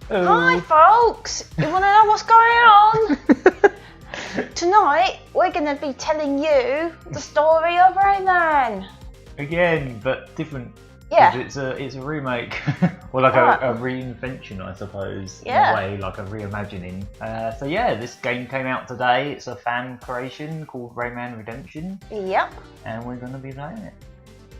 Hi folks, you want to know what's going on? Tonight we're going to be telling you the story of Rayman. Again, but different. Yeah. It's a remake, or like a reinvention, I suppose. Yeah. In a way, like a reimagining. So yeah, this game came out today. It's a fan creation called Rayman Redemption. Yep. And we're going to be playing it.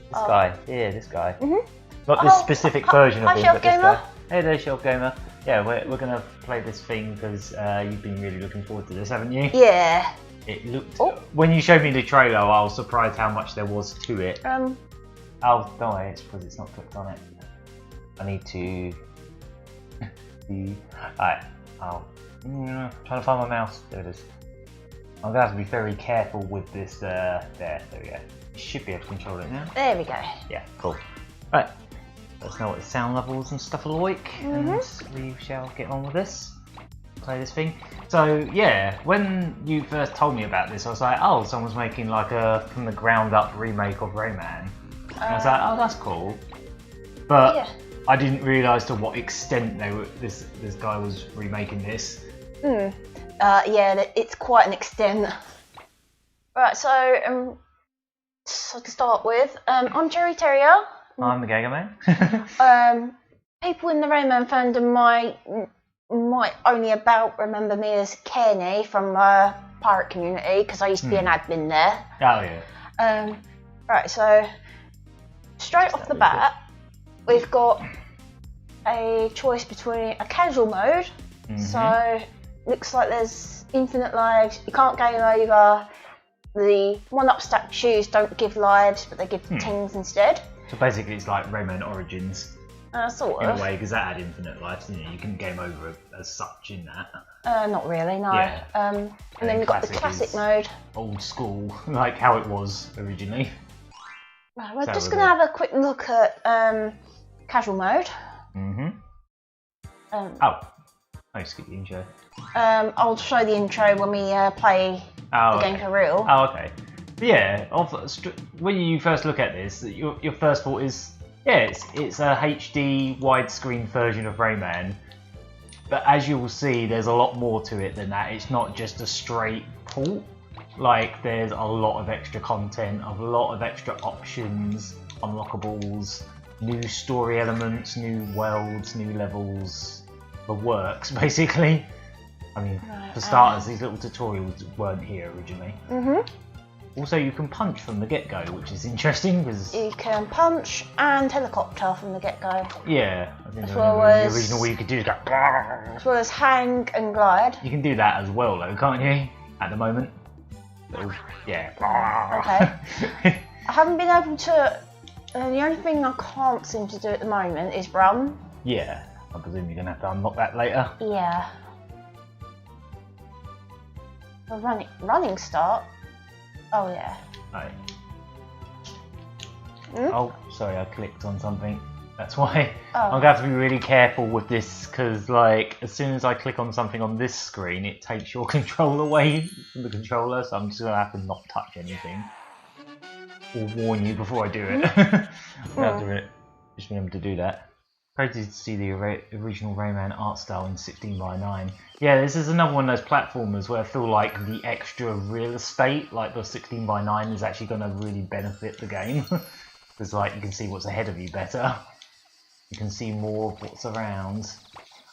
This guy, yeah, this guy. Mm-hmm. Not this specific version of him, but this Gamer. guy. Hey there, Shelf Gamer. Yeah, we're going to play this thing because you've been really looking forward to this, haven't you? Yeah. It looked. When you showed me the trailer, I was surprised how much there was to it. Oh, don't worry, it's because it's not clicked on it. I need to. Alright, trying to find my mouse. There it is. I'm gonna have to be very careful with this. There we go. You should be able to control it now. There we go. Yeah, cool. Right, let's know what the sound levels and stuff are like, and we shall get on with this. Play this thing. So yeah, when you first told me about this, I was like, oh, someone's making like a from the ground up remake of Rayman. And I was like, oh, that's cool. But yeah. I didn't realise to what extent they were. This guy was remaking this. Yeah, it's quite an extent. Right, so to start with, I'm Cherry Terrier. I'm the Gaga Man. People in the Rayman fandom might only about remember me as Kenny from Pirate Community because I used to be an admin there. Oh yeah. Right, so straight off the bat, we've got a choice between a casual mode. So looks like there's infinite lives. You can't game over. The one-up stack shoes don't give lives, but they give tings instead. So basically, it's like Rayman Origins. Sort of. of. In a way, because that had infinite lives, didn't it? You can game over as such in that. Not really, no. Yeah. And then we've got the classic mode. Old school, like how it was originally. Right, we're just going to have a quick look at casual mode. I skip the intro. I'll show the intro when we play the game for real. Oh, okay. But yeah, when you first look at this, your first thought is, yeah, it's a HD widescreen version of Rayman. But as you will see, there's a lot more to it than that. It's not just a straight port. Like, there's a lot of extra content, a lot of extra options, unlockables, new story elements, new worlds, new levels, the works, basically. I mean, for starters, these little tutorials weren't here originally. Also, you can punch from the get-go, which is interesting, because... You can punch and helicopter from the get-go. Yeah, I think as well as... the original where you could do is go... As well as hang and glide. You can do that as well, though, can't you? At the moment. So, yeah. Okay. I haven't been able to... the only thing I can't seem to do at the moment is run. Yeah, I presume you're going to have to unlock that later. Yeah. The running start? Oh, yeah. Right. Oh, sorry, I clicked on something. That's why. I'm going to have to be really careful with this, because like, as soon as I click on something on this screen, it takes your control away from the controller, so I'm just going to have to not touch anything. Or warn you before I do it. Just be able to do that. Crazy to see the original Rayman art style in 16:9. Yeah, this is another one of those platformers where I feel like the extra real estate, like the 16:9, is actually going to really benefit the game. Because like you can see what's ahead of you better. You can see more of what's around.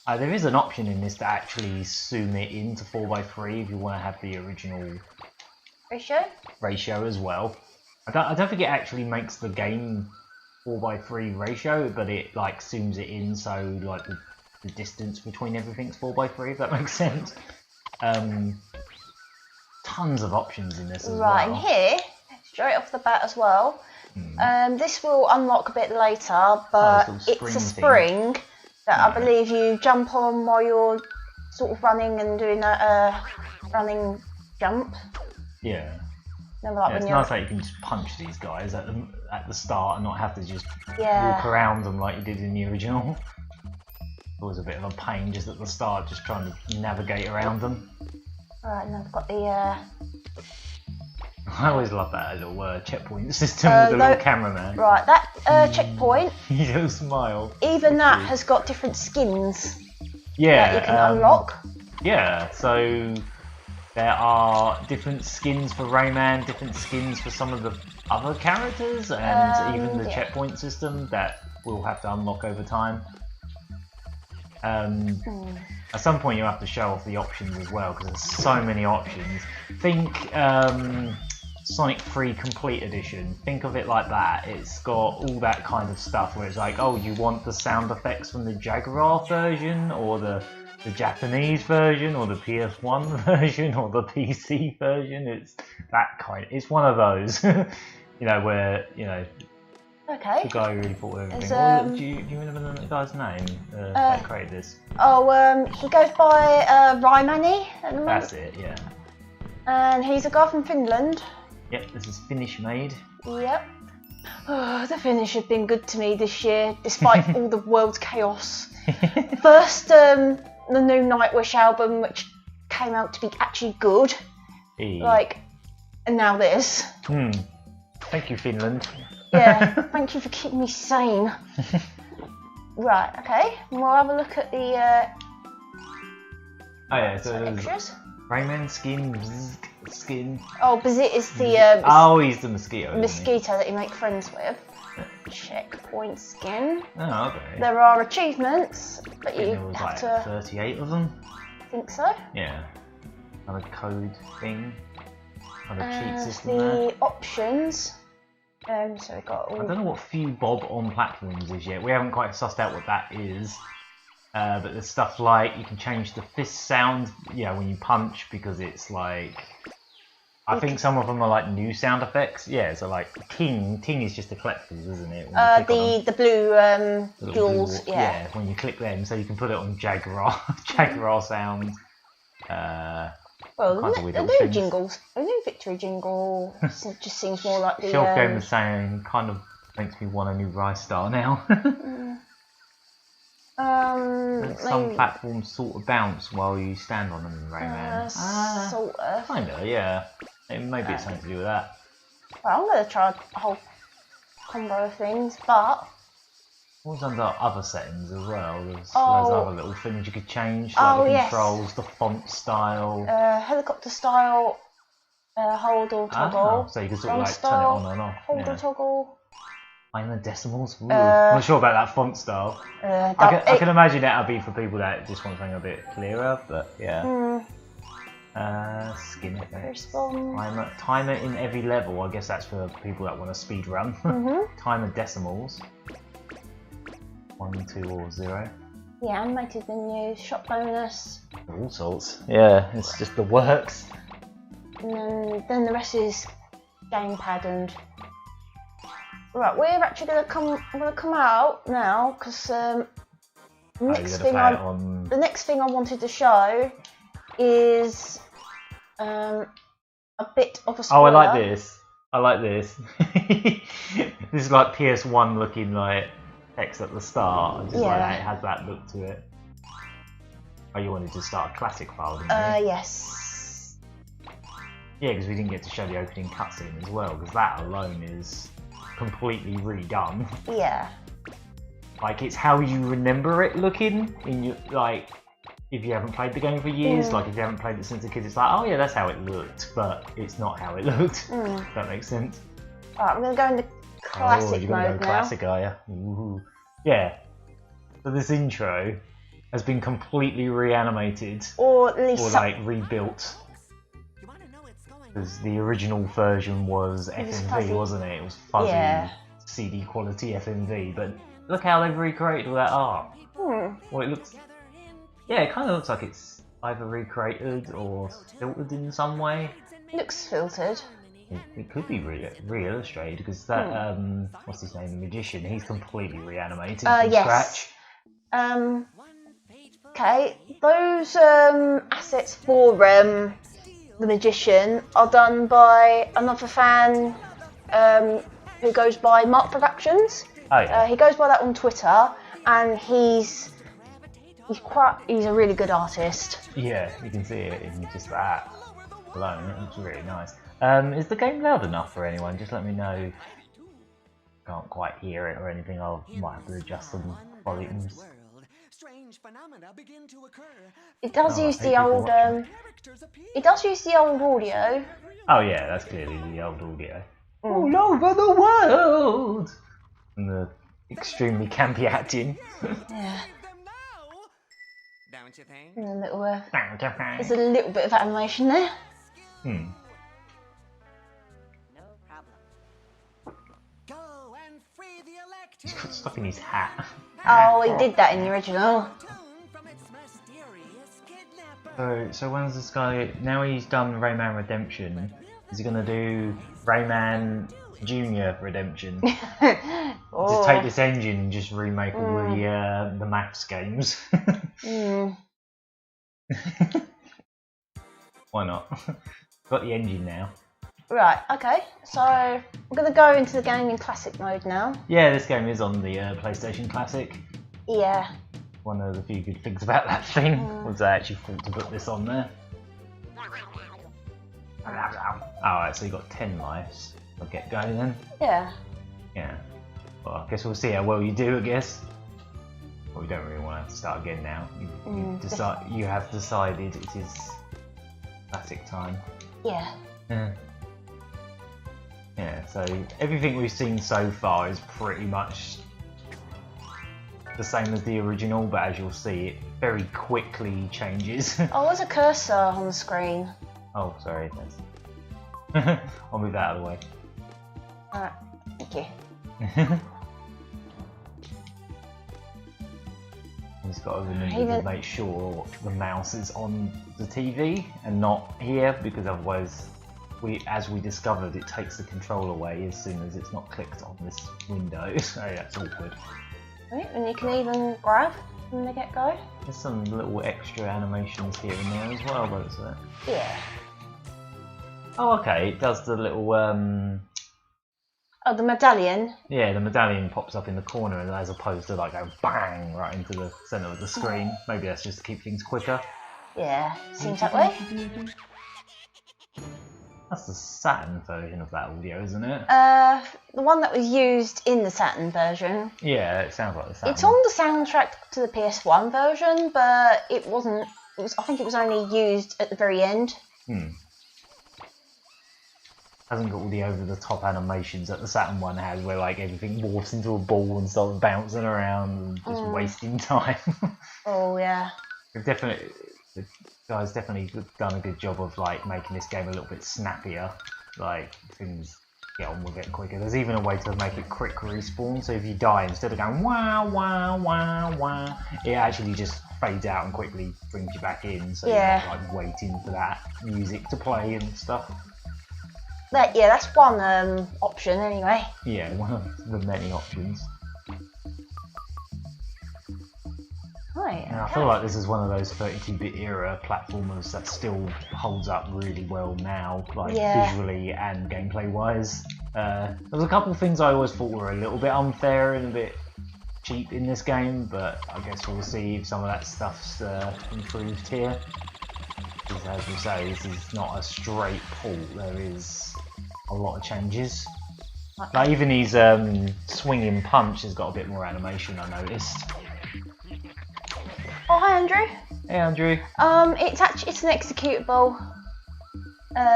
There is an option in this to actually zoom it into 4:3 if you want to have the original ratio as well. I don't think it actually makes the game 4:3 ratio, but it like zooms it in so like the distance between everything's 4:3, if that makes sense. Tons of options in this as well. Right, and here, straight off the bat as well, this will unlock a bit later, but it's a spring that I believe you jump on while you're sort of running and doing a running jump. Yeah. Like It's nice that you can just punch these guys at the start and not have to just walk around them like you did in the original. It was a bit of a pain just at the start, just trying to navigate around them. Alright, and I've got the... I always love that little checkpoint system with the little cameraman. Right, that checkpoint... His little smile. Even that has got different skins. Yeah, that you can unlock. Yeah, so there are different skins for Rayman, different skins for some of the other characters, and even the checkpoint system that we'll have to unlock over time. At some point you'll have to show off the options as well, because there's so many options. Think Sonic 3 Complete Edition. Think of it like that. It's got all that kind of stuff where it's like, oh, you want the sound effects from the Jaguar version, or the Japanese version, or the PS1 version, or the PC version. It's that kind. It's one of those, you know, where Okay. the guy who really thought of everything. Do you remember the guy's name that created this? Oh, he goes by Rayman at the moment. That's it, yeah. And he's a guy from Finland. Yep, this is Finnish made. Yep. Oh, the Finnish have been good to me this year, despite all the world's chaos. First, the new Nightwish album, which came out to be actually good. And now this. Thank you, Finland. Yeah, thank you for keeping me sane. Right, okay. We'll have a look at the so extras. Rayman skin. Oh, Bazit is the he's the mosquito. Mosquito that you make friends with. Checkpoint skin. Oh, okay. There are achievements, but you there was have like to 38 of them. I think so. Yeah. Kind of code thing. Kind of cheat system the there. options. So we got all... I don't know what Few Bob on platforms is yet. We haven't quite sussed out what that is. But there's stuff like you can change the fist sound, when you punch, because it's like... I think some of them are like new sound effects. Yeah, so like Ting is just the collectibles, isn't it? The blue jewels, yeah. When you click them, so you can put it on Jaguar sound. Well, the new jingles, the new victory jingle just seems more like the... Shelf Game was saying, kind of makes me want a new Rice Star now. Some platforms sort of bounce while you stand on them in Rayman. Sort of. Kinda, yeah. Maybe it's something to do with that. Well, I'm going to try a whole combo of things, but... What's under other settings as well? There's other little things you could change, like the controls, the font style. Helicopter style, hold or toggle. So you can sort of like turn it on and off. Hold or toggle. I'm the decimals. Ooh, I'm not sure about that font style. I can imagine that would be for people that just want something a bit clearer, but yeah. Skin effects. Timer in every level. I guess that's for people that want to speed run. Timer decimals. 1, 2, or 0. Yeah, animated menus, shop bonus. All sorts. Yeah, it's just the works. And then the rest is gamepad and... Right, we're actually going to come out now, because the next thing I wanted to show is a bit of a spoiler. Oh, I like this. This is like PS1 looking like text at the start. I just like that it has that look to it. Oh, you wanted to start a classic file, didn't you? Yes. Yeah, because we didn't get to show the opening cutscene as well, because that alone is completely redone. Yeah. Like, it's how you remember it looking in your, like, if you haven't played the game for years, like if you haven't played it since a kid, it's like, oh yeah, that's how it looked, but it's not how it looked. If that makes sense. Alright, I'm going to go into classic you're mode gonna go now. Classic, are you? Ooh. Yeah. So this intro has been completely reanimated, or at least like rebuilt. Because the original version was FMV, wasn't it? It was fuzzy, CD quality FMV. But look how they've recreated all that art. Well, it looks. Yeah, it kind of looks like it's either recreated or filtered in some way. Looks filtered. It could be re-illustrated because that what's his name, the magician, he's completely reanimated from scratch. Okay, those assets for the magician are done by another fan who goes by Mark Productions. Oh yeah. He goes by that on Twitter, and he's a really good artist. Yeah, you can see it in just that alone. It's really nice. Is the game loud enough for anyone? Just let me know. Can't quite hear it or anything. I might have to adjust some volumes. Strange phenomena begin to occur. It does use the old it does use the old audio. Oh yeah, that's clearly the old audio. All over the world! And the extremely campy acting. Yeah. Don't you think? And a little, there's a little bit of animation there. No problem. Go and free the electors. He's got stuff in his hat. Oh, he did that in the original. So when's this guy? Now he's done Rayman Redemption. Is he gonna do Rayman Junior Redemption? Just take this engine and just remake all the maths games. Why not? Got the engine now. Right, okay, so we're going to go into the game in classic mode now. Yeah, this game is on the PlayStation Classic. Yeah. One of the few good things about that thing was I actually thought to put this on there. Alright, so you got 10 lives. I'll get going then. Yeah. Yeah. Well, I guess we'll see how well you do, I guess. Well, we don't really want to have to start again now. You have decided it is classic time. Yeah. Yeah, so everything we've seen so far is pretty much the same as the original, but as you'll see, it very quickly changes. Oh, there's a cursor on the screen. Oh, sorry. I'll move that out of the way. Alright, thank you. Just got to remember to make sure the mouse is on the TV and not here, because otherwise, as we discovered, it takes the control away as soon as it's not clicked on this window. So that's awkward. Right, and you can even grab from the get-go. There's some little extra animations here and there as well, but it's yeah. Oh, okay. It does the little Oh, the medallion. Yeah, the medallion pops up in the corner, as opposed to like go bang right into the centre of the screen. Maybe that's just to keep things quicker. Yeah, seems that way. That's the Saturn version of that audio, isn't it? The one that was used in the Saturn version. Yeah, it sounds like the Saturn. It's on the soundtrack to the PS1 version, but it wasn't. I think it was only used at the very end. Hasn't got all the over-the-top animations that the Saturn one has, where like everything morphs into a ball and starts bouncing around and just wasting time. Oh yeah. The guys definitely done a good job of like making this game a little bit snappier. Like things get on with it quicker. There's even a way to make it quick respawn. So if you die, instead of going wah wah wah wah, it actually just fades out and quickly brings you back in. So you're not like waiting for that music to play and stuff. That's one option anyway. Yeah, one of the many options. Right, and I feel like this is one of those 32-bit era platformers that still holds up really well now, like visually and gameplay-wise. There was a couple of things I always thought were a little bit unfair and a bit cheap in this game, but I guess we'll see if some of that stuff's improved here. Because as we say, this is not a straight port, there is a lot of changes. Like even his swinging punch has got a bit more animation, I noticed. Oh, hi Andrew. Hey Andrew. It's an executable.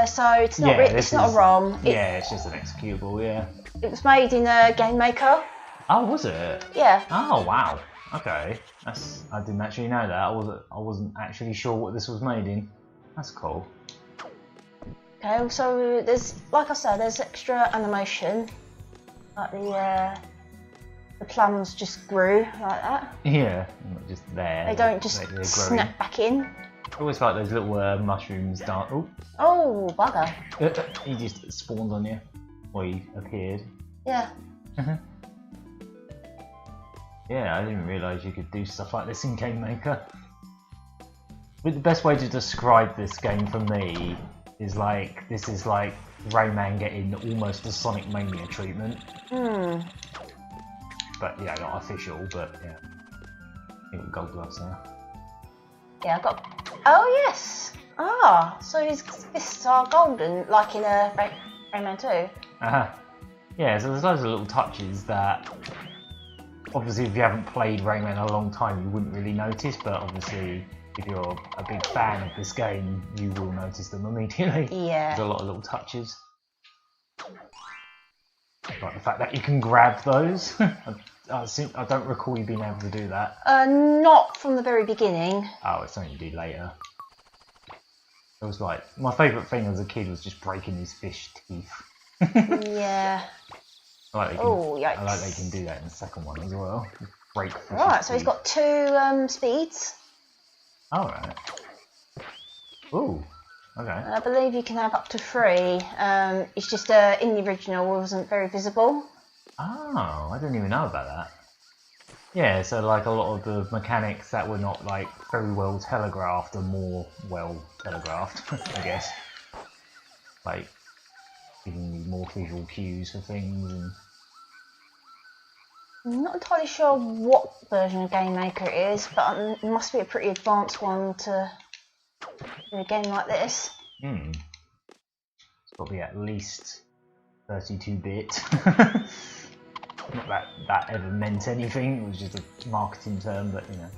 So it's not it's not a ROM. It's just an executable, yeah. It was made in a game maker. Oh, was it? Yeah. Oh wow. Okay. I didn't actually know that. I wasn't actually sure what this was made in. That's cool. Okay, so there's, like I said, there's extra animation. Like the plums just grew like that. Yeah, not just there. They don't just snap back in. I always like those little mushrooms dance. Oh, bugger. He just spawned on you. Or he appeared. Yeah. Yeah, I didn't realise you could do stuff like this in Game Maker. But the best way to describe this game for me is like, this is like Rayman getting almost a Sonic Mania treatment. But yeah, not official, but yeah. You got gold gloves now. Yeah, I've got... Oh yes! Ah, so his fists are golden, like in Rayman 2. Yeah, so there's loads of little touches that obviously if you haven't played Rayman a long time, you wouldn't really notice, but obviously if you're a big fan of this game, you will notice them immediately. Yeah. There's a lot of little touches. Like the fact that you can grab those. I don't recall you being able to do that. Not from the very beginning. Oh, it's something you do later. It was like, my favourite thing as a kid was just breaking these fish teeth. Yeah. Oh, yikes. I like they can do that in the second one as well. Break fish Right, so he's got 2 speeds. Alright. Ooh, okay. I believe you can have up to 3. It's just in the original it wasn't very visible. Oh, I didn't even know about that. Yeah, so like a lot of the mechanics that were not like very well telegraphed are more well telegraphed, I guess. Like giving you more visual cues for things. And... I'm not entirely sure what version of Game Maker it is, but it must be a pretty advanced one to do a game like this. It's probably at least 32-bit. Not that that ever meant anything, it was just a marketing term, but you know.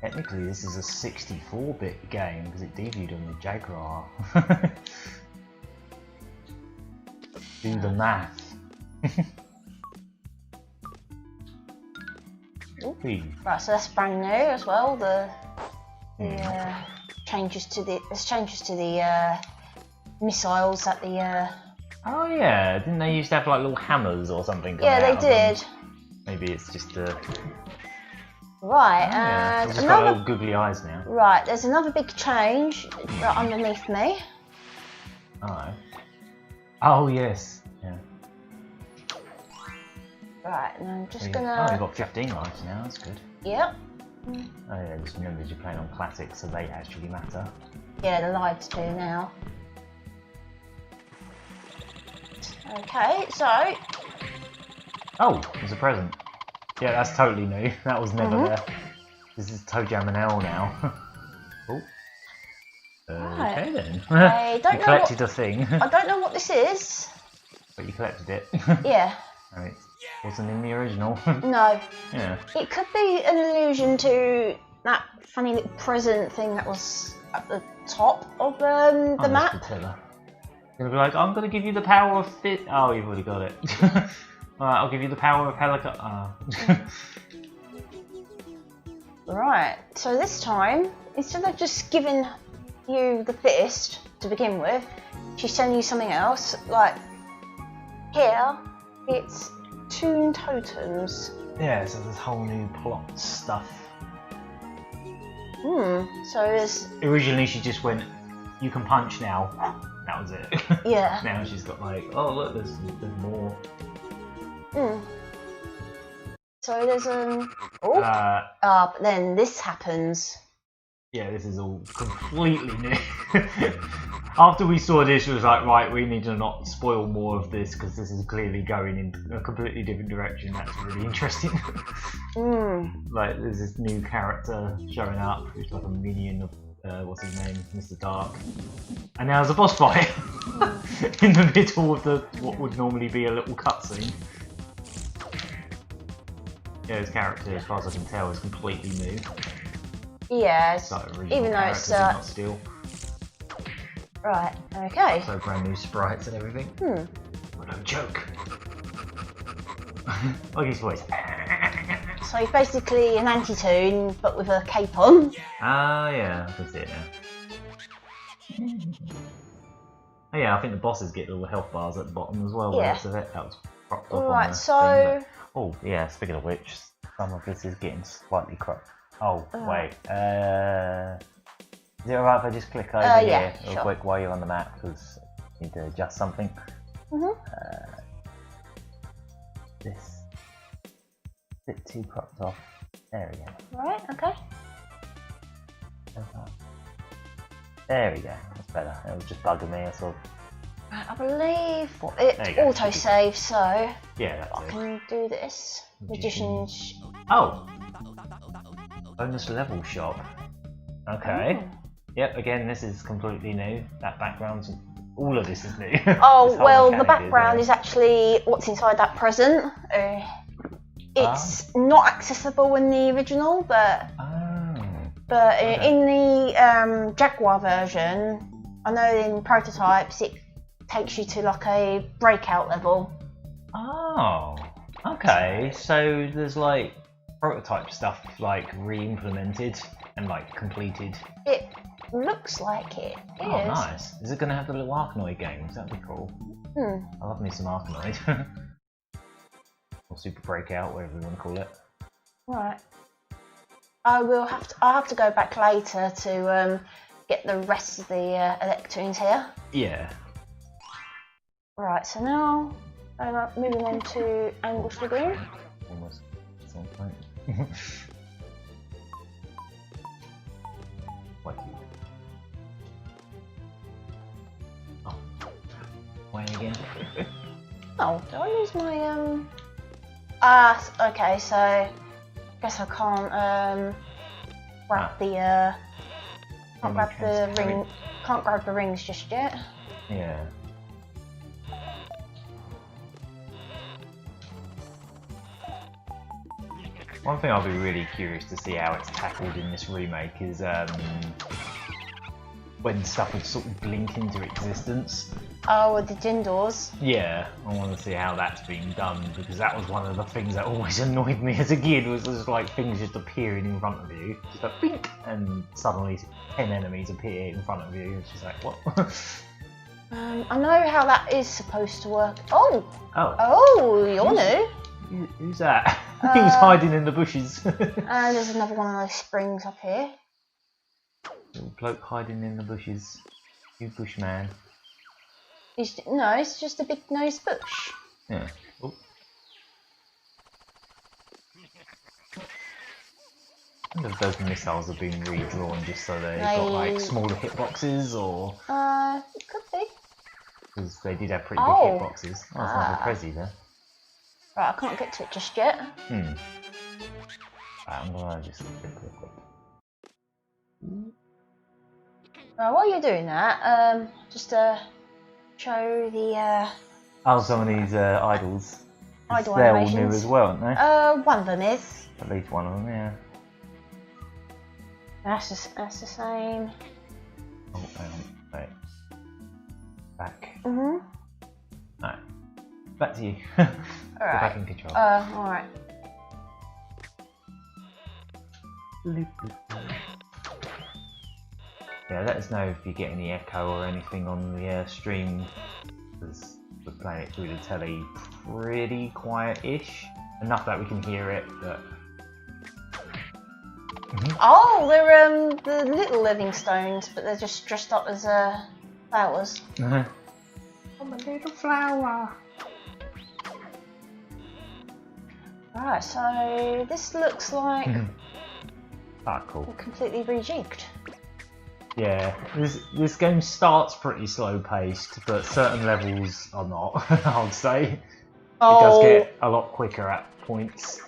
Technically this is a 64-bit game because it debuted on the Jaguar. Do the math. Right, so that's brand new as well. The changes to the missiles at the. Oh yeah, didn't they used to have like little hammers or something? Yeah, they did. Maybe it's just a. Right, yeah. and It's just another. got little googly eyes now. Right, there's another big change right underneath me. Alright. Oh yes. Yeah. Right, and I'm just Oh, gonna. you've got 15 lives now. That's good. Yep. Oh yeah, just remember you're playing on classics, so they actually matter. Yeah, the lives do now. Okay, so. Oh, there's a present. Yeah, that's totally new. That was never there. This is Toe Jam and L now. Oh. Okay then. I don't you know collected a thing. I don't know what this is. But you collected it. Yeah. And it wasn't in the original. No. Yeah. It could be an allusion to that funny little present thing that was at the top of the map. You're gonna be like, I'm gonna give you the power of fit. Oh, you've already got it. Alright, I'll give you the power of helicopter. Right, so this time, instead of just giving you the fist to begin with, she's telling you something else. Like, here, it's Toon Totems. Yeah, so there's whole new plot stuff. So there's... Originally she just went, you can punch now. That was it. Yeah. Now she's got like, oh look, there's more. So there's but then this happens. Yeah, this is all completely new. After we saw this, it was like, right, we need to not spoil more of this because this is clearly going in a completely different direction. That's really interesting. Like, there's this new character showing up, who's like a minion of, what's his name, Mr. Dark. And now there's a boss fight in the middle of what would normally be a little cutscene. Yeah, his character, as far as I can tell, is completely new. Yeah, like even though it's not still. Right, okay. So brand new sprites and everything. Well, no joke. Like his voice. So he's basically an anti-Toon, but with a cape on. Ah, yeah, I can see it now. Oh yeah, I think the bosses get little health bars at the bottom as well. Yeah. Of it. That was propped up Right, on the so... thing, but... Oh, yeah, speaking of which, some of this is getting slightly cropped. Oh, wait. Is it alright if I just click over here real quick while you're on the map? Because I need to adjust something. This a bit too cropped off. There we go. Right, okay. There we go. That's better. It was just bugging me. I sort of... Right, I believe it auto-saves, so yeah, that's I can do this. Magician's... Oh! Bonus level shop. Okay. Yep, again, this is completely new. That background's All of this is new. Oh, This whole well, the mechanic background is actually what's inside that present. It's not accessible in the original, but in the Jaguar version, I know in prototypes it takes you to like a breakout level. Oh, okay. So there's like prototype stuff like re-implemented and like completed. It looks like it is. Oh, nice. Is it going to have the little Arkanoid games? That'd be cool. I love me some Arkanoid. Or Super Breakout, whatever you want to call it. Right. I'll have to go back later to get the rest of the Electoons here. Yeah. Right, so now moving on to Anguish Lagoon. Almost at some point. What you? Oh. Way again. Oh, do I lose my okay, so I guess I can't grab the can't grab the rings just yet. Yeah. One thing I'll be really curious to see how it's tackled in this remake is when stuff would sort of blink into existence. Oh, with the gin doors. Yeah, I want to see how that's being done, because that was one of the things that always annoyed me as a kid, was just like things just appearing in front of you, just like blink, and suddenly 10 enemies appear in front of you. It's just like, what? I know how that is supposed to work. Oh! Oh. Oh, you're new. Who's that? Who's hiding in the bushes? And there's another one of those springs up here. Little bloke hiding in the bushes. You bushman. No, it's just a big nosed bush. Yeah. Oh. I wonder if those missiles have been redrawn just so they've got like smaller hitboxes, or... It could be. Because they did have pretty big hitboxes. Oh, it's another Prezi there. Right, I can't get to it just yet. Right, I'm gonna just click. Right, while you're doing that, just show the Oh, some of these idols. idol They're all animations. new as well, aren't they? One of them is. At least one of them, yeah. That's the same. Oh, hang on. Wait. Back. Mhm. Alright. Back to you. Alright. Go back in control. Alright. Yeah, let us know if you get any echo or anything on the stream, because we're playing it through the telly pretty quiet-ish. Enough that we can hear it, but... Oh, they're the little living stones, but they're just dressed up as flowers. I'm a little flower. Right, so this looks like Cool. completely rejigged. Yeah, this game starts pretty slow paced, but certain levels are not, I would say. It does get a lot quicker at points,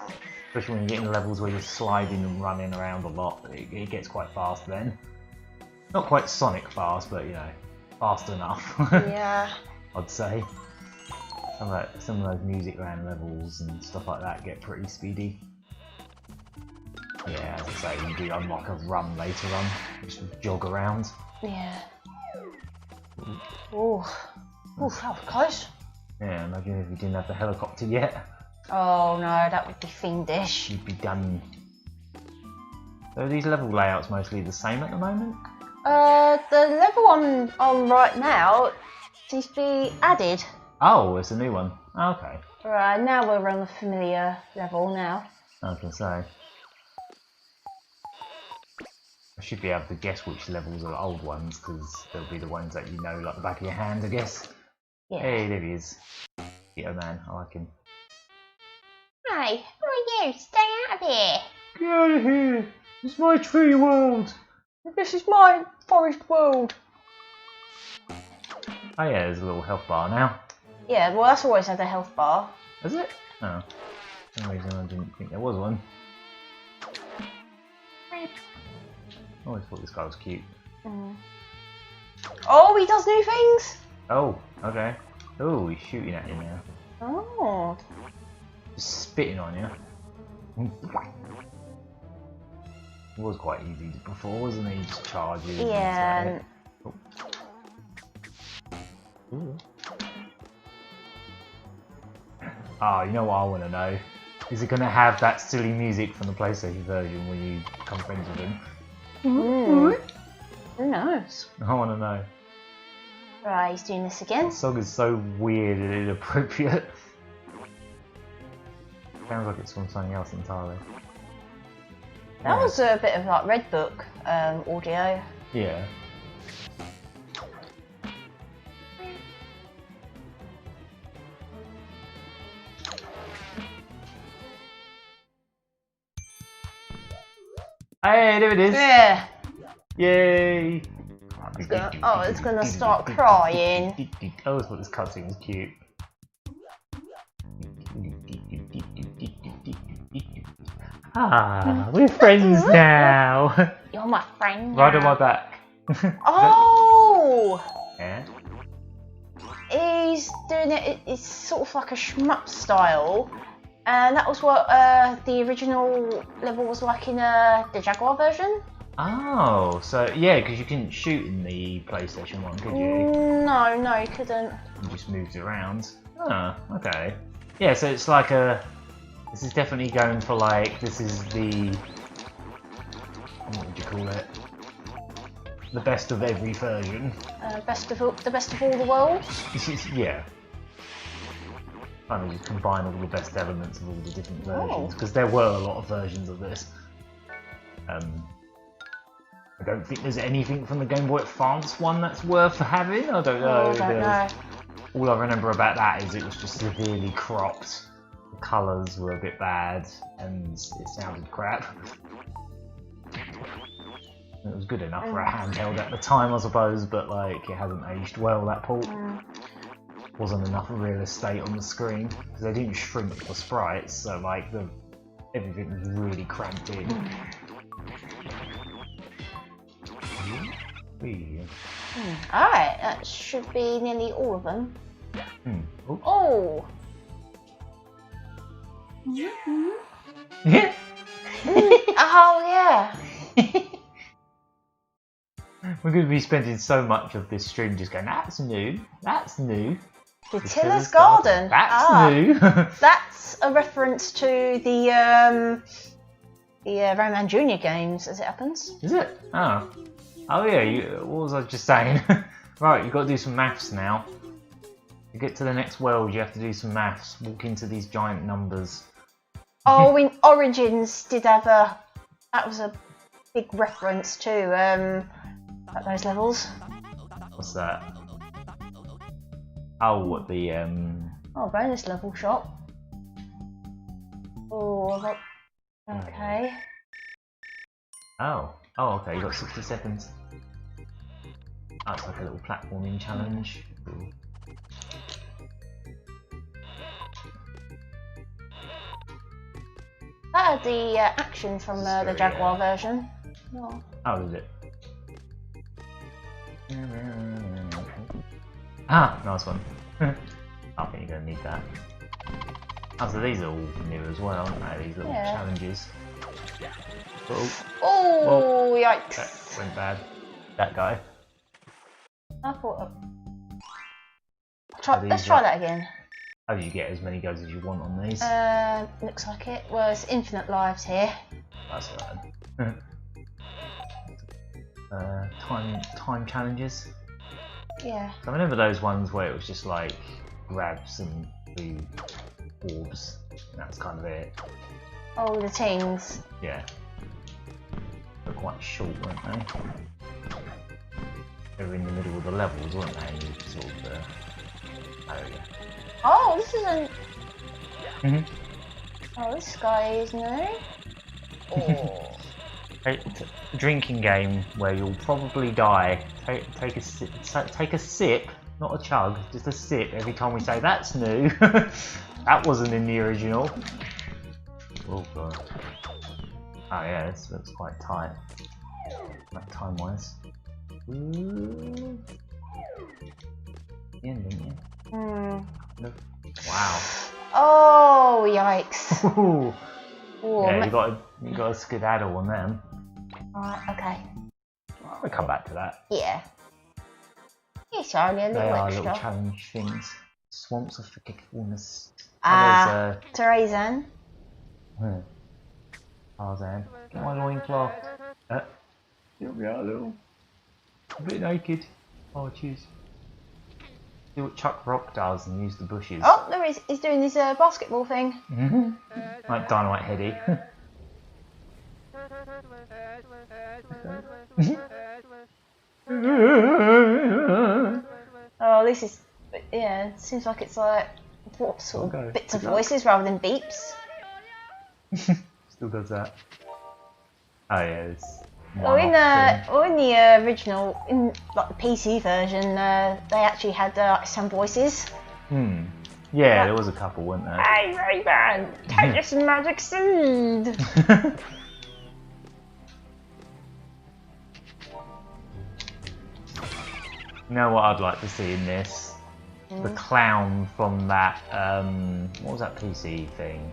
especially when you get in levels where you're sliding and running around a lot. It gets quite fast then. Not quite Sonic fast, but you know, fast enough. Yeah. I'd say. Some of those Music Land levels and stuff like that get pretty speedy. Yeah, as I say, you do unlock a run later on, just jog around. Yeah. Oh, that was close. Yeah, imagine if you didn't have the helicopter yet. Oh no, that would be fiendish. You'd be done. So are these level layouts mostly the same at the moment? The level I'm on right now seems to be added. Oh, it's a new one. Oh, okay. Right, now we're on the familiar level now. I was going to say. I should be able to guess which levels are the old ones, because they'll be the ones that you know like the back of your hand, I guess. Yeah. Hey, there he is. Yeah, man, I like him. Hey, who are you? Stay out of here. Get out of here! It's my tree world! This is my forest world. Oh yeah, there's a little health bar now. Yeah, well that's always had a health bar. Is it? Oh. For some reason I didn't think there was one. I always thought this guy was cute. Oh, he does new things? Oh, okay. Oh, he's shooting at you now. Oh. Just spitting on you. It was quite easy before, wasn't it? He just charges. Yeah. Oh. Ooh. Oh, you know what I want to know? Is it going to have that silly music from the PlayStation version when you become friends with him? Who knows? I want to know. Right, he's doing this again. The song is so weird and inappropriate. Sounds like it's from something else entirely. That was a bit of like Red Book audio. Yeah. Hey, there it is! Yeah. Yay! It's gonna start crying. I always thought this cutscene was cute. Ah, we're friends now! You're my friend. Right on my back. Oh! Yeah? He's doing it, it's sort of like a shmup style. And that was what the original level was like in the Jaguar version. Oh, so yeah, because you couldn't shoot in the PlayStation 1, could you? No, you couldn't. You just moved around. Ah, okay. Yeah, so it's like a... This is definitely going for like, this is the... What would you call it? The best of every version. The best of all the worlds. Yeah. Kind of just combine all the best elements of all the different versions, because there were a lot of versions of this. I don't think there's anything from the Game Boy Advance one that's worth having. I don't know. I don't know. All I remember about that is it was just severely cropped. The colours were a bit bad, and it sounded crap. It was good enough for a handheld at the time, I suppose, but like it hasn't aged well. That port wasn't enough real estate on the screen because they didn't shrink the sprites, so like everything was really cramped in. Alright, that should be nearly all of them. Oh. Oh! Oh yeah! We're going to be spending so much of this stream just going, that's new, that's new. Vitilla's Garden. That's new. That's a reference to the Rayman Jr. games, as it happens. Is it? Oh. Oh yeah, what was I just saying? Right, you've got to do some maths now. To get to the next world, you have to do some maths. Walk into these giant numbers. Oh, in Origins did have that was a big reference to those levels. What's that? Oh, what the Oh, bonus level shop. Oh, okay. Oh, okay. You got 60 seconds. Oh, it's like a little platforming challenge. Cool. That had the action from the Jaguar version. Oh, is it? Ah, nice one. I think you're going to need that. Oh, so these are all new as well, aren't they? These little challenges. Oh, yikes. That went bad. That guy. I thought... Let's try that again. Oh, you get as many goes as you want on these. Looks like it. Well, it's infinite lives here. That's right. Time challenges. Yeah. So I remember those ones where it was just like grab some blue orbs, and that was kind of it. Oh, the things. Yeah. They're quite short, weren't they? They were in the middle of the levels, weren't they? And you sort of, oh yeah. Oh, this isn't. Oh, this guy is new. Oh. A drinking game where you'll probably die. Take a sip, not a chug, just a sip every time we say that's new. That wasn't in the original. Oh god. Oh yeah, this looks quite tight. Like time wise. the end, didn't you? Hmm. No. Wow. Oh, yikes. Ooh. Oh, Yeah, you got a skedaddle on them. Right, okay. We'll come back to that. Yeah. It's only a They little are extra. little challenge things. Swamps of forgetfulness. Ah, Terezan. Tarzan. Get my loincloth. You'll be out a little. A bit naked. Oh, jeez. Do what Chuck Rock does and use the bushes. Oh, there he is. He's doing his basketball thing. Like Dynamite Heady. Oh, this is, yeah, it seems like it's like what sort of bits of voices rather than beeps. Still does that. Oh yeah, it's In the original, in like the PC version, they actually had some voices. Yeah, there was a couple, weren't there? Hey Rayman, take this magic seed. You know what I'd like to see in this? The clown from that, what was that PC thing?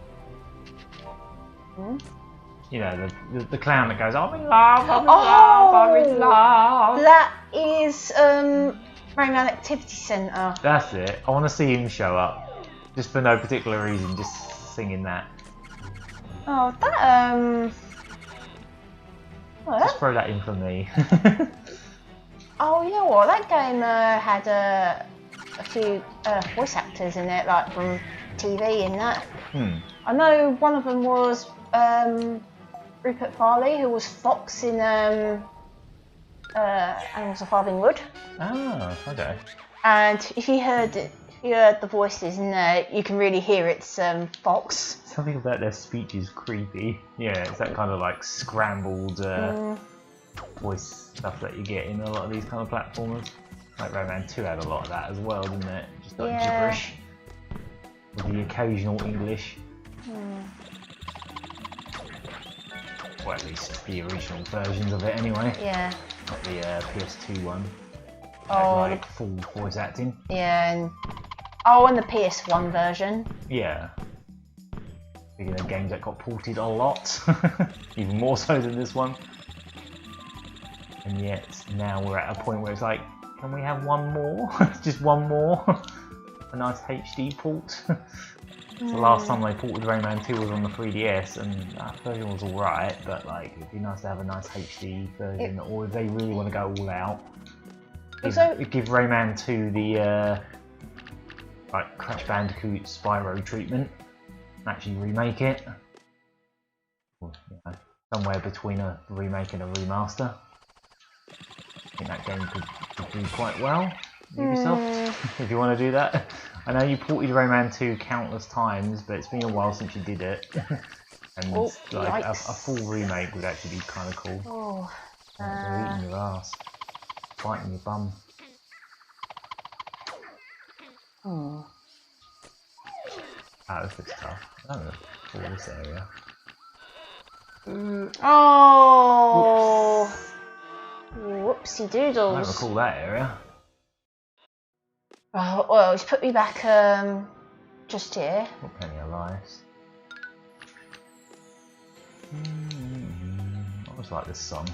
You know, the clown that goes, I'm in love, I'm in love, I'm in love. That is Rayman Activity Centre. That's it. I want to see him show up. Just for no particular reason, just singing that. Oh, that, Just throw that in for me. Oh, you know what? That game had a few voice actors in it, like from TV and that. I know one of them was Rupert Farley, who was Fox in Animals of Farthing Wood. Oh, okay. And if you heard the voices in there, you can really hear it's Fox. Something about their speech is creepy. Yeah, it's that kind of like scrambled voice stuff that you get in a lot of these kind of platformers. Like Rayman 2 had a lot of that as well, didn't it? Just like gibberish. With the occasional English. Or at least the original versions of it anyway. Yeah. Not the PS2 one. Oh, like full voice acting. Yeah, and the PS1 version. Yeah. Speaking of games that got ported a lot, even more so than this one. And yet now we're at a point where it's like, can we have one more? Just one more? A nice HD port. The last time they ported Rayman 2 was on the 3DS, and that version was alright, but like it'd be nice to have a nice HD version, or if they really want to go all out, give Rayman 2 the like Crash Bandicoot Spyro treatment, actually remake it. Or, you know, somewhere between a remake and a remaster. I think that game could do quite well. Ubisoft, if you want to do that. I know you ported Rayman 2 countless times, but it's been a while since you did it. And like a full remake would actually be kind of cool. Oh, they're eating your ass, biting your bum. This looks tough. I don't know for this area. Oh, whoopsie doodles. I don't recall that area. Oh, well, he's put me back just here. Got plenty of lives. I always like this song.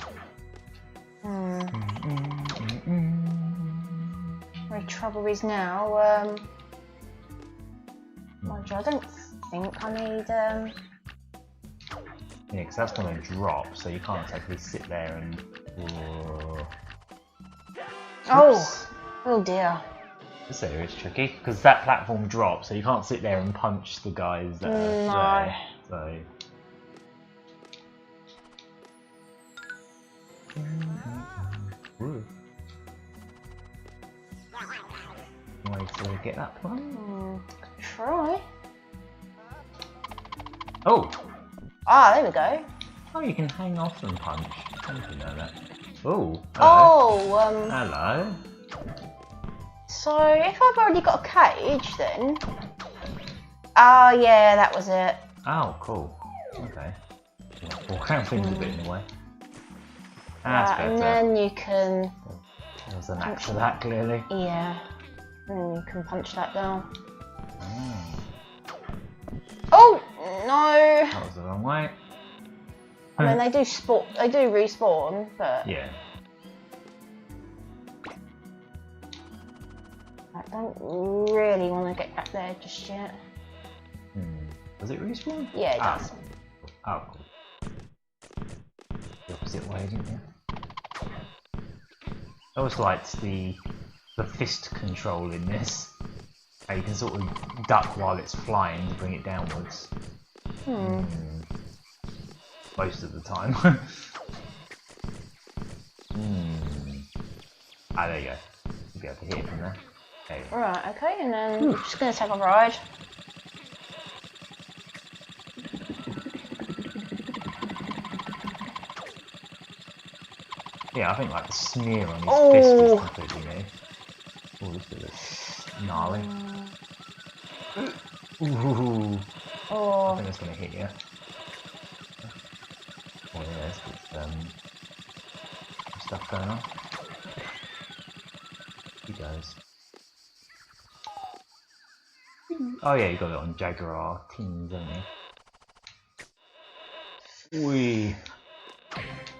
My trouble is now, mind you, I don't think I need, Yeah, because that's going to drop, so you can't exactly sit there and... Oh dear. This area is tricky, because that platform drops, so you can't sit there and punch the guys that are there. So... Way to get that one. Try. Oh! Ah, there we go. Oh, you can hang off and punch. I didn't know that. Oh, hello. Hello. So, if I've already got a cage, then... Oh, yeah, that was it. Oh, cool. Okay. Foreground thing's a bit in the way. That's better. And then you can... There's an axe for that, clearly. Yeah. And you can punch that down. Oh, Oh no! that was the wrong way. I mean, they do respawn, but Yeah. I don't really want to get back there just yet. Does it respawn? Yeah, it does. Oh, cool. The opposite way, didn't you? I always liked the fist control in this. How you can sort of duck while it's flying to bring it downwards. Most of the time. Ah, there you go. You'll be able to hit it from there. There you go. Right, okay, and then we're just going to take a ride. Yeah, I think like the smear on his fist is completely new. Oh, this bit is gnarly. Ooh. Oh. I think that's going to hit you. Oh yeah, there's some stuff going on. He goes. Oh yeah, you got it on Jaguar Teens, haven't you? Wee.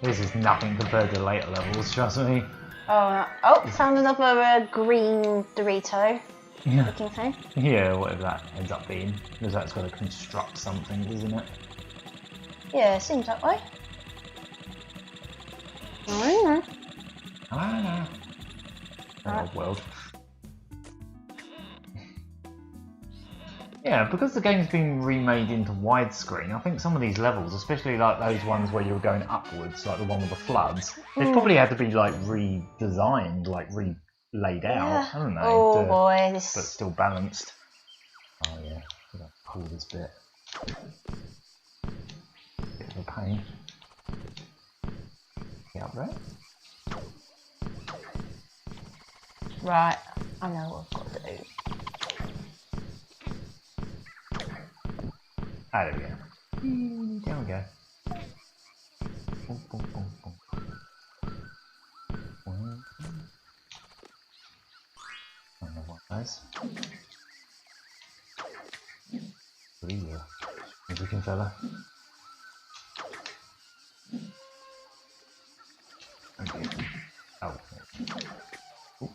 This is nothing compared to later levels, trust me. Oh, found another green Dorito looking thing. Yeah, whatever that ends up being. Because that's got to construct something, isn't it? Yeah, it seems that way. I don't know. Oh, world. Yeah, because the game's been remade into widescreen, I think some of these levels, especially like those ones where you were going upwards, like the one with the floods, they've probably had to be like redesigned, like laid out, haven't they? Oh boy, but still balanced. Oh yeah, I'm gonna pull this bit. Bit of a pain. Get up there. Right, I know what I've got to do. Ah, there we go. There we go. Boom, boom, boom, boom. I don't know what that is. What are you? Looking fella. Okay. Oh. Ooh.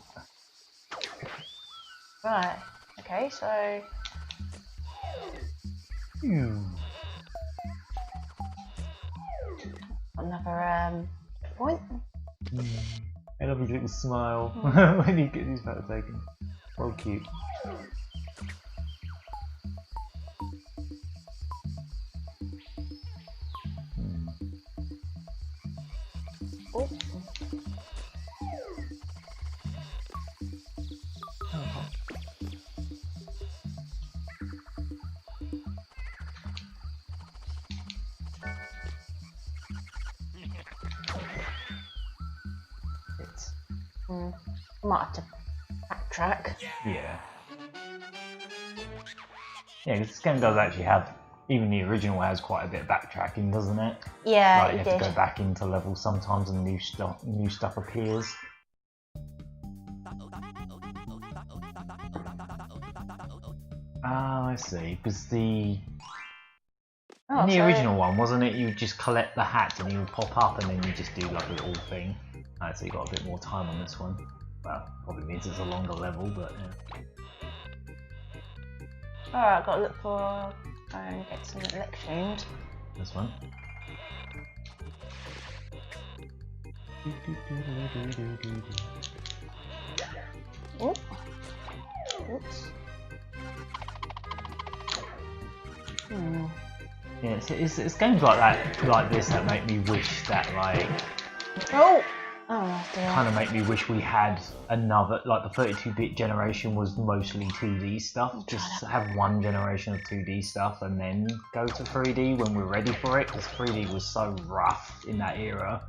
Right, okay, so... Another point. I love his little smile when he gets his photo taken. Oh, cute. Oh. Might have to backtrack. Yeah. Yeah, because this game does actually have, even the original has quite a bit of backtracking, doesn't it? Yeah, like, you have to go back into levels sometimes and new stuff appears. Ah, I see. Because in the original one, wasn't it? You just collect the hat and you would pop up and then you just do like a little thing. So you got a bit more time on this one. Well, probably means it's a longer level, but yeah. Alright, I've got to look for and get some elections. This one. Oh. Oops. Yeah, it's games like that, like this, that make me wish that like. Oh dear. Kind of make me wish we had another, like the 32-bit generation was mostly 2D stuff. Just have one generation of 2D stuff and then go to 3D when we're ready for it, because 3D was so rough in that era.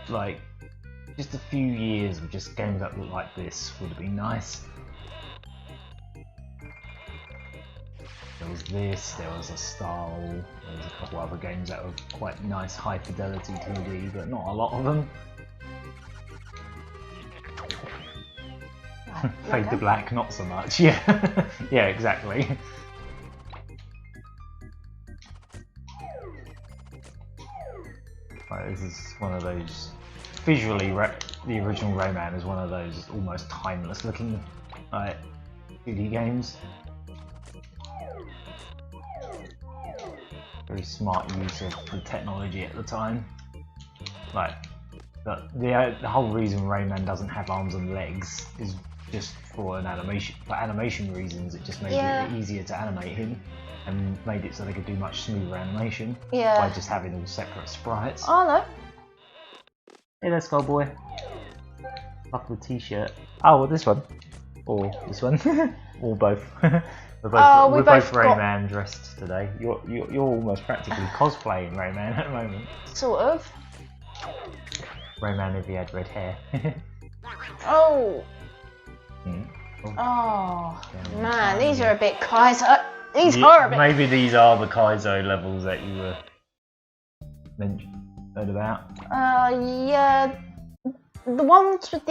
Like, just a few years of just games that look like this would have been nice. There was this, there was a Star, there was a couple other games that were quite nice high fidelity 2D, but not a lot of them. Fade to black, not so much. Yeah, yeah, exactly. Right, this is one of those visually. The original Rayman is one of those almost timeless looking 2D games. Very smart use of the technology at the time. Like, the whole reason Rayman doesn't have arms and legs is just for animation reasons. It just made it easier to animate him and made it so they could do much smoother animation by just having all separate sprites. Oh no. Hey, let's go, boy. Love the t-shirt. Oh, well, this one. Or this one. Or both. We're both Rayman dressed today. You're almost practically cosplaying Rayman at the moment. Sort of. Rayman if he had red hair. Oh. Mm. Oh man, these are a bit Kaizo. These are a bit. Maybe these are the Kaizo levels that you were heard about. Yeah. The ones with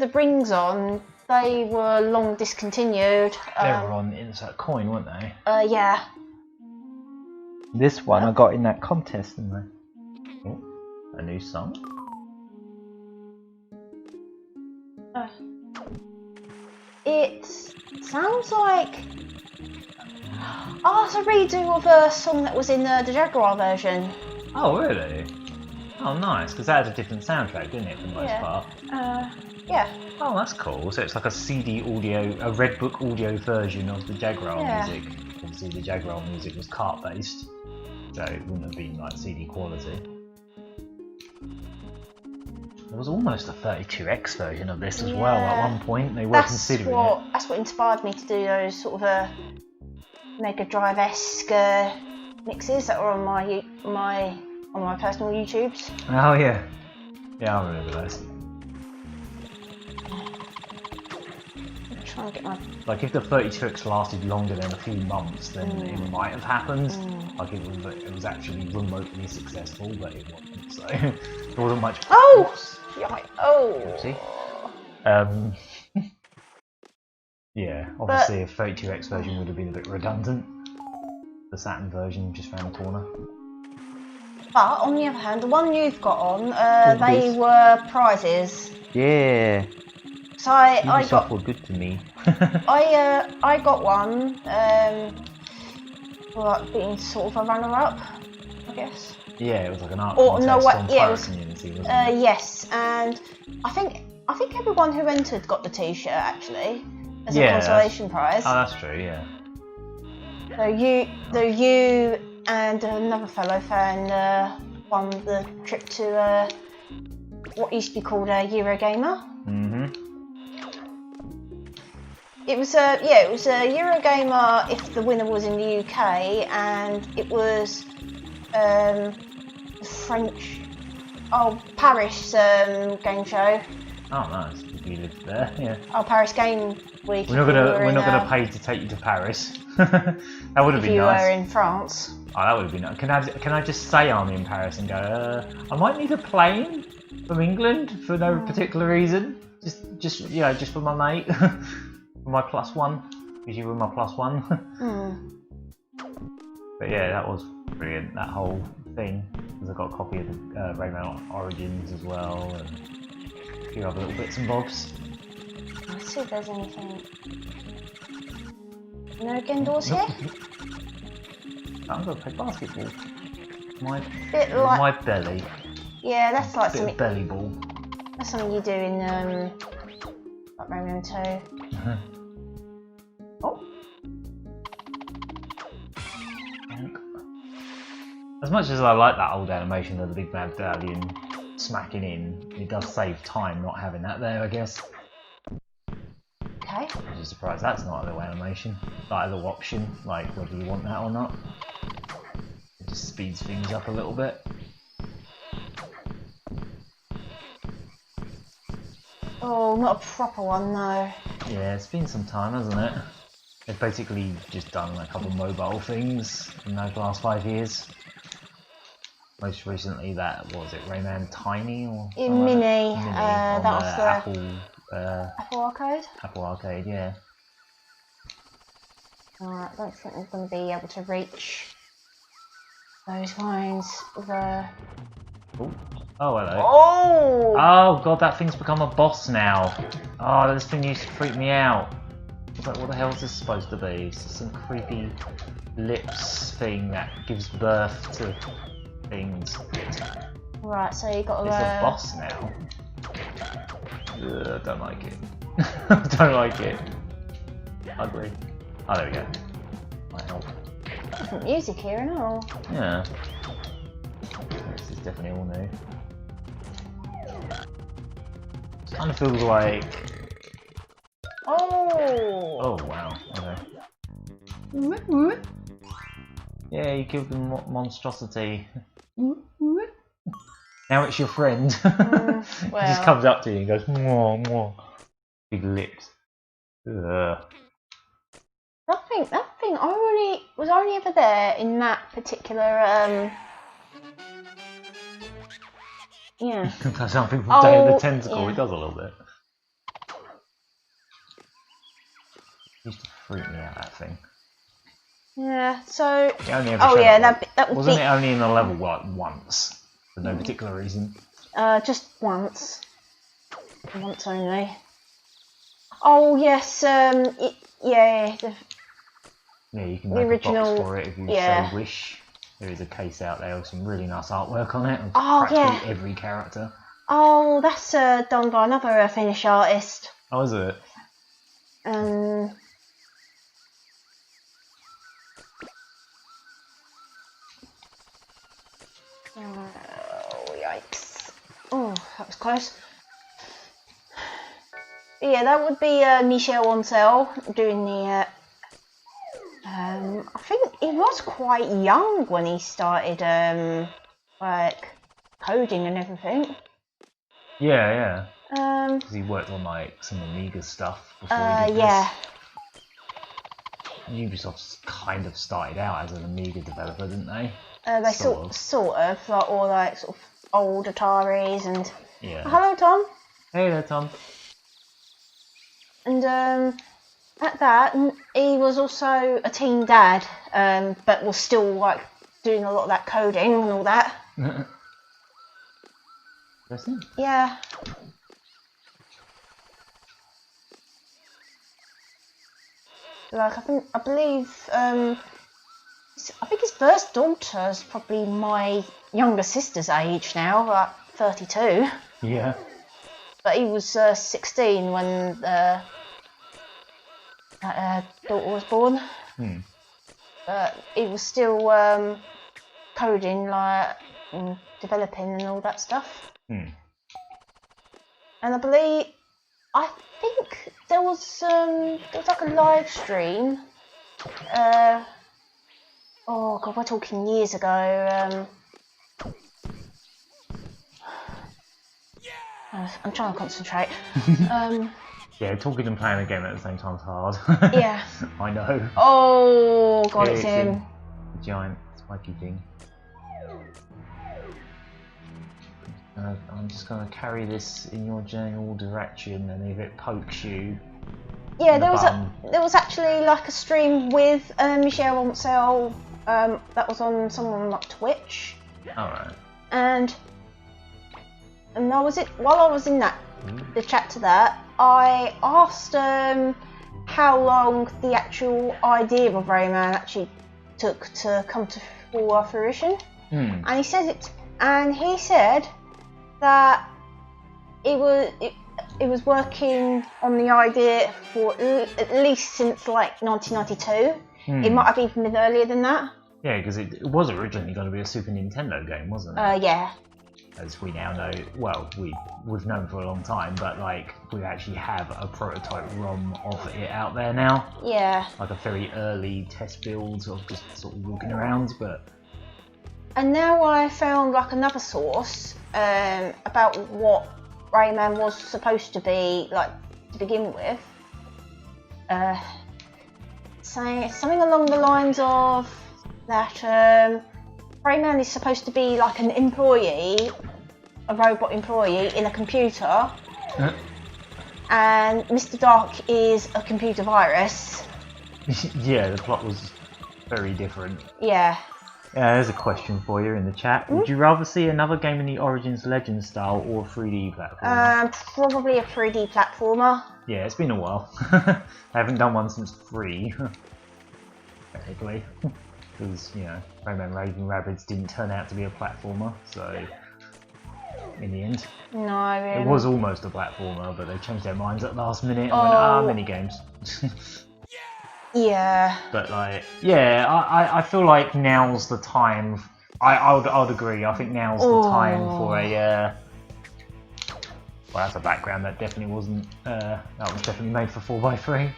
the rings on, they were long discontinued. They were on Insert Coin, weren't they? Yeah. This one I got in that contest, didn't I? Oh, a new song. It sounds like... Oh, it's a redo of a song that was in the Jaguar version. Oh, really? Oh, nice, because that had a different soundtrack, didn't it, for the most part? Yeah. Oh, that's cool. So it's like a CD audio, a Red Book audio version of the Jaguar music. Obviously, the Jaguar music was cart-based, so it wouldn't have been like CD quality. There was almost a 32X version of this as well at one point. They were considering it. That's what inspired me to do those sort of Mega Drive-esque mixes that were on my personal YouTubes. Oh yeah, yeah, I remember those. I'm trying to get my... Like if the 32X lasted longer than a few months, then it might have happened. Like it was actually remotely successful, but it wasn't. So there wasn't much. Oh. Oops. Oopsie. Yeah, obviously a 32X version would have been a bit redundant. The Saturn version just round the corner. But on the other hand, the one you've got on, they were prizes. Yeah. So I got were good to me. I got one. For being sort of a runner-up, I guess. Yeah, it was like an art contest on Pirate Community, wasn't it? Yes, and I think everyone who entered got the T-shirt actually as a consolation prize. Oh, that's true. Yeah. So you and another fellow fan won the trip to what used to be called Eurogamer. It was a Eurogamer if the winner was in the UK, and it was French, Paris game show. Oh, nice. You lived there, yeah. Oh, Paris Game Week. We're not gonna pay to take you to Paris. That would have been nice. If you were in France. Oh, that would have been nice. Can I just say I'm in Paris and go? I might need a plane from England for no particular reason. Just for my mate, for my +1, because you were my +1. But yeah, that was brilliant. That whole thing. Because I got a copy of the Rayman Origins as well, and a few other little bits and bobs. Let's see if there's anything. No Gendors here? I'm going to play basketball. My belly. Yeah, that's like something. Belly ball. That's something you do in like Rayman 2. Oh. As much as I like that old animation of the big bad medallion smacking in, it does save time not having that there, I guess. Okay. I'm just surprised that's not a little animation, like a little option, like whether you want that or not. It just speeds things up a little bit. Oh, not a proper one, no. Yeah, it's been some time, hasn't it? They've basically just done a couple of mobile things in those last 5 years. Most recently, that, what was it, Rayman Tiny or Mini, on that was the Apple Apple Arcade? Apple Arcade, yeah. Alright, I don't think we're going to be able to reach those lines with a... Ooh. Oh, hello. Oh! Oh, God, that thing's become a boss now. Oh, this thing used to freak me out. I was like, what the hell is this supposed to be? It's just some creepy lips thing that gives birth to things. Right, so you got to... It's a boss now. Ugh, don't like it. Don't like it. Ugly. Oh, there we go. Might help. Different music here and all. Yeah. This is definitely all new. It kind of feels like... Oh! Oh, wow. Okay. Yeah, you killed the monstrosity. Now it's your friend. Well. He just comes up to you and goes, mwah, mwah. Big lips. Ugh. That thing I was only ever there in that particular yeah. That's how people say the tentacle, yeah. It does a little bit. It used to freak me out, that thing. Yeah, so It only ever oh showed yeah, up, that would wasn't be it only in the level like once? For no particular reason. just once. Once only. Oh yes, yeah, Yeah, you can make original, a box for it if you so wish. There is a case out there with some really nice artwork on it of practically every character. Oh, that's done by another Finnish artist. Oh, is it? Oh, yikes. Oh, that was close. But yeah, that would be Michel Ancel doing the... I think he was quite young when he started, like, coding and everything. Yeah, yeah. Because he worked on, like, some Amiga stuff before he did yeah. this. Ubisoft kind of started out as an Amiga developer, didn't they? They sort of, like, all, like, sort of old Ataris and... Yeah. Hello, Tom. Hey there, Tom. And, at that, he was also a teen dad, but was still, like, doing a lot of that coding and all that. Interesting. Yeah. Like, I believe, I think his first daughter's probably my younger sister's age now, like 32. Yeah. But he was 16 when that daughter was born. But he was still coding, like, and developing and all that stuff. And I think there was like a live stream. Oh god, we're talking years ago. I'm trying to concentrate. Yeah, talking and playing a game at the same time is hard. Yeah. I know. Oh god, Yeah, it's him. The giant spiky thing. I'm just going to carry this in your general direction, and if it pokes you, yeah, there was actually like a stream with Michel Ancel that was on someone like Twitch. Alright. And while I was in the chat to that, I asked how long the actual idea of Rayman actually took to come to full fruition. And he said that it was working on the idea for at least since like 1992. It might have even been earlier than that. Yeah, because it was originally going to be a Super Nintendo game, wasn't it? Yeah. As we now know, well, we've known for a long time, but like we actually have a prototype ROM of it out there now. Yeah. Like a very early test build of just sort of walking around, but. And now I found like another source about what Rayman was supposed to be like to begin with. Saying something along the lines of that Rayman is supposed to be like an employee, a robot employee in a computer, and Mr. Dark is a computer virus. Yeah, the plot was very different. Yeah. There's a question for you in the chat. Would you rather see another game in the Origins Legends style or a 3D platformer? Probably a 3D platformer. Yeah, it's been a while. I haven't done one since 3, technically. Because, you know, Rayman Raving Rabbids didn't turn out to be a platformer, so in the end. No, really. It was almost a platformer, but they changed their minds at the last minute and went, mini games. Yeah. But like, yeah, I feel like now's the time. I would agree. I think now's the time for a. Well, that's a background that definitely wasn't. That was definitely made for 4x3.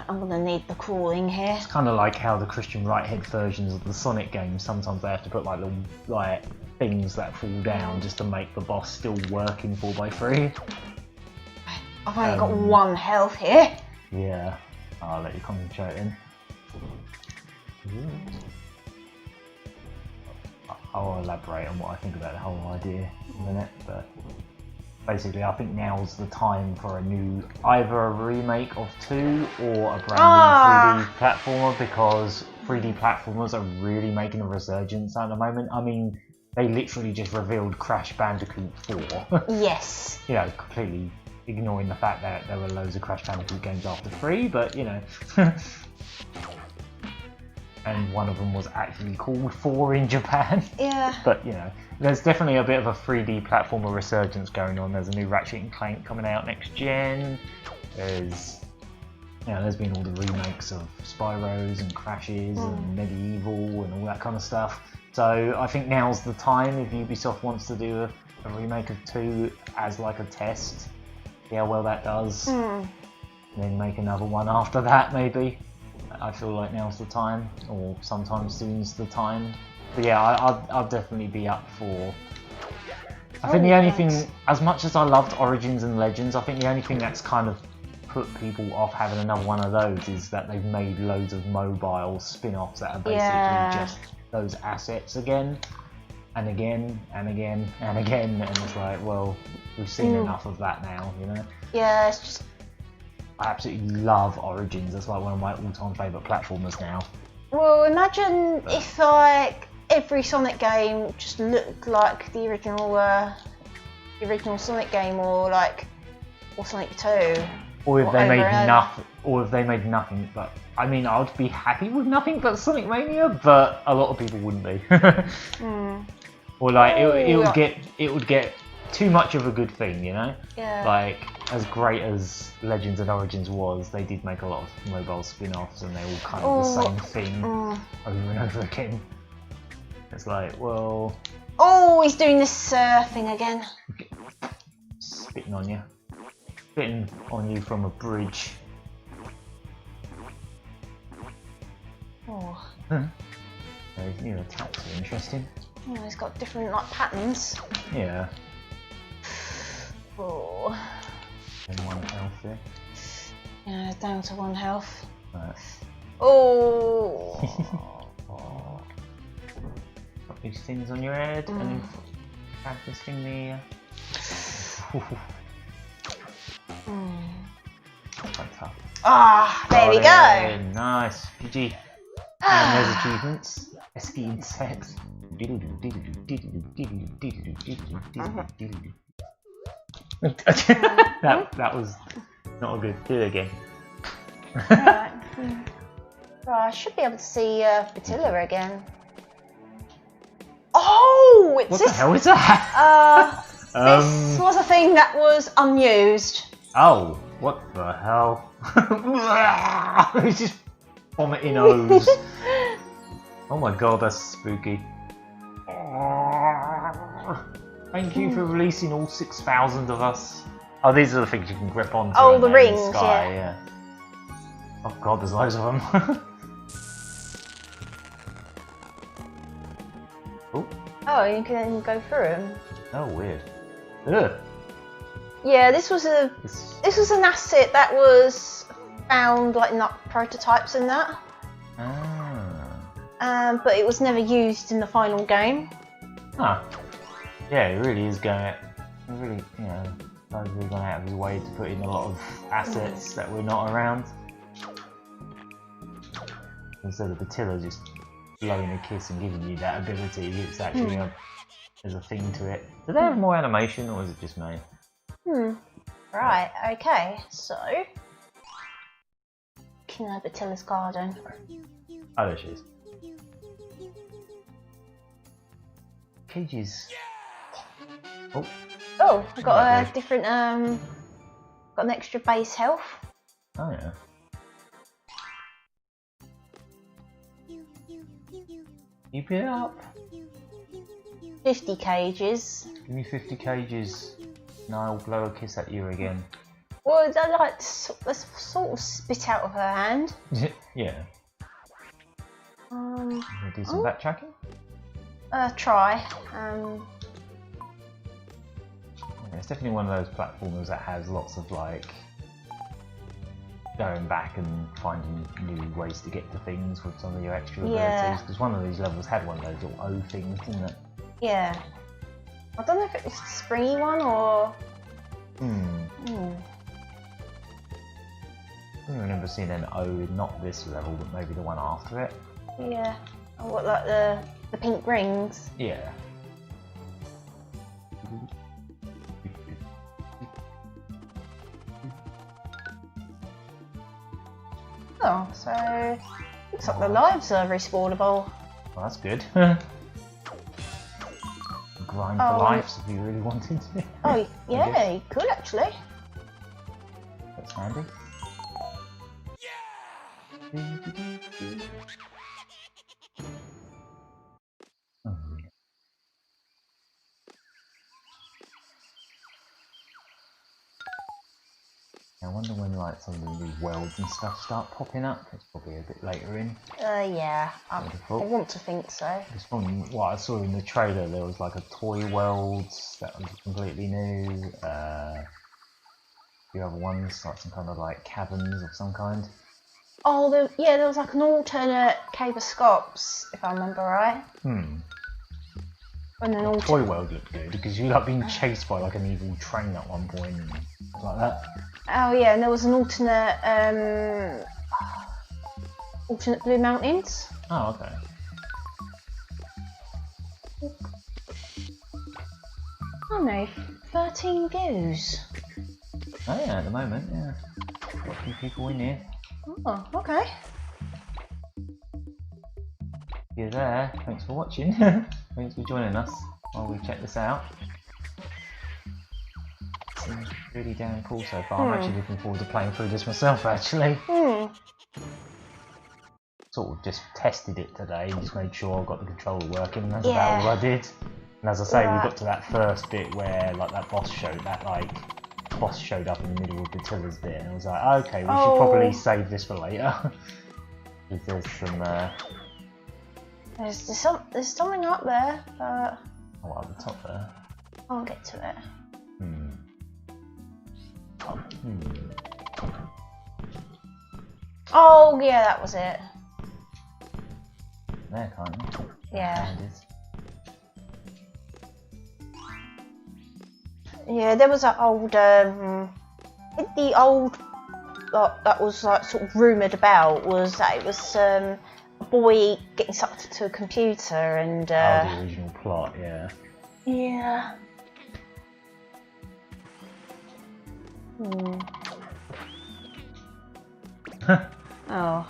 I'm gonna need the cooling here. It's kind of like how the Christian Right-head versions of the Sonic games, sometimes they have to put like little things that fall down just to make the boss still work in 4x3. I've only got 1 health here. Yeah, I'll let you concentrate in. I'll elaborate on what I think about the whole idea in a minute, but basically I think now's the time for either a remake of 2 or a brand new 3D platformer, because 3D platformers are really making a resurgence at the moment. I mean, they literally just revealed Crash Bandicoot 4. Yes. You know, completely ignoring the fact that there were loads of Crash Bandicoot games after 3, but you know. And one of them was actually called 4 in Japan. Yeah. But, you know, there's definitely a bit of a 3D platformer resurgence going on. There's a new Ratchet & Clank coming out next gen. There's been all the remakes of Spyros and Crashes and Medieval and all that kind of stuff. So I think now's the time if Ubisoft wants to do a remake of 2 as like a test. See how well that does. And then make another one after that, maybe. I feel like now's the time, or sometime soon's the time. But yeah, I'll definitely be up for. I think the only thing, as much as I loved Origins and Legends, I think the only thing that's kind of put people off having another one of those is that they've made loads of mobile spin-offs that are basically just those assets again and again and again and again, and it's like, well, we've seen enough of that now, you know? Yeah, it's just. I absolutely love Origins. That's like one of my all-time favourite platformers now. Well, imagine if like every Sonic game just looked like the original Sonic game, or Sonic 2. Or if they made nothing. Or if they made nothing but. I mean, I'd be happy with nothing but Sonic Mania, but a lot of people wouldn't be. Or like it would get too much of a good thing, you know? Yeah. Like, as great as Legends and Origins was, they did make a lot of mobile spin-offs and they're all kind of the same thing over and over again. It's like, well... Oh, he's doing this thing again. Spitting on you. Spitting on you from a bridge. Oh. Those new attacks are interesting. Oh, he's got different patterns. Yeah. Oh. And 1 health there. Yeah, down to 1 health. Right. Oh. Got these things on your head and then have this thing there. Quite tough. Ah, there we go. Nice. GG. And there's achievements. SP insects. that was not a good. Do it again. Right. Well, I should be able to see Batilla again. Oh, it's what this. The hell is that? This was a thing that was unused. Oh, what the hell? It's just vomiting O's. Oh my god, that's spooky. Thank you for releasing all 6,000 of us. Oh, these are the things you can grip onto. Oh, the rings, in the sky, yeah. Oh god, there's loads of them. Oh. Oh, you can go through them. Oh, weird. Ugh. Yeah, this was an asset that was found, like, not prototypes and that. Ah. but it was never used in the final game. Huh. Yeah, it really is going. It really, you know, guys really gone out of his way to put in a lot of assets that were not around. Instead of Attila just blowing a kiss and giving you that ability, it's actually there's a thing to it. Do they have more animation, or is it just me? Right. Okay. So, looking over Attila's garden. Oh, there she is. Cages. Oh. Oh, I got a different. Got an extra base health. Oh yeah. Keep it up. 50 cages. Give me 50 cages, and I'll blow a kiss at you again. Well, I like let's sort of spit out of her hand. Yeah. Um. Do some backtracking. Try. Yeah, it's definitely one of those platformers that has lots of like going back and finding new ways to get to things with some of your extra abilities. Because one of these levels had one of those little O things, didn't it? Yeah. I don't know if it was the springy one or. I remember seeing an O, not this level, but maybe the one after it. Yeah. Oh, what, like the pink rings? Yeah. Oh, so looks like the lives are respawnable. Well, that's good. Grind for lives if you really wanted to. Oh, yeah, you could actually. That's handy. I wonder when like some of the new worlds and stuff start popping up. It's probably a bit later in. Yeah, I want to think so. Just from what I saw in the trailer, there was like a toy world that was completely new. A few other ones, like some kind of like caverns of some kind. Oh, there was like an alternate Cave of Scops, if I remember right. And an Toy world looked good because you like being chased by like an evil train at one point and like that. Oh yeah, and there was an alternate Blue Mountains. Oh, okay. Oh no, 13 views. Oh yeah, at the moment, yeah. Got a few people in here. Oh, okay. If you're there, thanks for watching. Thanks for joining us while we check this out. Seems really damn cool so far. I'm actually looking forward to playing through this myself actually. Sort of just tested it today and just made sure I got the controller working, and that's about all I did. And as I say, we got to that first bit where like that boss showed up in the middle of the Attila's bit, and I was like, okay, we should probably save this for later. Because there's some There's something up there, but oh, at the top there. I'll get to it. Oh yeah, that was it. There, kind of. Yeah. Yeah, there was that old, the old that was like sort of rumoured about was that it was a boy getting sucked into a computer and. The original plot, yeah. Yeah. Oh,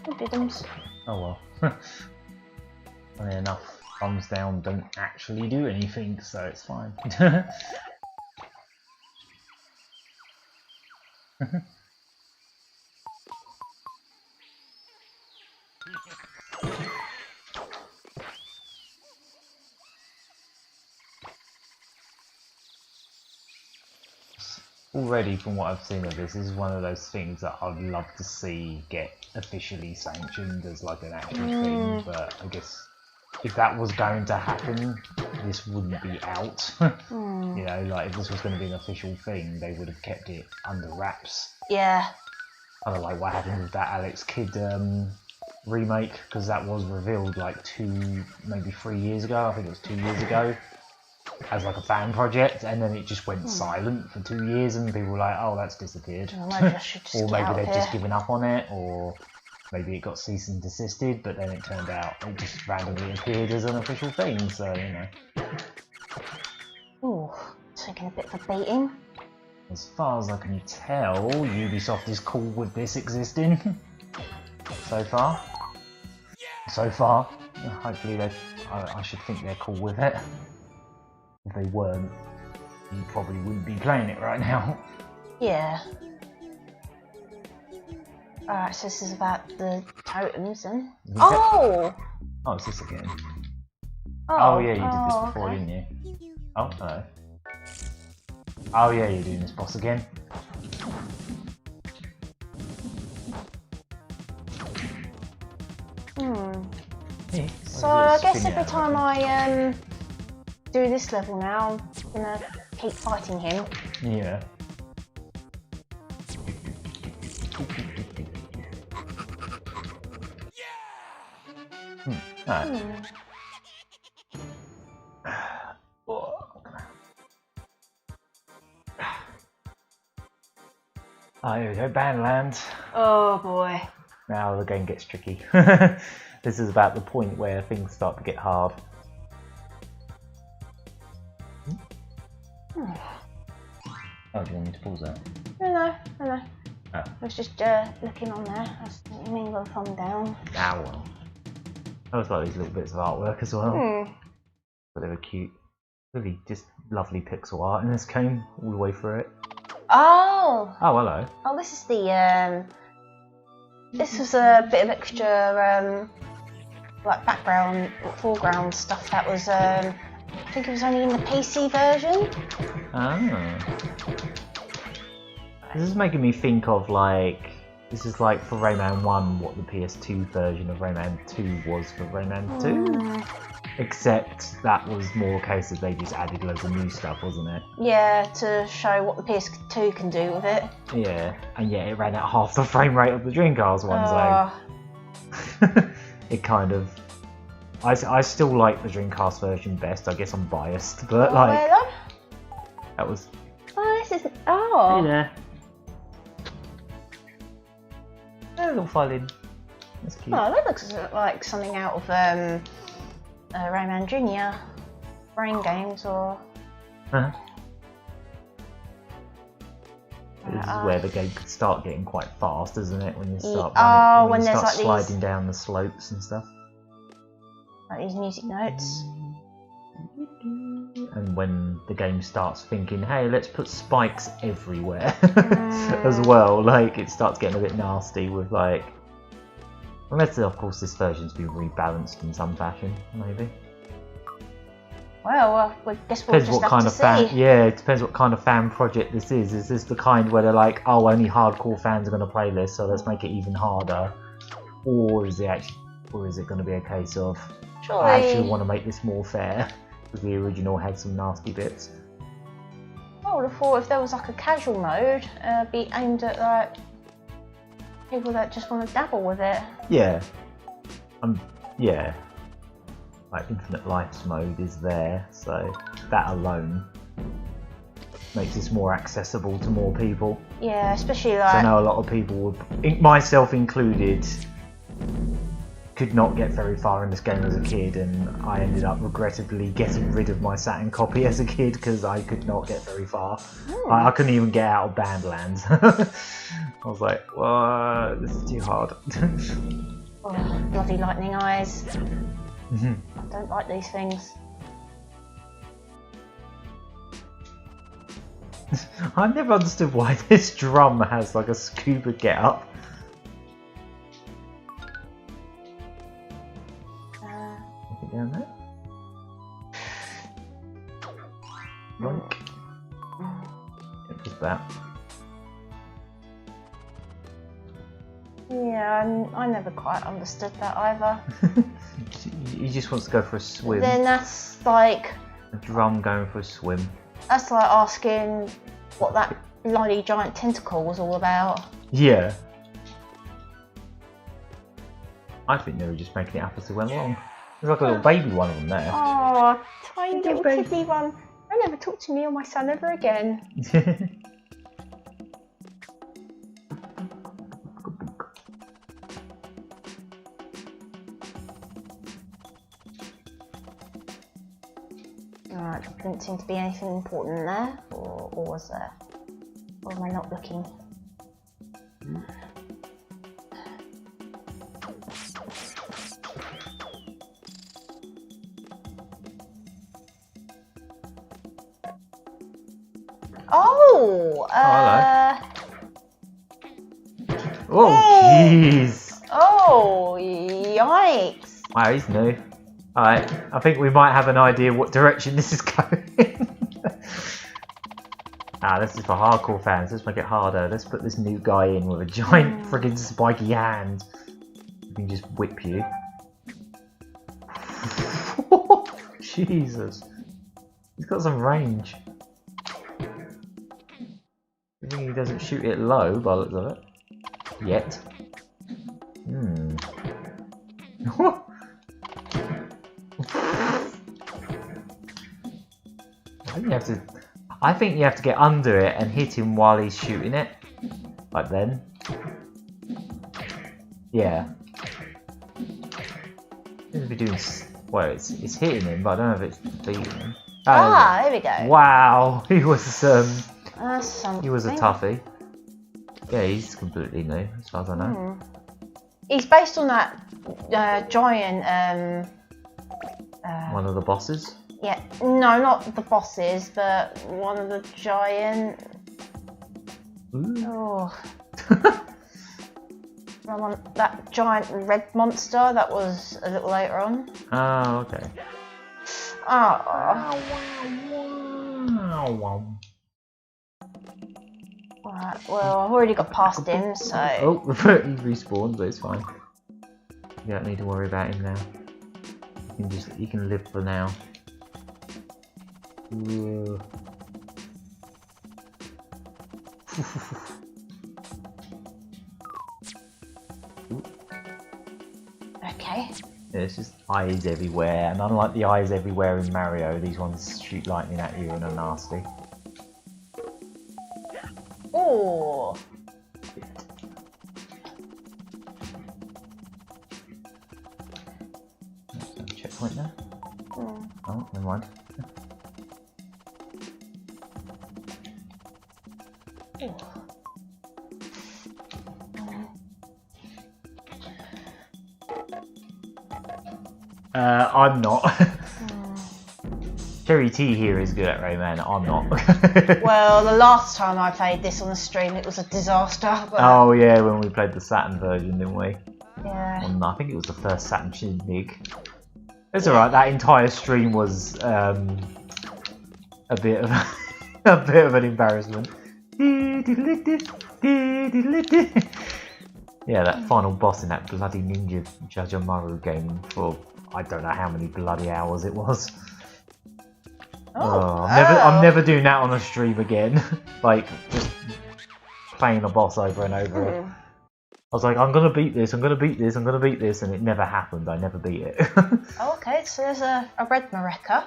diddums. Oh well. Funny enough, thumbs down don't actually do anything, so it's fine. Already, from what I've seen of this is one of those things that I'd love to see get officially sanctioned as like an actual thing, but I guess if that was going to happen, this wouldn't be out. You know, like if this was going to be an official thing, they would have kept it under wraps. Yeah. Kind of like what happened with that Alex Kidd remake, because that was revealed like maybe 3 years ago. I think it was 2 years ago, as like a fan project, and then it just went silent for 2 years, and people were like, "Oh, that's disappeared," Well, maybe I should just or get maybe out they've of just here. given up on it, or maybe it got cease and desisted. But then it turned out it just randomly appeared as an official thing. So you know. Ooh, taking a bit of a beating. As far as I can tell, Ubisoft is cool with this existing. So far. So far. Hopefully I should think they're cool with it. If they weren't, you probably wouldn't be playing it right now. Yeah. Alright, so this is about the totems then. Oh! Oh, it's this again. Oh, Oh yeah, you did this before, okay. didn't you? Oh, hello. Oh yeah, you're doing this boss again. Yeah, So I guess every time I do this level now, I'm gonna keep fighting him. Yeah. Alright. Oh, here we go, Bandland. Oh boy. Now the game gets tricky. This is about the point where things start to get hard. Oh, do you want me to pause that? No. Oh. I was just looking on there. That's what you mean by the thumb down. Ah, well. I always like these little bits of artwork as well. But they were cute. Really just lovely pixel art in this game, all the way through it. Oh! Oh, hello. Oh, this is the this was a bit of extra like background, foreground stuff that was I think it was only in the PC version. Ah. This is making me think of like, this is like for Rayman 1 what the PS2 version of Rayman 2 was for Rayman 2. Except that was more a case that they just added loads of new stuff, wasn't it? Yeah, to show what the PS2 can do with it. Yeah, and yet it ran at half the frame rate of the Dreamcast one, so it kind of... I still like the Dreamcast version best. I guess I'm biased, but like... Where that was... Oh, this is... Oh! Hey there. A little violin. That's cute. Oh, that looks like something out of Rayman Jr. Brain Games or... Uh-huh. This is where the game could start getting quite fast, isn't it? When you start running, when you start there's like sliding down the slopes and stuff. Like these music notes. And when the game starts thinking, hey, let's put spikes everywhere as well, like it starts getting a bit nasty with like... Unless, of course, this version's been rebalanced in some fashion, maybe. Well, I guess we'll just have to see. Yeah, it depends what kind of fan project this is. Is this the kind where they're like, oh, only hardcore fans are going to play this, so let's make it even harder? Or is it going to be a case of, I actually want to make this more fair, because the original had some nasty bits? I would have thought if there was like a casual mode, be aimed at like people that just want to dabble with it. Yeah. Yeah. Like Infinite Lives mode is there, so that alone makes this more accessible to more people. Yeah, especially like... So I know a lot of people, would, myself included, could not get very far in this game as a kid, and I ended up regrettably getting rid of my Saturn copy as a kid because I could not get very far. I couldn't even get out of Bandlands. I was like, well, this is too hard. Oh, bloody lightning eyes. I don't like these things. I've never understood why this drum has like a scuba get up. Nothing down there. Yoink. It was that. Yeah, I never quite understood that either. He just wants to go for a swim. Then that's like... A drum going for a swim. That's like asking what that bloody giant tentacle was all about. Yeah. I think they were just making it up as they went along. There's like a little baby one of them there. Oh, tiny little kitty one. I'll never talk to me or my son ever again. Alright, there didn't seem to be anything important there, or was there? Or am I not looking? Oh! hello. Oh, jeez! Oh, yikes! Wow, he's new. Alright, I think we might have an idea what direction this is going. This is for hardcore fans. Let's make it harder. Let's put this new guy in with a giant friggin' spiky hand. He can just whip you. Jesus. He's got some range. I think he doesn't shoot it low by the looks of it. Yet. I think you have to get under it and hit him while he's shooting it. Like then. Yeah. Seems to be doing. Well, it's hitting him, but I don't know if it's beating him. Oh, there we go. Wow, he was That's something. he was a toughie. Yeah, he's completely new, as far as I know. He's based on that giant. One of the bosses. Yeah, no, not the bosses, but one of the giant. Oh. That giant red monster that was a little later on. Oh, okay. Oh. Right, well, I've already got past him, so. Oh, he respawned, but it's fine. You don't need to worry about him now. You can live for now. Okay. Yeah, it's just eyes everywhere, and unlike the eyes everywhere in Mario, these ones shoot lightning at you and are nasty. Oh. Checkpoint there. Oh, never mind. I'm not. Cherry T here is good at Rayman, I'm not. Well, the last time I played this on the stream, it was a disaster. But... Oh yeah, when we played the Saturn version, didn't we? Yeah. I think it was the first Saturn Shindig. It's alright, that entire stream was a bit of a bit of an embarrassment. Yeah, that final boss in that bloody Ninja Jajamaru game for I don't know how many bloody hours it was. I'm never doing that on a stream again. Like just playing a boss over and over. I was like, I'm gonna beat this, I'm gonna beat this, I'm gonna beat this, and it never happened. I never beat it. Oh, okay, so there's a red Mareka.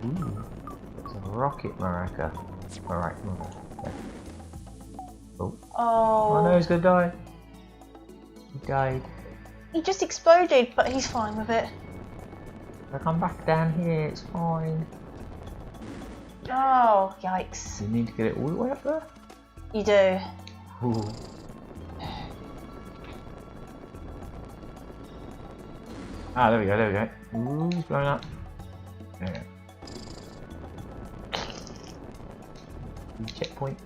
Ooh, it's a rocket Mareka. Alright. Oh no, he's gonna die. He died. He just exploded, but he's fine with it. I come back down here, it's fine. Oh, yikes. You need to get it all the way up there? You do. Ooh. Ah, there we go. Ooh, he's blowing up. There we go. Checkpoint.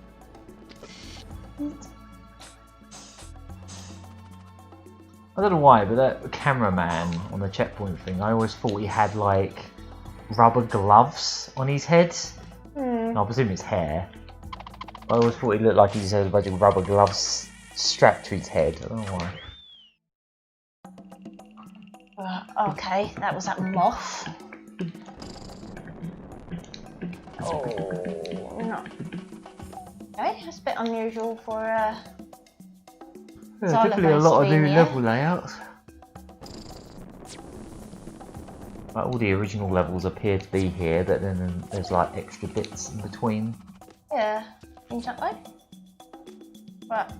I don't know why, but that cameraman on the checkpoint thing, I always thought he had like rubber gloves on his head. I presume it's hair. I always thought he looked like he just had a bunch of rubber gloves strapped to his head. I don't know why. Okay, that was that moth. Oh, no. Okay, that's a bit unusual for Yeah, definitely a lot of new level layouts. Like all the original levels appear to be here, but then there's like extra bits in between. Yeah, exactly. But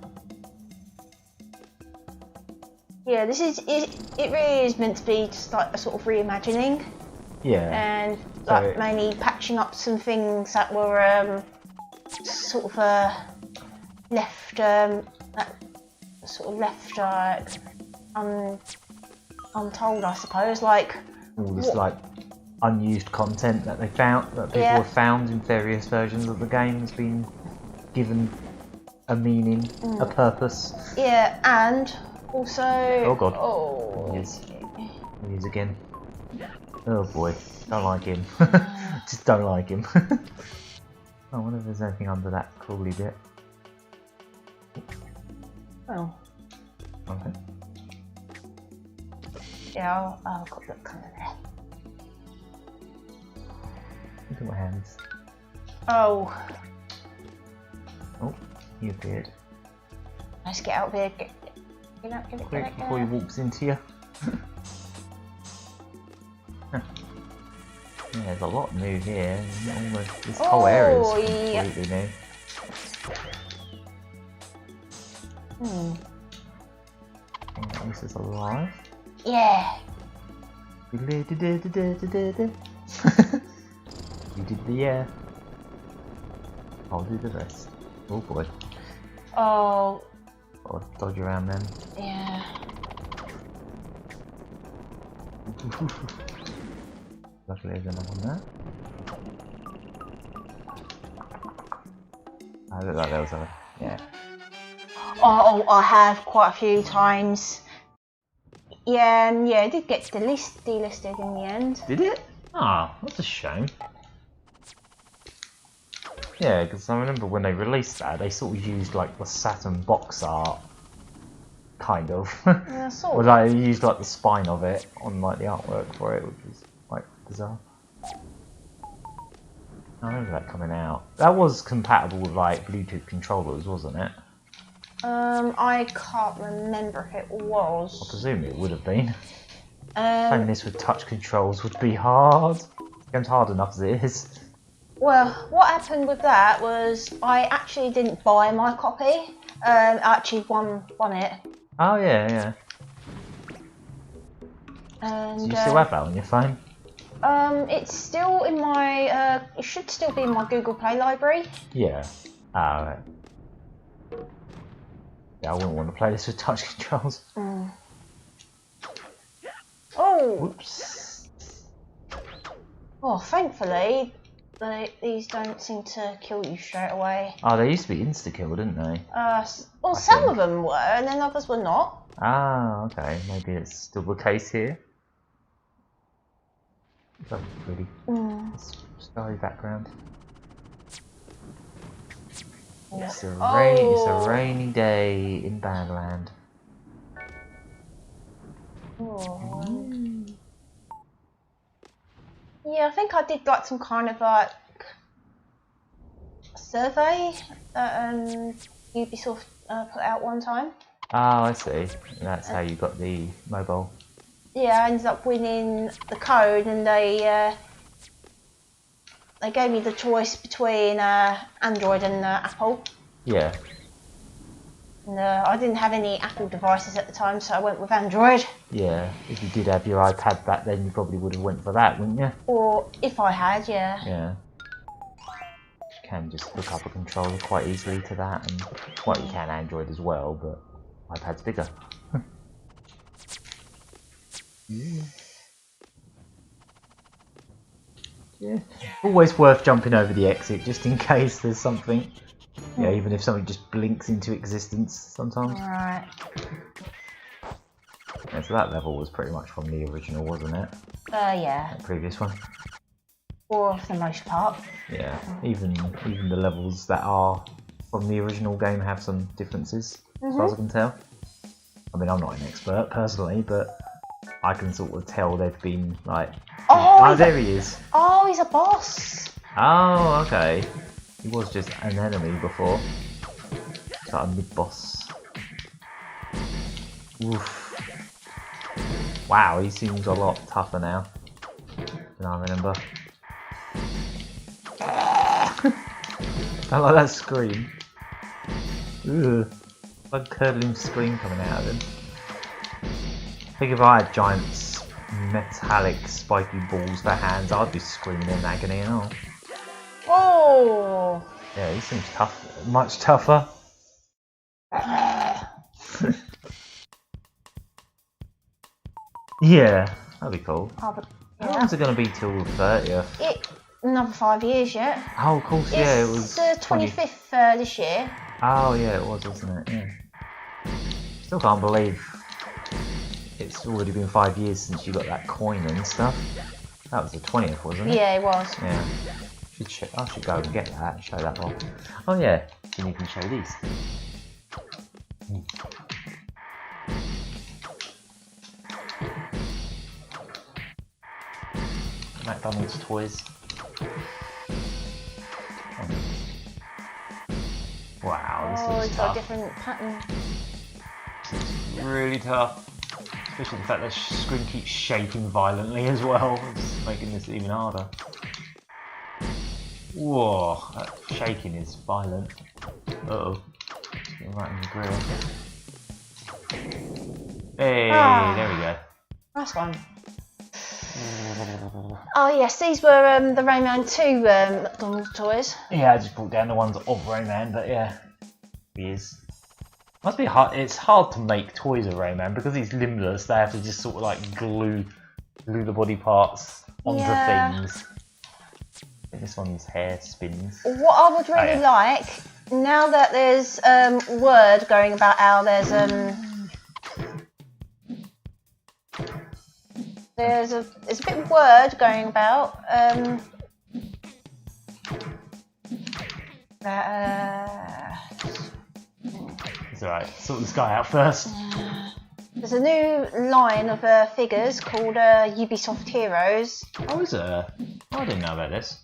yeah, this is it really is meant to be just like a sort of reimagining. Yeah. And like mainly patching up some things that were sort of left untold, I suppose. Like all this like unused content that they found, that people have found in various versions of the game, has been given a meaning, a purpose. Yeah, and also. Oh god. Oh. He is again. Oh boy, don't like him. Just don't like him. I wonder if there's anything under that crawly bit. Oh. Okay. Yeah, I'll got that kind of there. Look at my hands. Oh. Oh, he appeared. Let's get out there. Get out. Quick, before he walks into you. Yeah, there's a lot new here. This whole area is completely new. At least it's alive. Yeah. You did the I'll do the rest. Oh boy. Oh. I'll dodge around them. Yeah. Luckily there's another one there. I look like there was a... yeah. Oh, I have quite a few times. Yeah, and yeah, it did get delisted in the end. Did it? Ah, that's a shame. Yeah, because I remember when they released that, they sort of used like the Saturn box art, kind of. Yeah, sort of. Or like they used like the spine of it on like the artwork for it, which was quite bizarre. I remember that coming out. That was compatible with like Bluetooth controllers, wasn't it? I can't remember if it was. I presume it would have been. Playing this with touch controls would be hard. The game's hard enough as it is. Well, what happened with that was I actually didn't buy my copy. I actually won it. Oh yeah. And Do you still have that on your phone? It's still in my. It should still be in my Google Play library. Yeah. Ah, right. Yeah, I wouldn't want to play this with touch controls. Oh. Whoops. Oh, thankfully, these don't seem to kill you straight away. Oh, they used to be insta-kill, didn't they? Well, some of them were, and then others were not. Ah, okay. Maybe it's still the case here. That's pretty starry background. It's a rainy day in Badland. Oh. Yeah, I think I did like some kind of like survey that Ubisoft put out one time. Oh, I see. That's how you got the mobile. Yeah, I ended up winning the code, and they gave me the choice between Android and Apple. Yeah. And I didn't have any Apple devices at the time, so I went with Android. Yeah. If you did have your iPad back then, you probably would have went for that, wouldn't you? Or if I had, yeah. Yeah. You can just hook up a controller quite easily to that, and well, you can Android as well, but iPad's bigger. Yeah. Always worth jumping over the exit just in case there's something. Yeah, even if something just blinks into existence sometimes. Right. Yeah, so that level was pretty much from the original, wasn't it? Yeah. The previous one. For the most part. Yeah. Even the levels that are from the original game have some differences, as far as I can tell. I mean, I'm not an expert personally, but I can sort of tell they've been like. Oh, there he is. Oh, he's a boss. Oh, okay. He was just an enemy before. It's like a mid-boss. Oof. Wow, he seems a lot tougher now than I remember. I like that scream. Ugh. Like curdling scream coming out of him. I think if I had giant metallic spiky balls for hands, I'd be screaming in agony and all. Oh! Yeah, he seems tough, much tougher. Yeah, that'd be cool. Oh, but, How long's it going to be till the 30th? Another 5 years yet. Oh, of course, yeah, it was... the 25th this year. Oh, yeah, it was, wasn't it? Yeah. Still can't believe it's already been 5 years since you got that coin and stuff. That was the 20th, wasn't it? Yeah, it was. Yeah. I should go and get that and show that off. Oh, yeah. Then you can show these. McDonald's toys. Wow, this looks it's tough. got a different pattern. Really tough. Especially the fact that the screen keeps shaking violently as well. It's making this even harder. Whoa, that shaking is violent. Uh-oh. It's getting right in the grill. Hey, there we go. Nice one. Oh yes, these were the Rayman 2 McDonald's toys. Yeah, I just brought down the ones of Rayman, but yeah. He is. Must be hard. It's hard to make toys of Rayman because he's limbless. They have to just sort of like glue the body parts onto things. This one's hair spins. What I would really like, now that there's word going about how there's a bit of word going about it's alright, sort this guy out first. There's a new line of figures called Ubisoft Heroes. Oh, is there? Oh, I didn't know about this.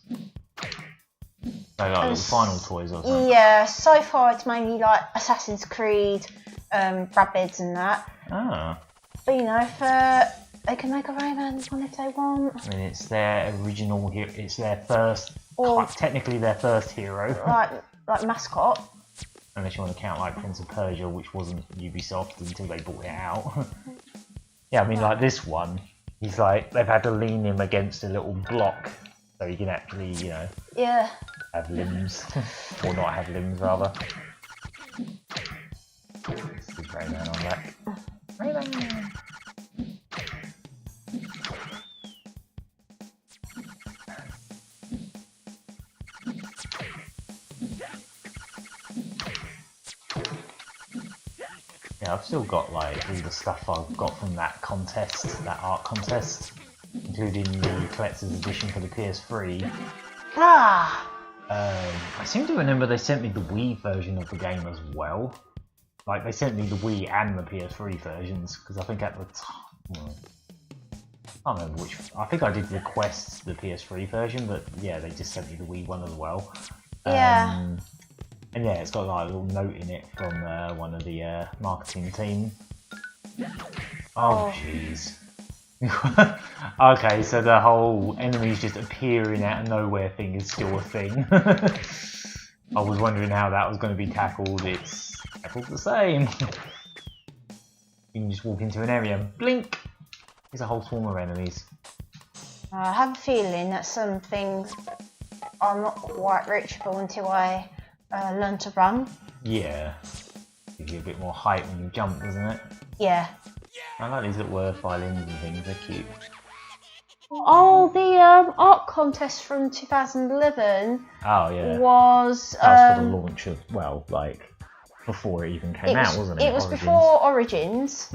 They like little final toys or something? Yeah, so far it's mainly like Assassin's Creed, Rabbids and that. Ah. But you know, if they can make a Rayman one if they want. I mean, it's their original hero. It's their first, technically their first hero. Like mascot. Unless you want to count like Prince of Persia, which wasn't Ubisoft until they bought it out. Yeah, I mean, like this one, he's like, they've had to lean him against a little block so he can actually, you know, have limbs. Or not have limbs, rather. This is Rayman on that. Rayman! Yeah, I've still got like all the stuff I've got from that contest, that art contest, including the collector's edition for the PS3. I seem to remember they sent me the Wii version of the game as well. Like they sent me the Wii and the PS3 versions because I think at the time, I can't remember which. I think I did request the PS3 version, but yeah, they just sent me the Wii one as well. Yeah. And yeah, it's got like a little note in it from one of the marketing team. Oh jeez. Okay, so the whole enemies just appearing out of nowhere thing is still a thing. I was wondering how that was going to be tackled. It's tackled the same. You can just walk into an area and blink. There's a whole swarm of enemies. I have a feeling that some things are not quite reachable until I learn to run. Yeah. Gives you a bit more height when you jump, doesn't it? Yeah. I like these little word violins and things, they're cute. Oh, the art contest from 2011 Oh yeah. was... that was for the launch of, well, like, before it even came out, wasn't it? It was Origins. before Origins,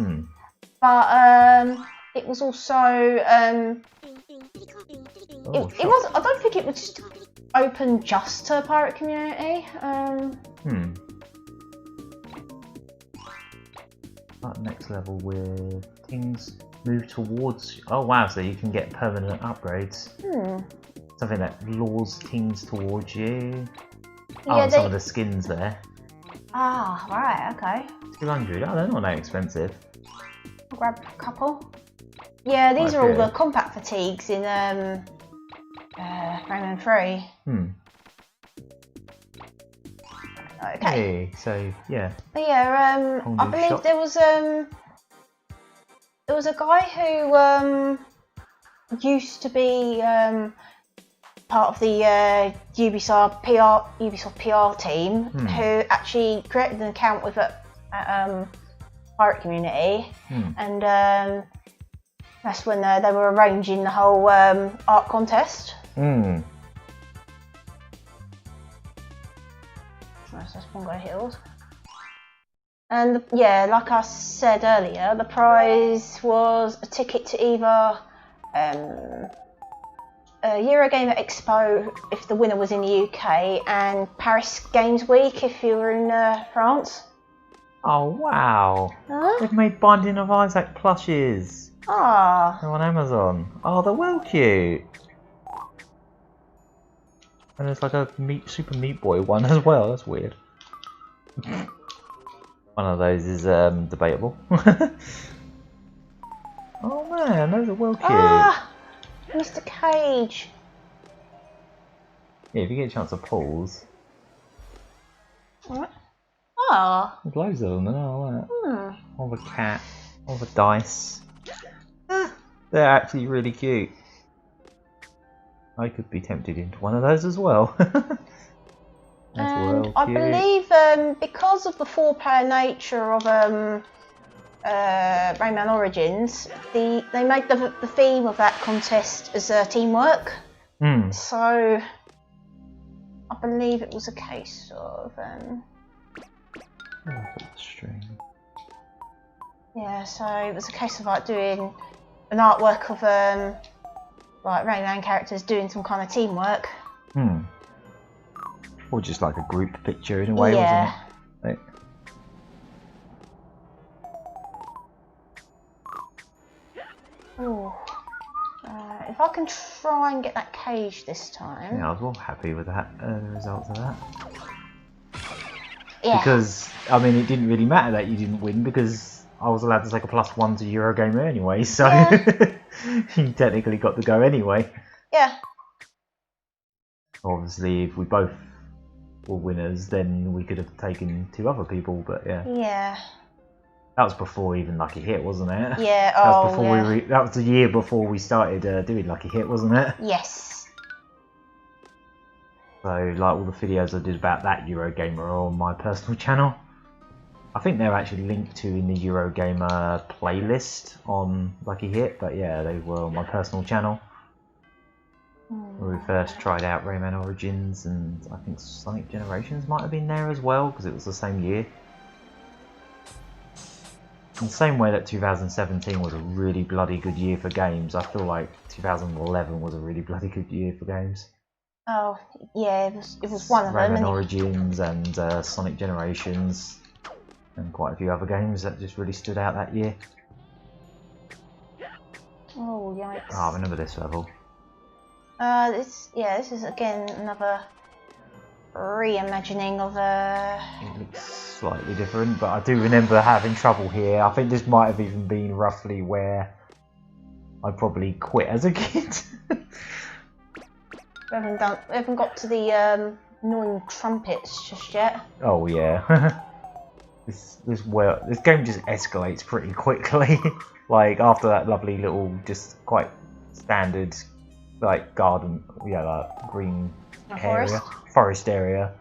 but it was also... it was. I don't think it was just open just to pirate community. That next level with things move towards. Oh wow! So you can get permanent upgrades. Something that lures things towards you. Oh, and some of the skins there. Ah, right, okay. 200. Oh, they're not that expensive. I'll grab a couple. Yeah, these are all the combat fatigues in Rayman 3. Okay. Hey, so yeah. But yeah, I believe there was a guy who used to be part of the Ubisoft PR team who actually created an account with a pirate community, and that's when they were arranging the whole art contest. That's Bongo Hills. And yeah, like I said earlier, the prize was a ticket to either Eurogamer Expo if the winner was in the UK, and Paris Games Week if you were in France. Oh wow! They've made Binding of Isaac plushes. They're on Amazon. Oh, they're well cute. And there's like a Super Meat Boy one as well. That's weird. One of those is debatable. Oh man, those are well cute. Mr. Cage. Yeah, if you get a chance to pause. Alright. There's loads of them. Like that. All the cat, all the dice. They're actually really cute. I could be tempted into one of those as well. And I believe because of the 4-player nature of Rayman Origins, they made the theme of that contest as teamwork. So I believe it was a case of yeah, so it was a case of like doing an artwork of like Rayman characters doing some kind of teamwork. Or just like a group picture in a way, wasn't it? If I can try and get that cage this time. Yeah, I was well happy with that, the results of that. Yeah. Because, I mean, it didn't really matter that you didn't win because I was allowed to take a +1 to Eurogamer anyway, so you technically got to go anyway. Yeah. Obviously, if we both were winners, then we could have taken 2 other people, but yeah. Yeah. That was before even Lucky Hit, wasn't it? Yeah. That was before that was the year before we started doing Lucky Hit, wasn't it? Yes. So, like all the videos I did about that Eurogamer are on my personal channel. I think they're actually linked to in the Eurogamer playlist on Lucky Hit, but yeah, they were on my personal channel. Where we first tried out Rayman Origins, and I think Sonic Generations might have been there as well, because it was the same year. In the same way that 2017 was a really bloody good year for games, I feel like 2011 was a really bloody good year for games. Oh, yeah, it was one of them. Rayman Origins and Sonic Generations, and quite a few other games that just really stood out that year. Oh, yikes. Oh, I remember this level. This is again another reimagining of It looks slightly different, but I do remember having trouble here. I think this might have even been roughly where I probably quit as a kid. We haven't got to the annoying trumpets just yet. Oh yeah. This game just escalates pretty quickly. Like after that lovely little, just quite standard, like garden, like green area, forest area,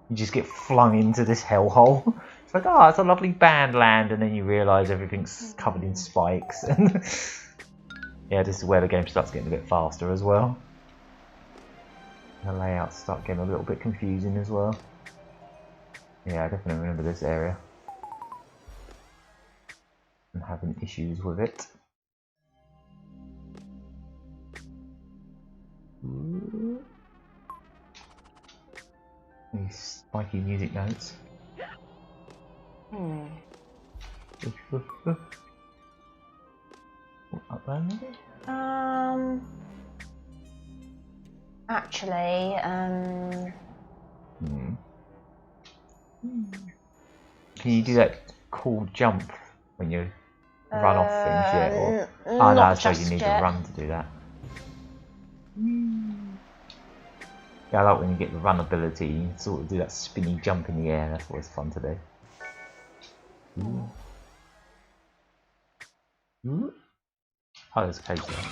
you just get flung into this hellhole. It's like, oh, it's a lovely band land, and then you realise everything's covered in spikes. And yeah, this is where the game starts getting a bit faster as well. The layouts start getting a little bit confusing as well. Yeah, I definitely remember this area and having issues with it. These spiky music notes. Up there maybe? Actually, Can you do that cool jump when you're run off things yet? Or... Oh no, not so you just need yet. the run to do that. Yeah, I like when you get the run ability, you can sort of do that spinny jump in the air, that's always fun to do. Oh, there's a cage there.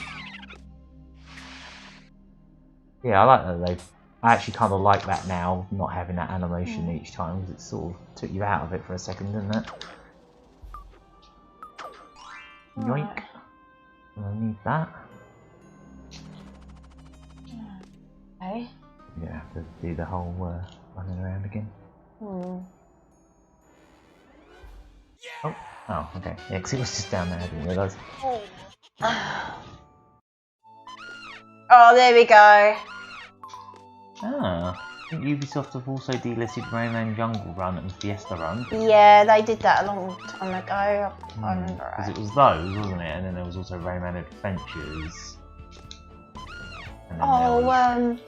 Yeah, I like that I actually kind of like that now, not having that animation each time, because it sort of took you out of it for a second, didn't it? Yoink. I need that. Okay. Yeah, have to do the whole running around again. Oh, okay. Yeah, because it was just down there, I didn't realise. Oh, there we go. Ah, I think Ubisoft have also delisted Rayman Jungle Run and Fiesta Run. Yeah, they did that a long time ago. I remember Because it. it was those, wasn't it? And then there was also Rayman Adventures. And then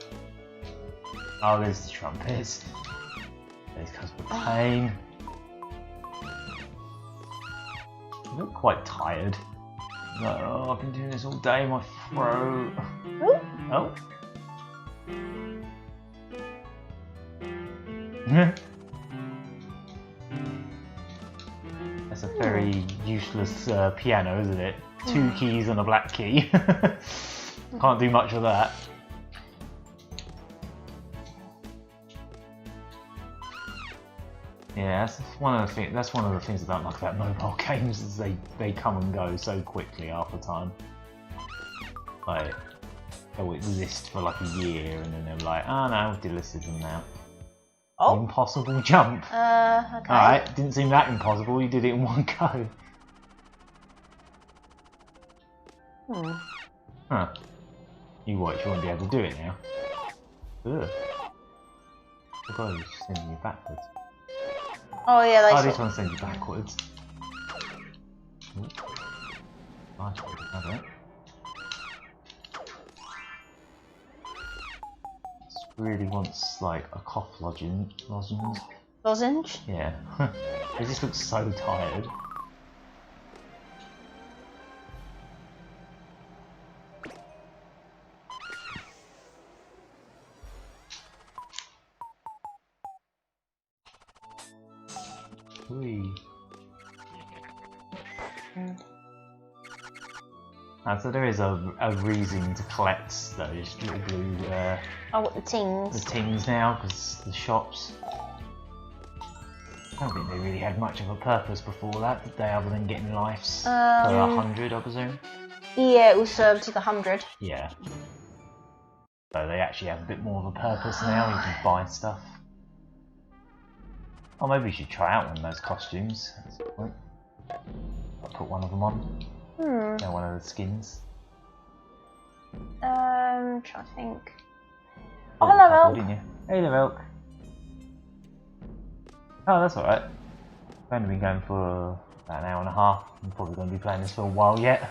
oh, there's the trumpets. There's Cuthbert Pain. You look quite tired. Like, oh, I've been doing this all day, my throat. Ooh. Oh. That's a very useless piano, isn't it? 2 keys and a black key. Can't do much of that. Yeah, that's one of the things. That's one of the things I don't like about mobile games is they come and go so quickly after time. Like they'll exist for like a year and then they're like, oh no, we've delisted them now. Oh. Impossible jump. Okay. Alright, didn't seem that impossible. You did it in one go. Huh. You watch, you won't be able to do it now. Ugh. I forgot he's sending you backwards. Oh yeah, they this one sends you backwards. Nice, have it. This really wants like a cough lozenge. Lozenge? Yeah. It just looks so tired. So there is a reason to collect those little blue what, the tings? the tings now, because the shops. I don't think they really had much of a purpose before that, did they, other than getting lives per 100, I presume? Yeah, it will serve to the 100. Yeah. So they actually have a bit more of a purpose now, you can buy stuff. Oh, maybe we should try out one of those costumes at some point. I'll put one of them on. Yeah, one of the skins. Trying to think. Oh, hello, Elk. Didn't you? Hey there, Elk. Oh, that's alright. We've only been going for about an hour and a half. I'm probably going to be playing this for a while yet.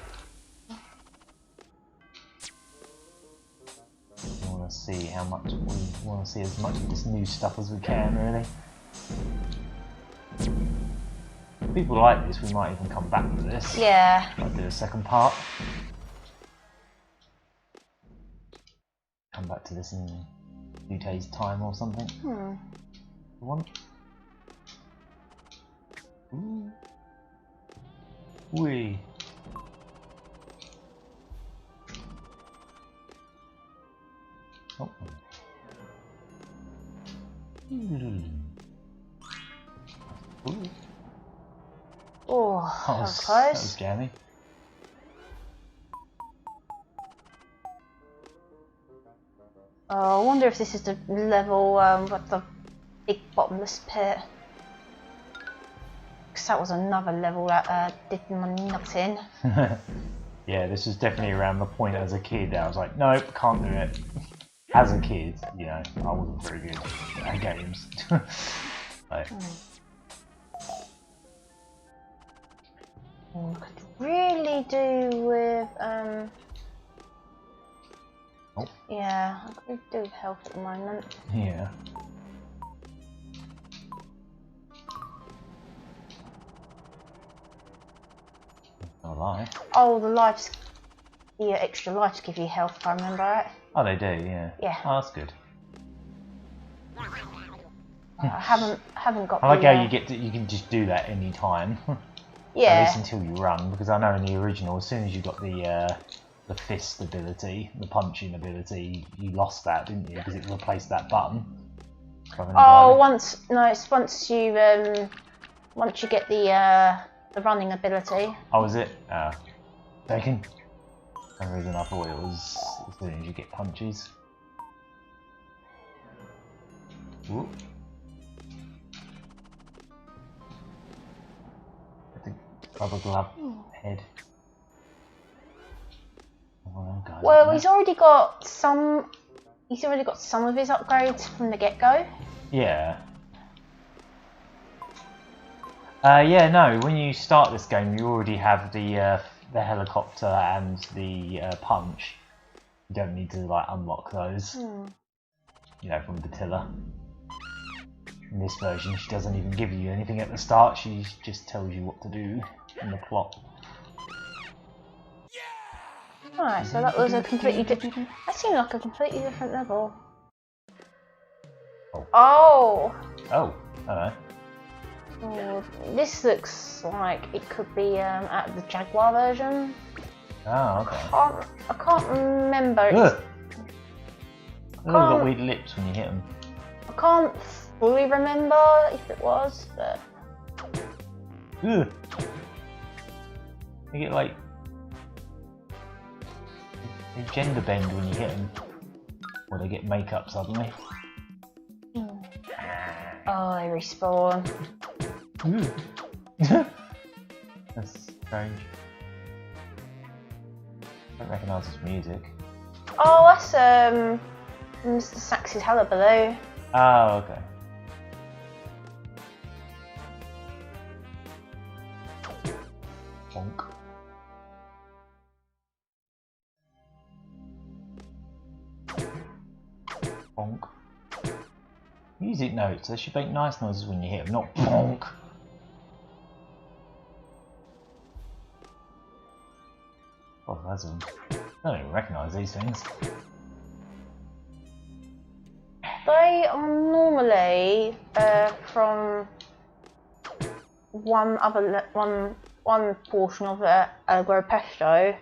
We want to see how much we want to see as much of this new stuff as we can, really. If people like this, we might even come back to this. Yeah. Might do a second part. Come back to this in a few days' time or something. One. Ooh. Wee. Oh. Ooh. Oh, that was close. That was jammy. Oh, I wonder if this is the level with the big bottomless pit. Because that was another level that did my nuts in. Yeah, this was definitely around the point as a kid that I was like, nope, can't do it. As a kid, you know, I wasn't very good at games. Like, could really do with oh. Yeah, I could do with health at the moment. Yeah. life. Oh, the extra lives give you health, if I remember right. Oh, they do, yeah. Yeah. Oh, that's good. I haven't got. I like how you can just do that any time. Yeah. At least until you run, because I know in the original, as soon as you got the fist ability, the punching ability, you lost that, didn't you? Because it replaced that button. Oh, it's once you get the running ability. Oh, is it? Taken. For some reason I thought it was as soon as you get punches. Ooh. Rubber glove head. Oh, well, he's already got some. He's already got some of his upgrades from the get-go. Yeah. Yeah. No. When you start this game, you already have the helicopter and the punch. You don't need to like unlock those. You know, from Batilla. In this version, she doesn't even give you anything at the start. She just tells you what to do in the plot. Alright, so that was a completely different. That seemed like a completely different level. Oh! Oh, hello. Oh, this looks like it could be out of the Jaguar version. Oh, okay. I can't remember. Ugh. They've all got weird lips when you hit them. I can't fully remember if it was, but. Ugh. You get like. They gender bend when you hit them. Or they get makeup suddenly. Oh, they respawn. That's strange. I don't recognise this music. Oh, that's Mr. Sax's Hullabaloo. Oh, okay. Bonk. Bonk. Music notes, they should make nice noises when you hit them, not bonk. Oh, that's them. I don't even recognise these things. They are normally from one portion of Allegro Pesto,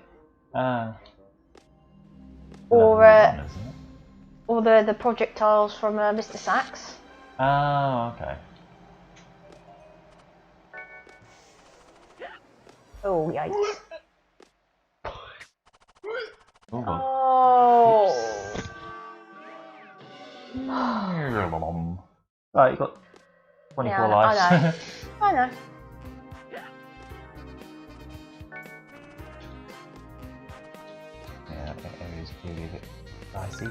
or the projectiles from Mr. Sax. Oh, okay. Oh, yikes. Oh. Right, you got 24 lives. I know. I know. Yeah, that area is clearly a bit dicey.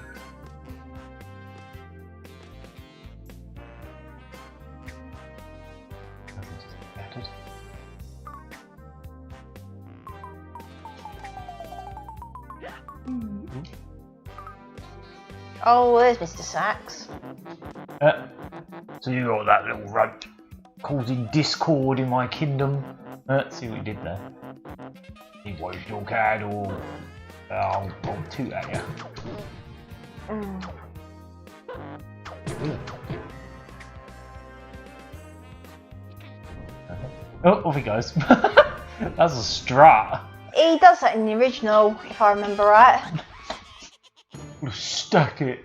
Nothing's just battered. Oh, there's Mr. Sax. So you got that little rope causing discord in my kingdom. See what you did there. He was your cattle. I'll toot at you. Oh, off he goes. That's a strut. He does that in the original, if I remember right. Stack it.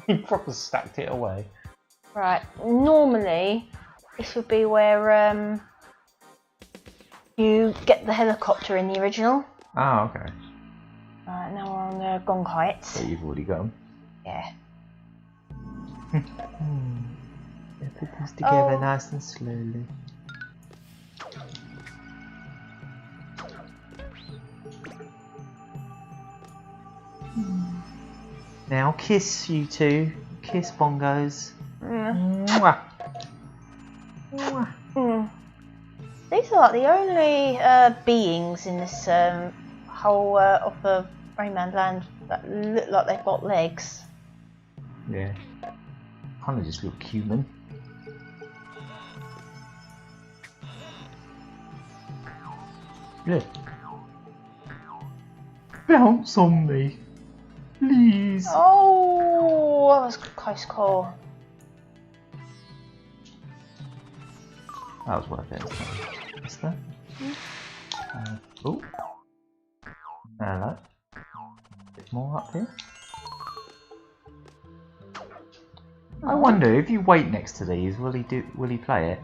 He proper stacked it away. Right. Normally, this would be where you get the helicopter in the original. Oh, okay. Right, now we're on the Gong Heights. So you've already gone. Yeah. Put this together nice and slowly. Now kiss, you two. Kiss, bongos. Mwah. Mwah. These are like the only beings in this whole of the Rayman land that look like they've got legs. Yeah. Kind of just look human. Yeah. Bounce on me, please. Oh, that was a close call. That was worth it. What's that? Oh. Hello. Bit more up here. I wonder if you wait next to these, will he play it?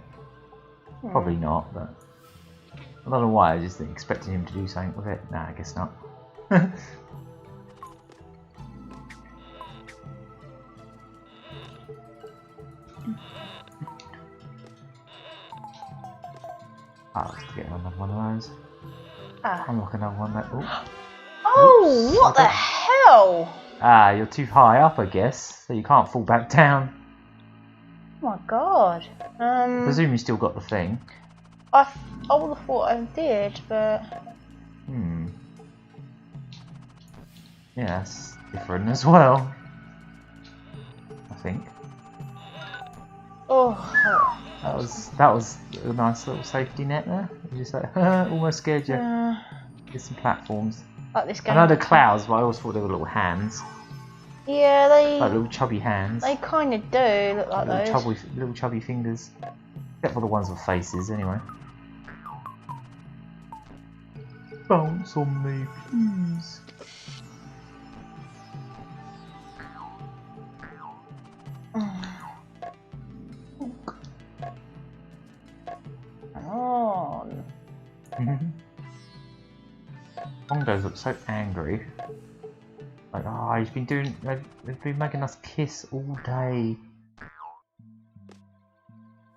Probably not, but I don't know why. I just expected him to do something with it. Nah, I guess not. I'll have to get another one of those. Unlock another one. That. Oh, Oops. what the hell? Ah, you're too high up, I guess, so you can't fall back down. Oh my god. I presume you still got the thing. I would have thought I did, but... Yeah, that's different as well. I think. Oh. That was a nice little safety net there. You just like, almost scared you. Get some platforms. Like this game. I know the clouds, but I always thought they were little hands. Yeah, they... Like little chubby hands. They kind of do look like those. Little chubby fingers. Except for the ones with faces, anyway. Bounce on me, please. On. Bongos look so angry. Like, oh, he's been doing. They've been making us kiss all day.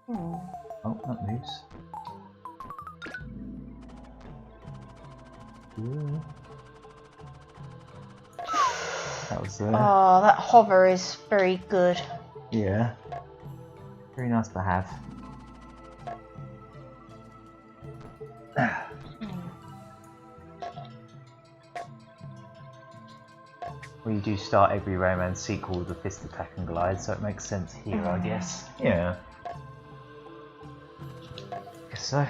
Oh, that moves. Yeah. That was. Oh, that hover is very good. Yeah. Very nice to have. Well, you do start every Rayman sequel with a fist attack and glide, so it makes sense here, I guess. Yeah. Guess so.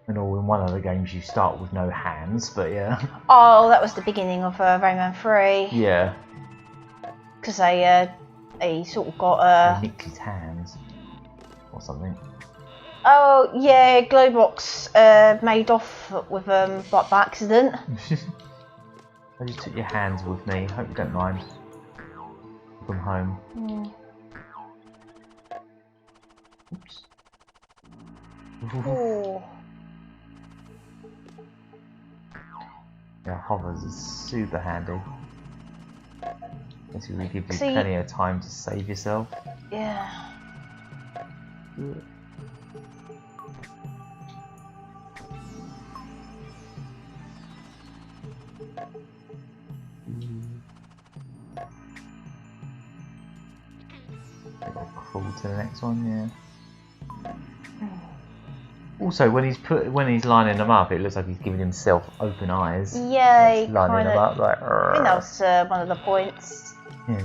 And all in one of the games you start with no hands, but yeah. Oh, that was the beginning of Rayman 3. Yeah. Because they sort of got He nicked his hands. Or something. Oh, yeah, Glowbox made off with like by accident. I just took your hands with me. Hope you don't mind. Took them home. Oops. Ooh. Yeah, hovers is super handy. This will give you plenty of time to save yourself. Yeah. Crawl to the next one, yeah. Also, when he's lining them up, it looks like he's giving himself open eyes. Yeah, he lining them up like. I think that was one of the points. Yeah.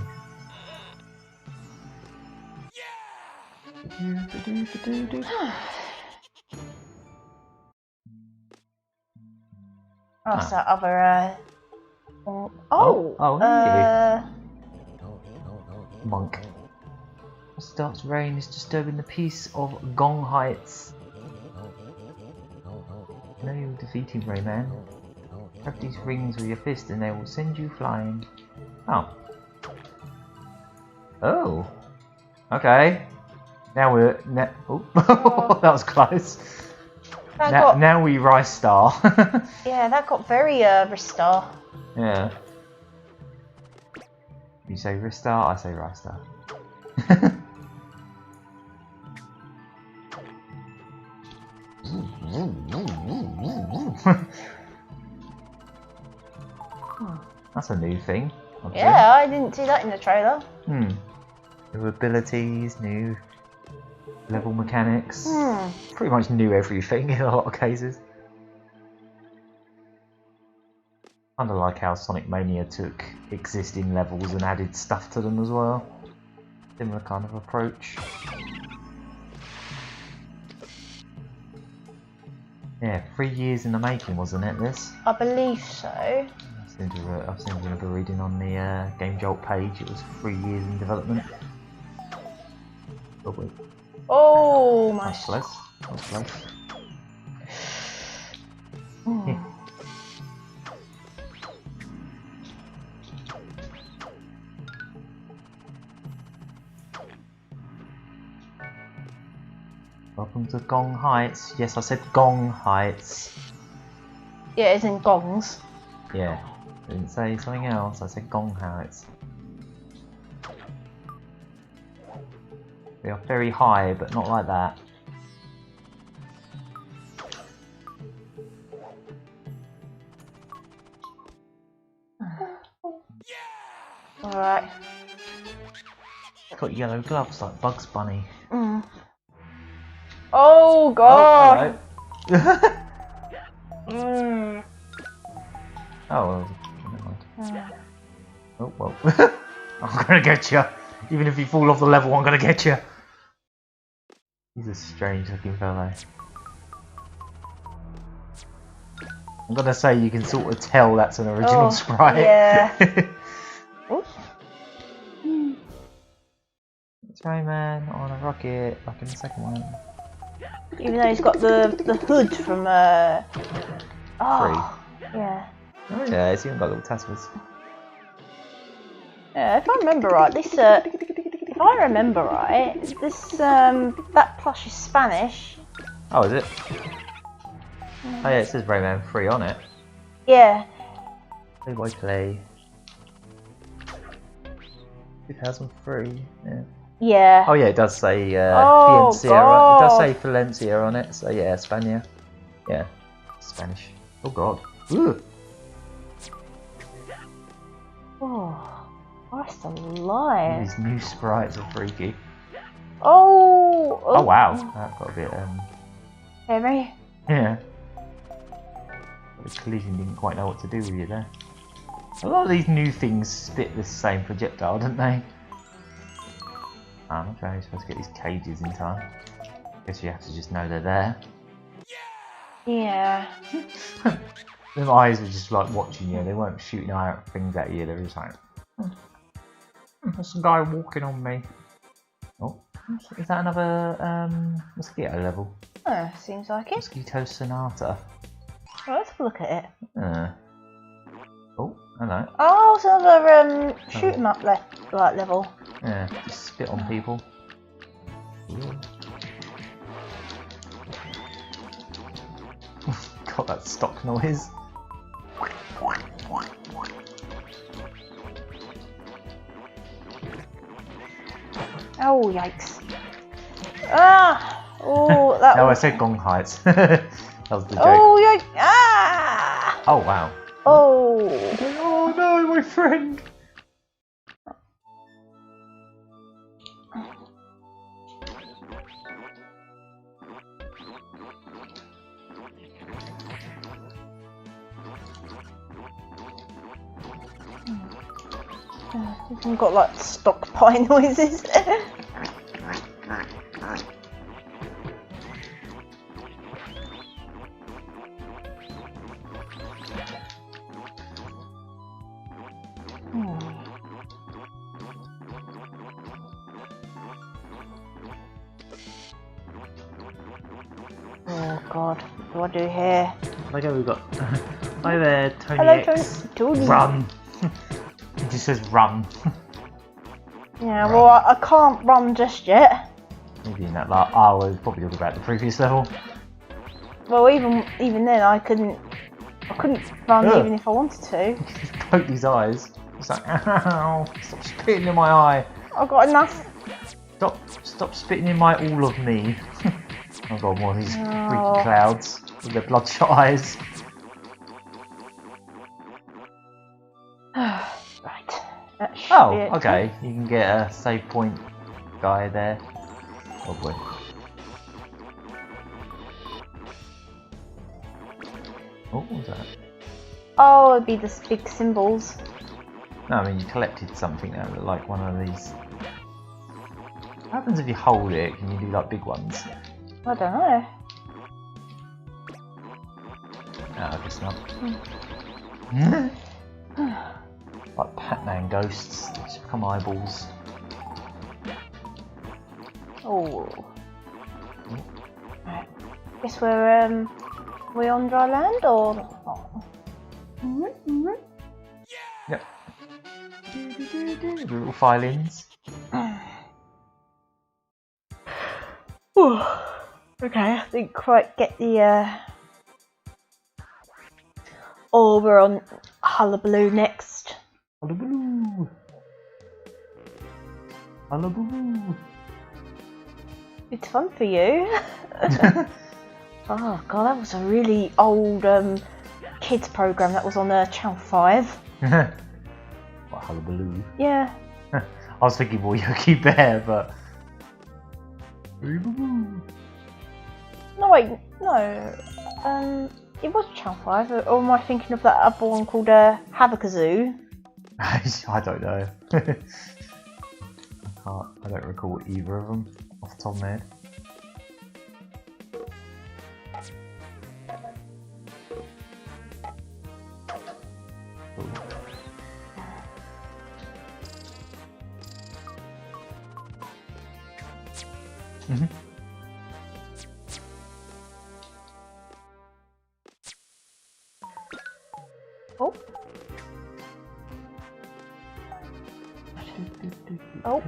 That's that other. Monk. Starts rain is disturbing the peace of Gong Heights. Know you're defeating Rayman. Grab these rings with your fist and they will send you flying. Oh. Oh. Okay. Now we're... oh. That was close. Now we Rice Star. Yeah, that got very Ristar. Yeah. You say Ristar, I say Rice Star. That's a new thing. Yeah, I didn't see that in the trailer. New abilities, new level mechanics. Pretty much new everything in a lot of cases. Kinda like how Sonic Mania took existing levels and added stuff to them as well. Similar kind of approach. Yeah, 3 years in the making, wasn't it? This. I believe so. I've seen a reading on the Game Jolt page. It was 3 years in development. Probably. Oh my. That's close. That's close. Hmm. Welcome to Gong Heights. Yes, I said Gong Heights. Yeah, it's in gongs. Yeah, I didn't say something else. I said Gong Heights. We are very high, but not like that. Alright. Got yellow gloves like Bugs Bunny. Mm. Oh god! Oh, well, never mind. Oh well. I'm gonna get you. Even if you fall off the level, I'm gonna get you. He's a strange looking fellow. I'm gonna say you can sort of tell that's an original sprite. Yeah. It's Rayman on a rocket, like in the second one. Even though he's got the hood from Oh, yeah. Oh yeah, it's even got little tassels. Yeah, if I remember right, this that plush is Spanish. Oh, is it? Oh yeah, it says Rayman 3 on it. Yeah. Play by play. 2003. Yeah. Yeah. Oh yeah, it does say Oh, Valencia. It God. does say Valencia on it. So yeah, Spania. Yeah, Spanish. Oh god. Ooh. Oh, Christ alive. These new sprites are freaky. Oh. Oh wow, that got a bit Heavy. yeah. The collision didn't quite know what to do with you there. A lot of these new things spit the same projectile, don't they? I'm trying to get these cages in time. Guess you have to just know they're there. Yeah. Them eyes were just like watching you, they weren't shooting out things at you, they were just like, there's some guy walking on me. Oh, is that another mosquito level? Oh, seems like it. Mosquito Sonata. Well, let's have a look at it. Oh, hello. Oh, it's another shoot 'em up level. Yeah, just spit on people. Got that stock noise. Oh, yikes. Ah! Oh, that No, I was... said Gong Heights. That was the joke. Oh, yikes! Ah! Oh, wow. Oh! Oh no, my friend! We've got like stock pie noises. Oh god, what do I do here? Look what we've got. Hi there, Tony Hello, X. Tony. Run! It just says run. Yeah, Run. well, I can't run just yet. Maybe in that like, I was probably talking about the previous level. Well, even then, I couldn't run Ugh. even if I wanted to. Just poke these eyes. It's like, ow! Stop spitting in my eye! I've got enough. Stop spitting in my all of me. I've got more of these freaky clouds with their bloodshot eyes. Right. That should Oh, be it. okay. You can get a save point guy there. Oh boy. Oh, what was that? Oh, it'd be the big symbols. No, I mean you collected something that looked like one of these. What happens if you hold it? Can you do like big ones? I don't know. I guess not. Like Pac-Man ghosts, they just become eyeballs. Oh. Right. Guess we're we on dry land or? Oh. Yep. Little filings. Okay, I didn't quite get the. Oh, we're on Hullabaloo next. Hullabaloo. Hullabaloo. It's fun for you. Oh god, that was a really old kids program that was on Channel 5. What, Hullabaloo? Yeah. I was thinking more Yogi Bear, but. Hullabaloo. No wait, no. It was Channel 5, or am I thinking of that other one called Havakazoo? I don't know. I don't recall either of them off the top of my head. Oh. Oh.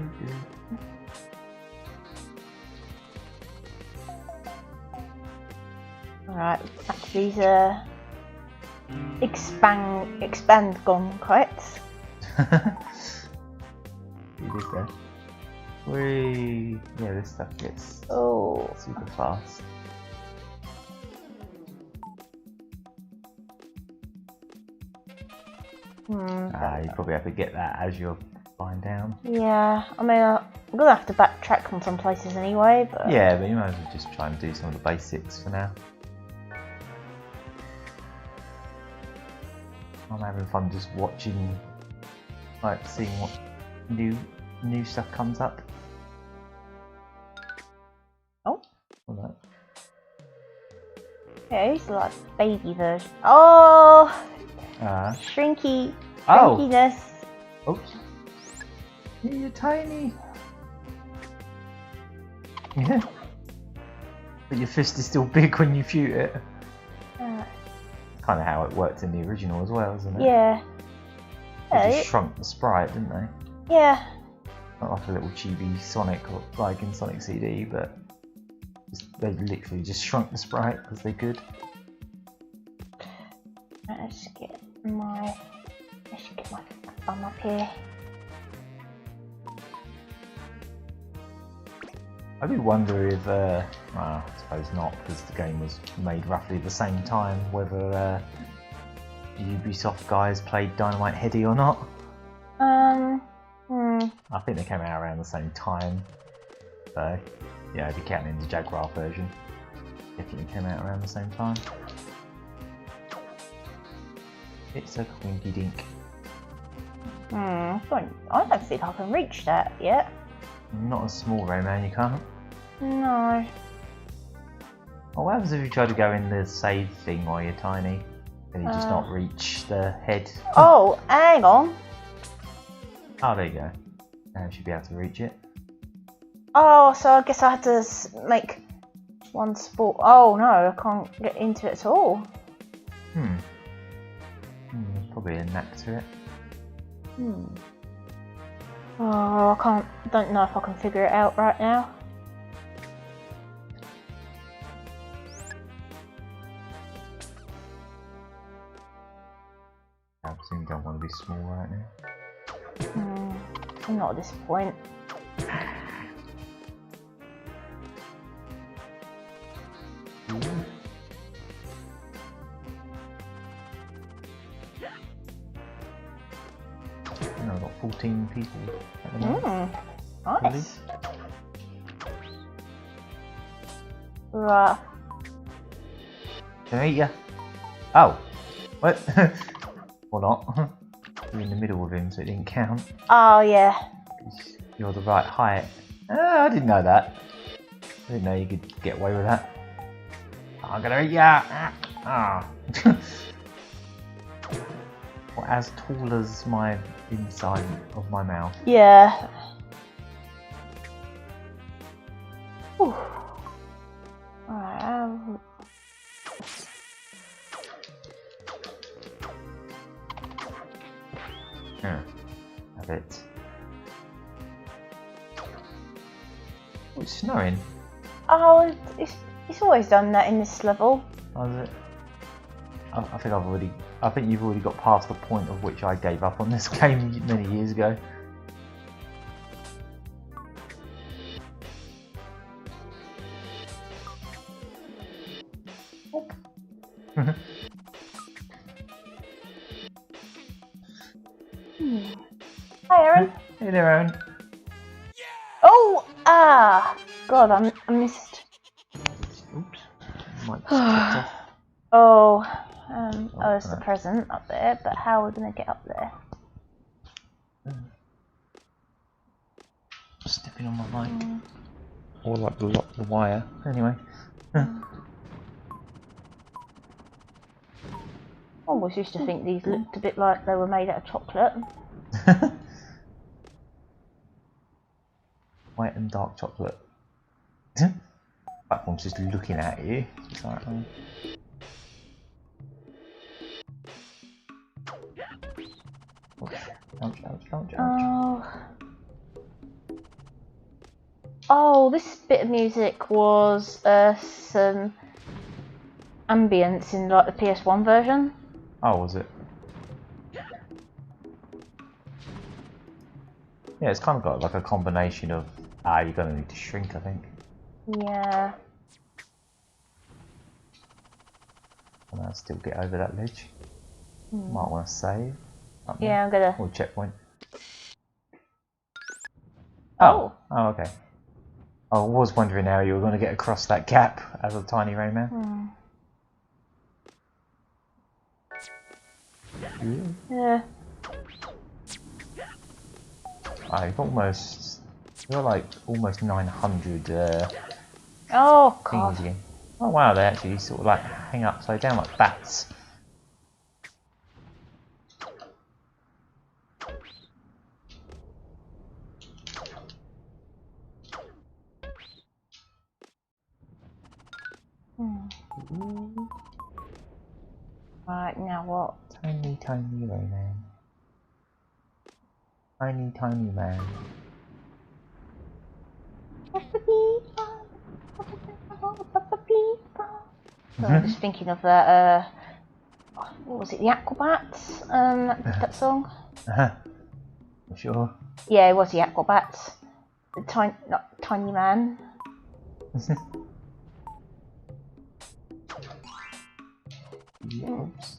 Alright, actually these expand gone kites. You did that. Whee! Yeah, this stuff gets super fast. You probably have to get that as you're flying down. Yeah, I mean, I'm gonna have to backtrack on some places anyway, but... Yeah, but you might as well just try and do some of the basics for now. I'm having fun just watching, like, seeing what new stuff comes up. Oh. What's that? Yeah, he's like baby version. Oh! Shrinkiness. Oops. You're tiny. Yeah. But your fist is still big when you shoot it. Kind of how it worked in the original as well, isn't it? Yeah. They just shrunk the sprite, didn't they? Yeah. Not like a little chibi Sonic like in Sonic CD, but they literally just shrunk the sprite because they could. Let's get my thumb up here. I do wonder if, well, I suppose not, because the game was made roughly the same time, whether Ubisoft guys played Dynamite Headdy or not. I think they came out around the same time, so yeah, if you're counting the Jaguar version, definitely came out around the same time. It's a quinky dink. I don't think I can reach that yet. Not a small Rayman, you can't. No. Well, what happens if you try to go in the save thing while you're tiny? Can you just not reach the head? Oh, hang on. Oh, there you go. Now you should be able to reach it. Oh, so I guess I had to make one sport. Oh no, I can't get into it at all. There's probably a knack to it. Oh, don't know if I can figure it out right now. I presume you don't want to be small right now. Not at this point. I've got 14 people at the moment. Nice. Right. Can I eat ya? Oh! What? Or not. You're in the middle of him, so it didn't count. Oh, yeah. You're the right height. I didn't know that. I didn't know you could get away with that. Oh, I'm gonna eat ya! Ah. Well, as tall as my inside of my mouth. Yeah. Alright, A bit. Oh, it's snowing. oh, it's always done that in this level. Oh, is it? I think you've already got past the point of which I gave up on this game many years ago. Hi, Aaron. Hey there, Aaron. Oh, God, I missed. Oops. Might just clicked off. Oh, there's the present up there, but how are we going to get up there? Stepping on my mic. Or like the wire. Anyway. I always used to think these looked a bit like they were made out of chocolate. White and dark chocolate. Platform's just looking at you. It's like, ouch. Oh, this bit of music was some ambience in like the PS1 version. oh, was it? Yeah, it's kind of got like a combination of you're gonna need to shrink, I think. Yeah. And I'll still get over that ledge. Might want to save. Yeah, I'm gonna. Or checkpoint. Oh. Oh, okay. I was wondering how you were going to get across that gap as a tiny Rayman. Yeah. You're like almost 900 Oh things God. again. Oh wow, they actually sort of like hang upside down like bats. Right, now what? Tiny Rayman. Tiny man. So I'm just thinking of that. What was it? The Aquabats? That song. Sure. Yeah, it was the Aquabats. The tiny man. Oops.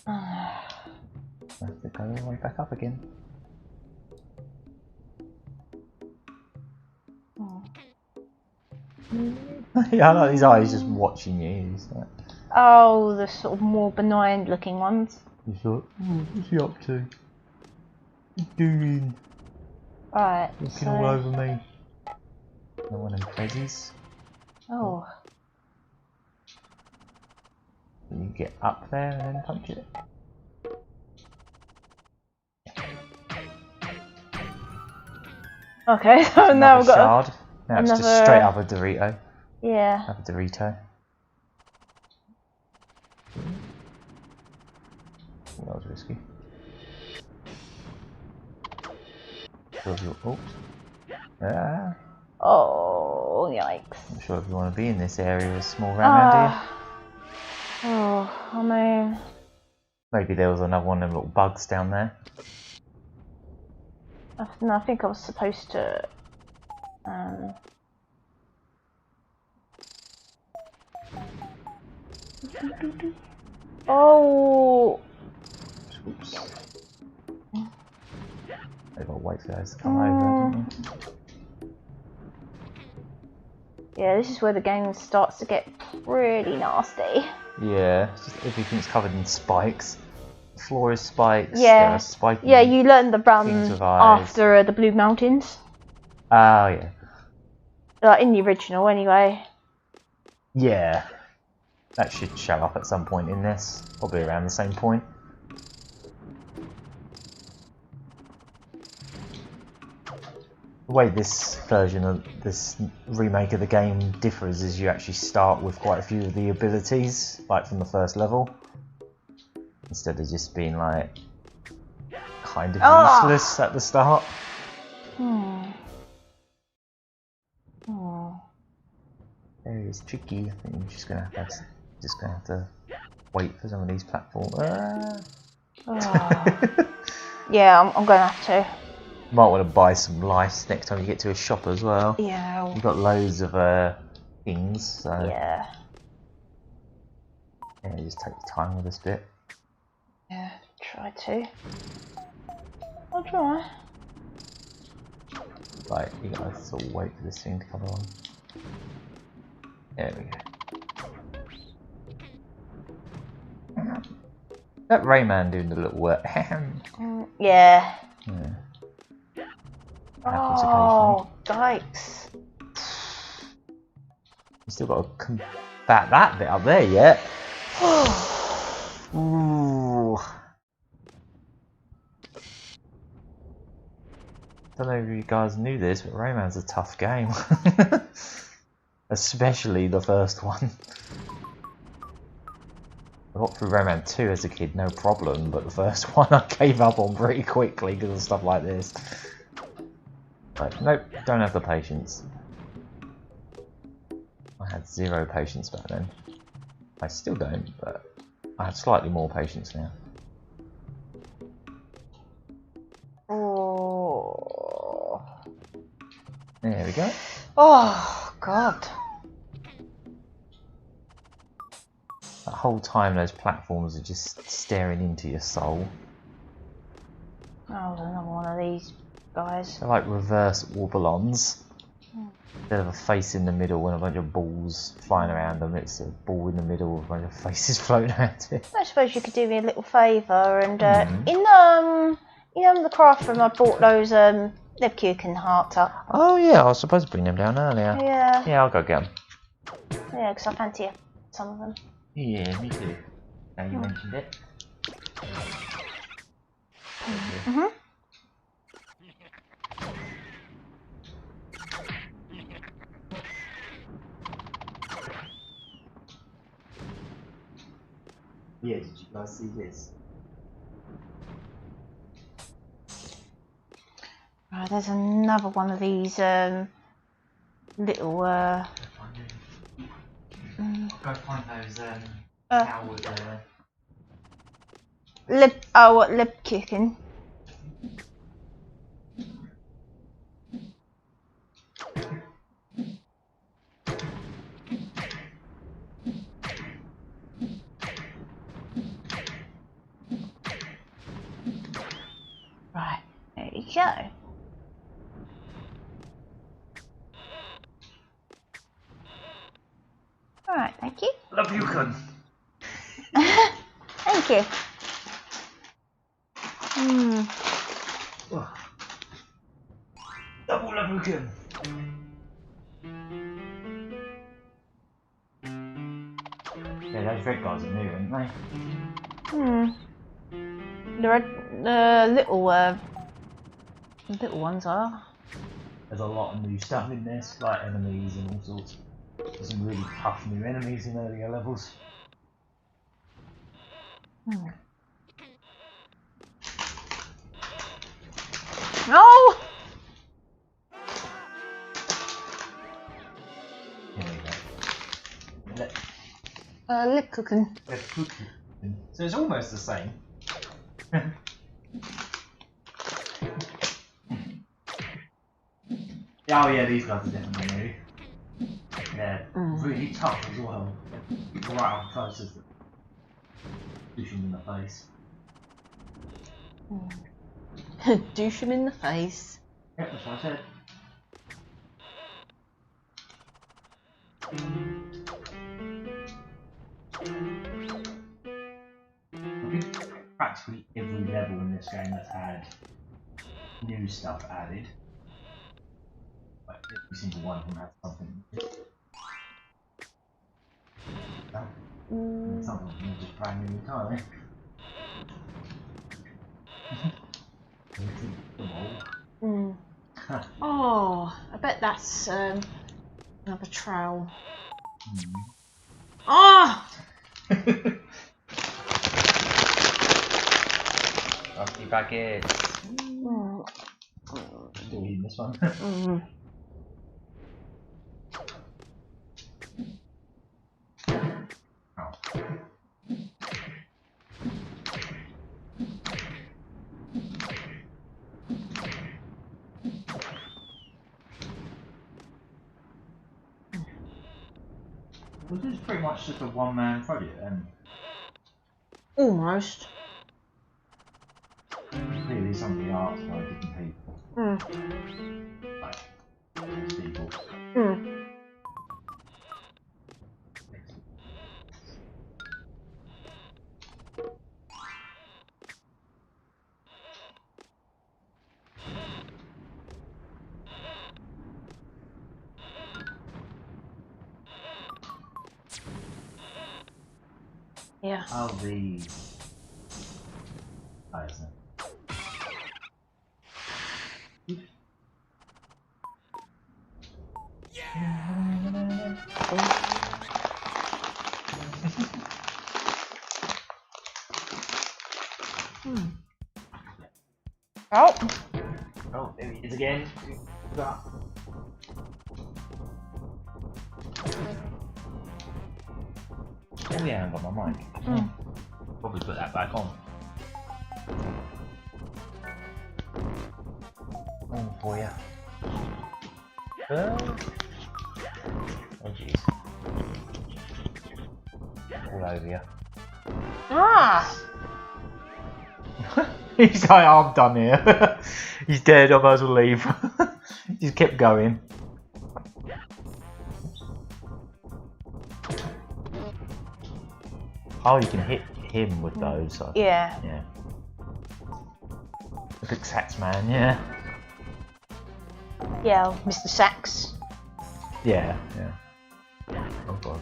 I have to go all the way back up again. Yeah, I like these eyes just watching you. Like, oh, the sort of more benign looking ones. he's like, what's he up to? What's he doing? Right. Looking all over me. No one in Fezzies. Oh. You get up there and then punch it. Okay, so now we've got shard. Now it's just straight up a Dorito. Yeah. Up a Dorito. Oh, that was risky. Oops. Yeah. Oh, yikes. I'm sure if you want to be in this area with small Rayman, do you? Oh, I mean... Maybe there was another one of them little bugs down there. No, I think I was supposed to... Oh! Oops. They've got to wait for those to come over, don't they? Yeah, this is where the game starts to get pretty nasty. Yeah, it's just everything's covered in spikes. The floor is spikes. Yeah. There are spiky Yeah, you learn the run things with eyes. after the Blue Mountains. Oh, yeah. Like in the original, anyway. Yeah. That should show up at some point in this, probably around the same point. The way this version of this remake of the game differs is you actually start with quite a few of the abilities, like from the first level, instead of just being like kind of useless at the start. Area is tricky. I think you're just gonna have to wait for some of these platforms. Yeah, I'm gonna have to. Might want to buy some lice next time you get to a shop as well. Yeah. You've got loads of things, so yeah, just take your time with this bit. Yeah, try to. I'll try. Like, you gotta sort of wait for this thing to come on. There we go. That Rayman doing the little Yeah. Happens Oh, yikes. You still got to combat that bit up there yet. Ooh. Don't know if you guys knew this, but Rayman's a tough game. Especially the first one. I got through Rayman 2 as a kid, no problem, but the first one I gave up on pretty quickly because of stuff like this. Like, nope, don't have the patience. I had 0 patience back then. I still don't, but I have slightly more patience now. Oh. There we go. Oh, God. The whole time those platforms are just staring into your soul. Oh, there's another one of these guys. They're like reverse Warbalons. Instead of a face in the middle and a bunch of balls flying around them, it's a ball in the middle with a bunch of faces floating around it. I suppose you could do me a little favour and in the craft room I bought those Lebkuchen hearts up. Oh yeah, I was supposed to bring them down earlier. Yeah. Yeah, I'll go get them. Yeah, because I fancy some of them. Yeah, me too. Now you mentioned it. Yeah, did you guys see this? Right, there's another one of these little Go find those cow with Lebkuchen. Right, there you go. Alright, thank you. Love you, cunt. Thank you. Double love you, cunt. Yeah, those red guys are new, aren't they? The little ones are. There's a lot of new stuff in this, like enemies and all sorts. There's some really tough new enemies in earlier levels. No! Here we go. Lebkuchen. So it's almost the same. Oh yeah, these guys are definitely new. They're really tough as well. Right up close as douche them in the face. Douche him in the face. Yep, that's what I said. I think practically every level in this game has had new stuff added. Like every single one of them has something new. Something just brand new entirely. Oh, I bet that's another trowel. Oh! Rusty baguette. Still eating this one. Was this pretty much just a one-man project then? Almost. Clearly somebody asked by different people. Like, those people. Yeah. Oh, these. Oh, isn't it? Oh. Oh, there he is again. Oh yeah, I got my mic. Probably put that back on. On for you. Oh jeez. All over you. Ah! He's like, oh, I'm done here. He's dead, I might as well leave. Just kept going. Oh, you can hit him with those. So. Yeah. Yeah. The big sax man, yeah. Yeah, Mr. Sax. Yeah, yeah. Oh god.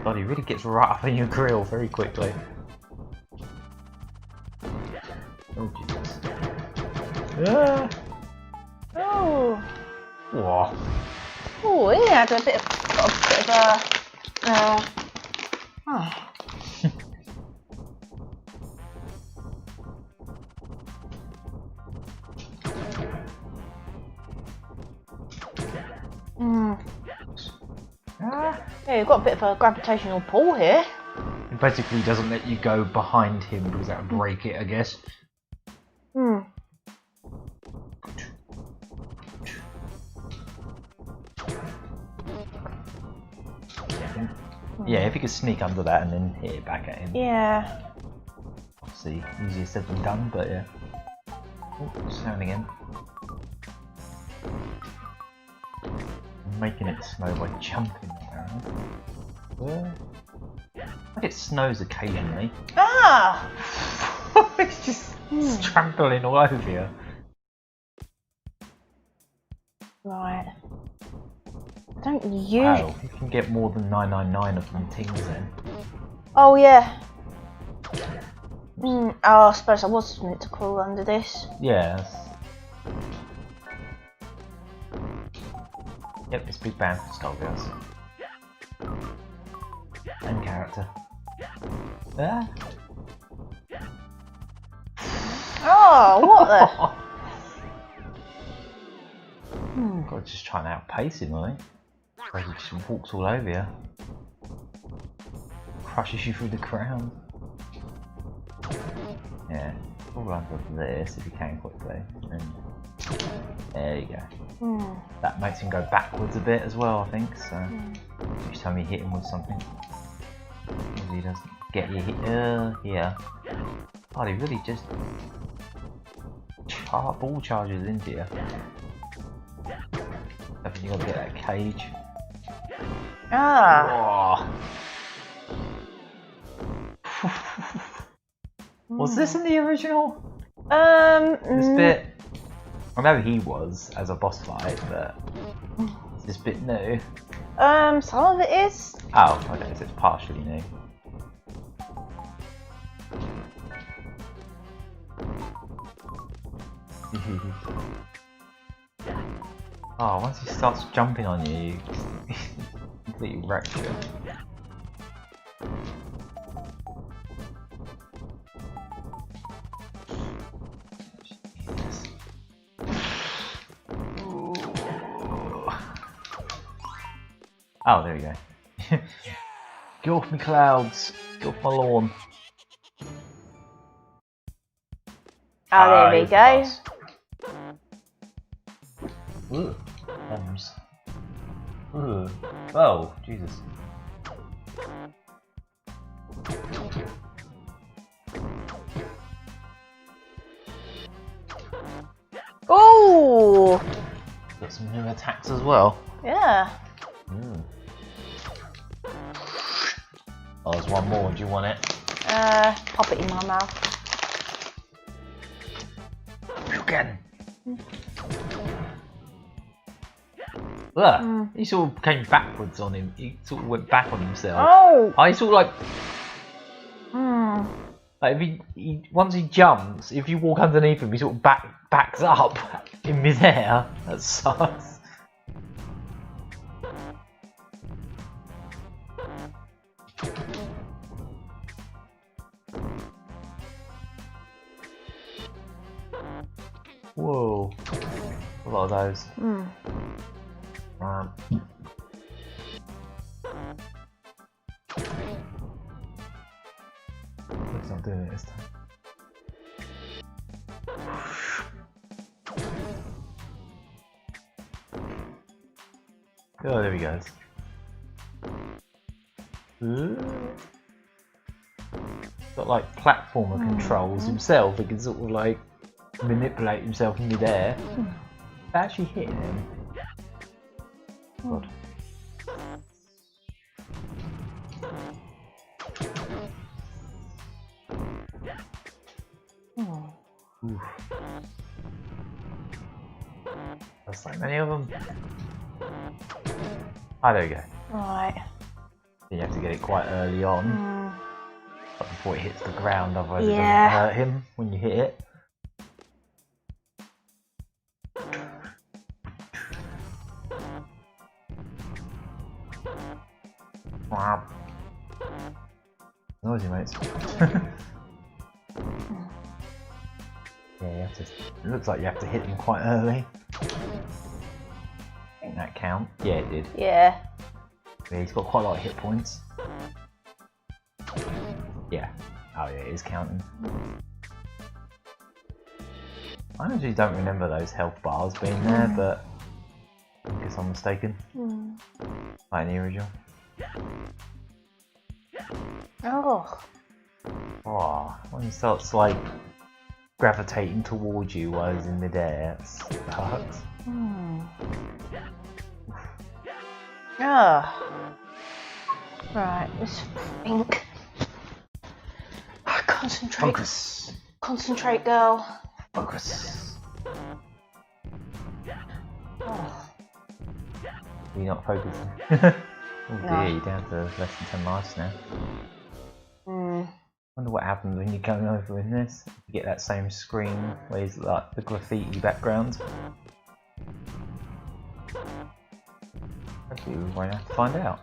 God, he really gets right up in your grill very quickly. Oh Jesus. Yeah. Oh. Whoa. Oh, he had a bit of a. Oh. Yeah, you've got a bit of a gravitational pull here. It basically doesn't let you go behind him because that would break it, I guess. Yeah, if you could sneak under that and then hit it back at him. Yeah. Obviously, easier said than done, but yeah. Oh, sound again. I'm making it snow by jumping apparently. Like it snows occasionally. Ah! It's just trampling all over you. Right. I don't usually. Wow, you can get more than 999 of them things then. Oh yeah. Oh, I suppose I was meant to crawl under this. Yeah. Yep, it's Big Bang for Skullgirls. And character. Ah. Oh, what the? God, just trying to outpace him, I think. He just walks all over you. Crushes you through the ground. Yeah, all under this if you can quickly. And there you go. That makes him go backwards a bit as well, I think. So each time you hit him with something, he doesn't get you hit here. Oh, he really just ball charges into you. I think you got to get that cage. Ah. Was this in the original? This bit. I know he was as a boss fight, but is this bit new? Some of it is. Oh, okay, so it's partially new. Oh, once he starts jumping on you, you completely wreck you. Oh, there we go. Get off me clouds! Get off my lawn! Oh, there we go. Ooh, bombs. Ooh. Oh, Jesus. Oh! Got some new attacks as well. Yeah. Oh, there's one more. Do you want it? Pop it in my mouth. Again. Look, he sort of came backwards on him. He sort of went back on himself. Oh! I sort of like if he once he jumps, if you walk underneath him, he sort of backs up in midair. That sucks. Whoa, a lot of those. It's not doing it this time. Oh, there he goes. Got like platformer controls himself. He can sort of like manipulate himself in midair. Actually hitting him. God. Oof. There's so many of them. Ah, there we go. Right. You have to get it quite early on. But before it hits the ground, otherwise it Yeah. doesn't hurt him when you hit it. Wow. Noisy, mates. Yeah, you have to. It looks like you have to hit them quite early. Didn't that count? Yeah, it did. Yeah. Yeah, he's got quite a lot of hit points. Yeah. Oh yeah, it is counting. I actually don't remember those health bars being there, but I guess I'm mistaken. Like in the original. Oh. Oh, when he starts like gravitating towards you while he's in midair, it sucks. Right, let's think. Concentrate. Focus. Concentrate, girl. Focus. Oh. You're not focusing. Oh dear, No. you're down to less than 10 lives now. Wonder what happens when you go over in this. You get that same screen where it's like the graffiti background. Hopefully we won't have to find out.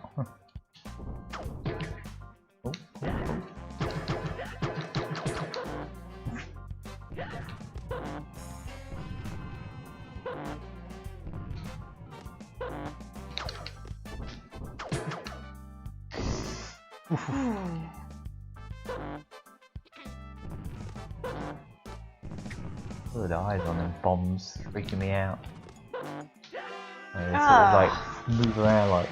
Look at the eyes on them bombs, freaking me out. They sort of like move around like.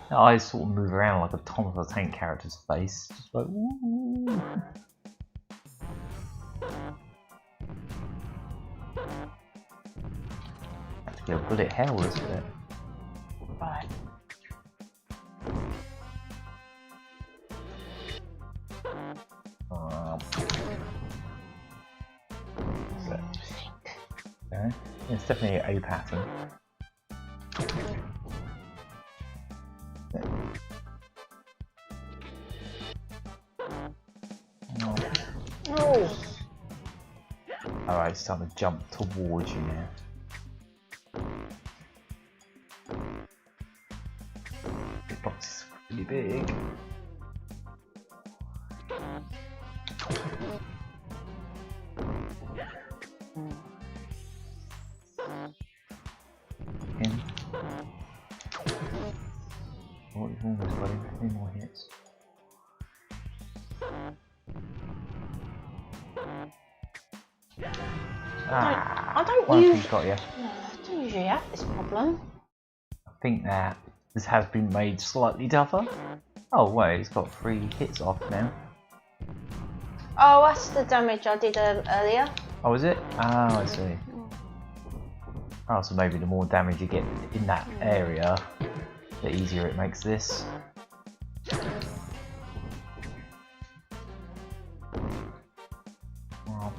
The eyes sort of move around like a Tom of the Tank character's face, just like. Ooh. Have to get a bullet hell, isn't it? Right. Okay. It's definitely a pattern. Oh. Alright, Right, it's starting to jump towards you now. The box is really big. Again. Oh, you've almost got him. 3 more hits. I don't One usually. got you. No, I don't usually have this problem. I think that this has been made slightly tougher. Oh wait, it's got 3 hits off now. Oh, that's the damage I did earlier. Oh, is it? Oh, I see. Oh, so maybe the more damage you get in that area, the easier it makes this. Wow.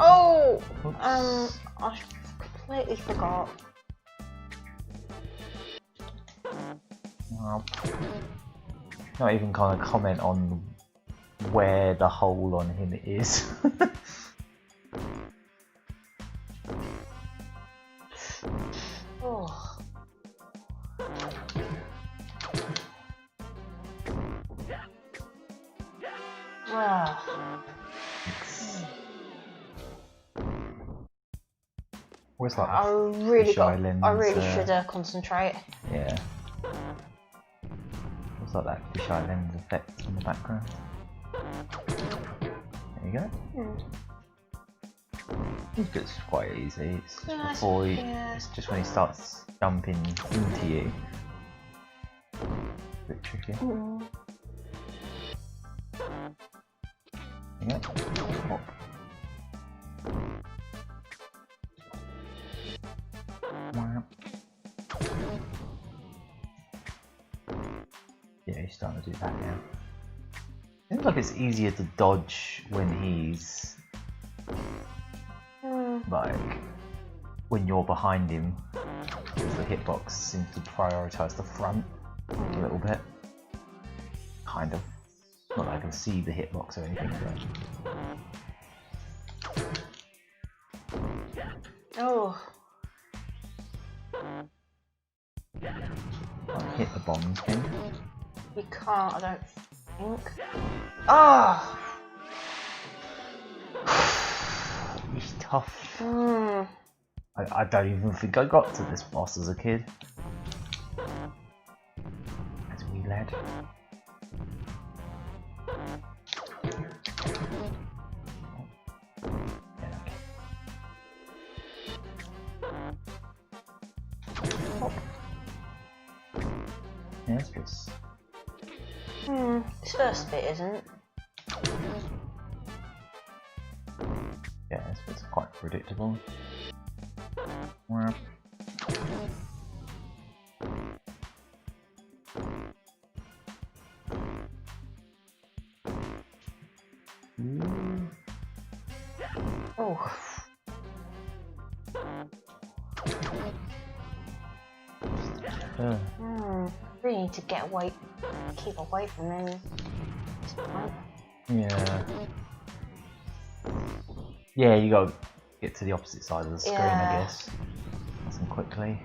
Oh, Oops. I completely forgot. Wow. Not even kind of comment on where the hole on him is. Oh. Ah. Where's like I really islands, I really should concentrate. Yeah. What's like that fisheye lens effect in the background? There you go. It's quite easy. It's just before he, it's just when he starts jumping into you. A bit tricky. There you go. Hop. Wow. Yeah, he's starting to do that now. Seems like it's easier to dodge when he's like when you're behind him, because the hitbox seems to prioritise the front a little bit. Kind of. Not that I can see the hitbox or anything, but. Oh. Can't hit the bombs, can you? You can't, I don't think. Oh! He's tough. Mm. I don't even think I got to this boss as a kid. As a wee lad. Yeah, that's good. This first bit isn't. Yeah, it's quite predictable. Wow. Oh. Really need to get away, keep away from them. Yeah. Yeah, you gotta get to the opposite side of the screen, I guess. Nice and quickly.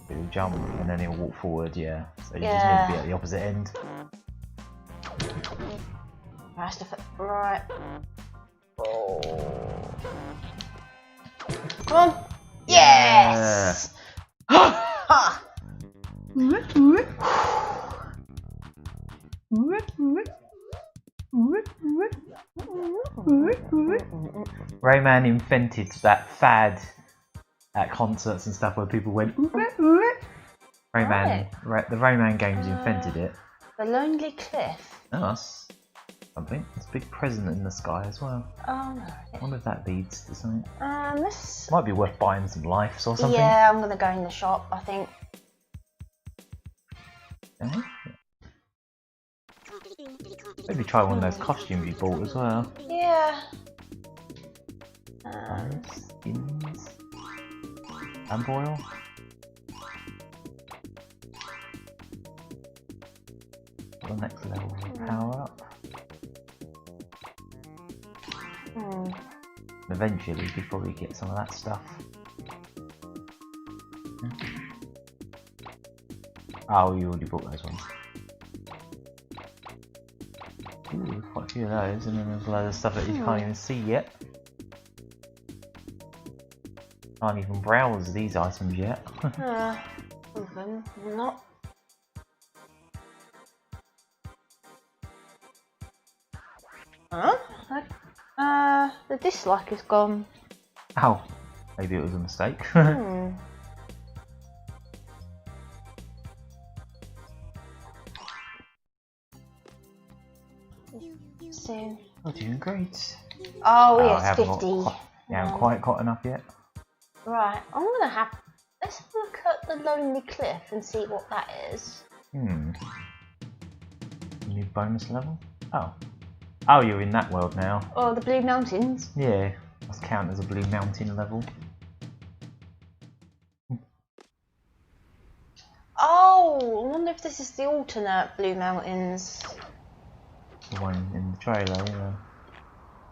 He'll jump and then he'll walk forward, yeah. So you just need to be at the opposite end. Right. Oh. Come on! Yes! Ha! Rayman invented that fad at concerts and stuff where people went Rayman, the Rayman games invented it. The Lonely Cliff. Oh, that's something. It's a big present in the sky as well. Oh no. I wonder if that leads to something. This might be worth buying some lives or something. Yeah, I'm gonna go in the shop, I think. Okay. Maybe try one of those costumes you bought as well. Yeah. Skins. Lamp oil. the next level power up. Eventually you could probably get some of that stuff. Oh, you already bought those ones. Ooh, quite a few of those, and then there's a load of stuff that you can't even see yet. Can't even browse these items yet. Some of them not. Huh? The dislike is gone. Oh, maybe it was a mistake. Soon. Oh, doing great. Oh yes, 50. You haven't quite got enough yet. Right, I'm gonna have. Let's look at the Lonely Cliff and see what that is. New bonus level? Oh. Oh, you're in that world now. Oh, the Blue Mountains? Yeah, must count as a Blue Mountain level. Oh, I wonder if this is the alternate Blue Mountains. The one in the trailer, yeah.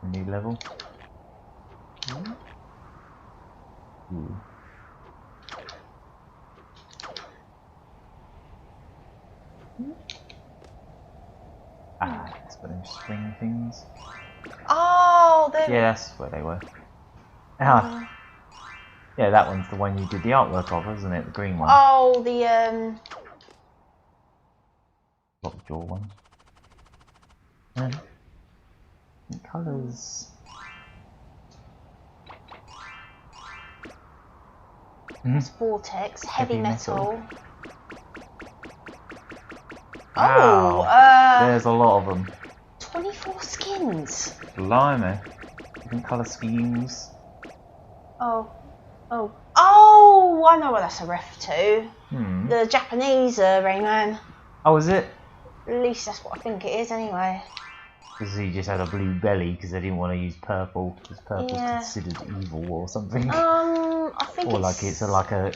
The new level. Ooh. Ah, that's for them spring things. Oh, yeah, that's where they were. Ah, yeah, that one's the one you did the artwork of, isn't it? The green one. Oh, the Lockjaw one. Colours. It's Vortex, heavy metal. Wow. Oh, there's a lot of them. 24 skins. Blimey. Different colour schemes. Oh, I know what that's a ref to. The Japanese Rayman. Oh, is it? At least that's what I think it is, anyway. Because he just had a blue belly because they didn't want to use purple because purple's considered evil or something. I think or it's like a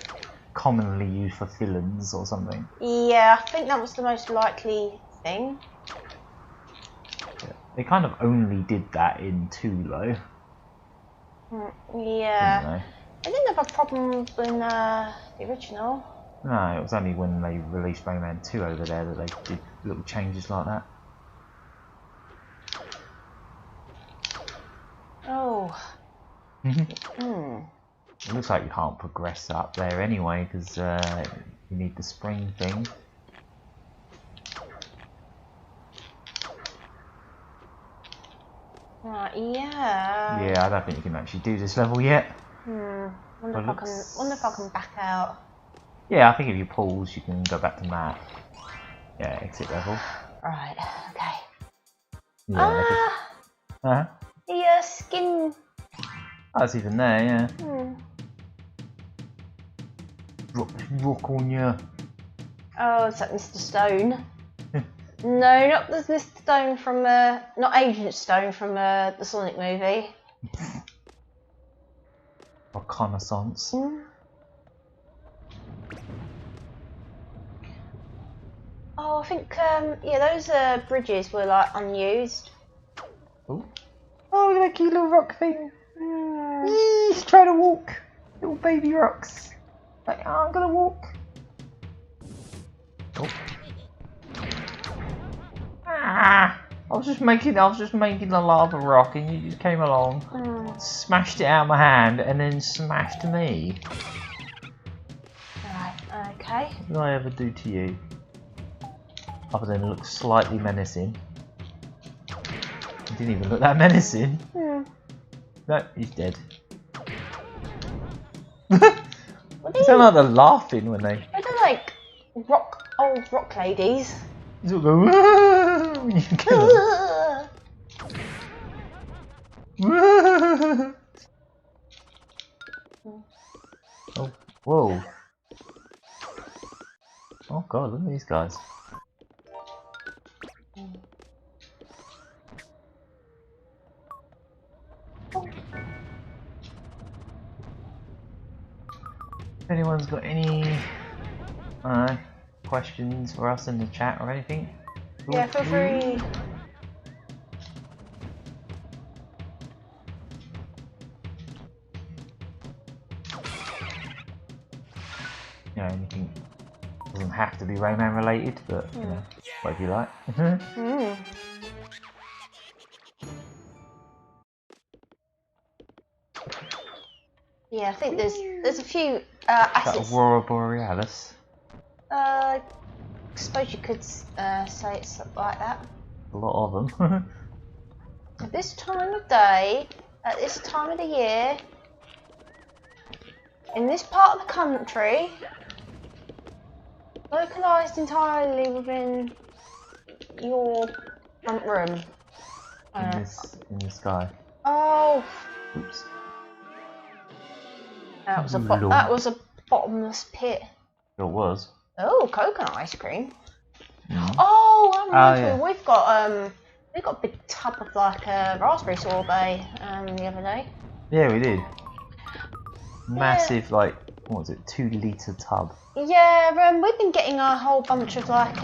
commonly used for villains or something. Yeah, I think that was the most likely thing. Yeah. They kind of only did that in 2 though. Yeah. They didn't have a problem in the original. No, it was only when they released Rayman 2 over there that they did little changes like that. Oh. It looks like you can't progress up there anyway because you need the spring thing. Right, yeah. Yeah, I don't think you can actually do this level yet. Wonder if I can back out. Yeah, I think if you pause, you can go back to map. Yeah, exit level. Right, okay. Yeah. The skin. Oh, it's even there, yeah. Rock on you. Oh, it's like Mr. Stone. No, not the Mr. Stone from not Agent Stone from the Sonic movie. Reconnaissance. Oh, I think those bridges were like unused. Oh, look at that cute little rock thing. He's trying to walk. Little baby rocks. Like, oh, I'm gonna walk. Oh. Ah! I was just making a lava rock, and you just came along, smashed it out of my hand, and then smashed me. Right. Okay. What did I ever do to you? Other than look slightly menacing. It didn't even look that menacing. No, he's dead. They sound like they're laughing when they. They're like old rock ladies. They all go when you kill them. Oh, whoa. Oh god, look at these guys. If anyone's got any questions for us in the chat or anything, Yeah, feel free. You know, anything doesn't have to be Rayman related, but you know, whatever you like. Yeah, I think there's a few assets. That Aurora Borealis. I suppose you could say it's like that. A lot of them. At this time of day, at this time of the year, in this part of the country, localised entirely within your front room. in the sky. Oh, Oops. that was a bottomless pit. It was. Oh, coconut ice cream. Mm. Oh, I remember yeah. we've got a big tub of like raspberry sorbet the other day. Yeah, we did. Massive, like, what was it, 2-litre tub. Yeah, we've been getting a whole bunch of like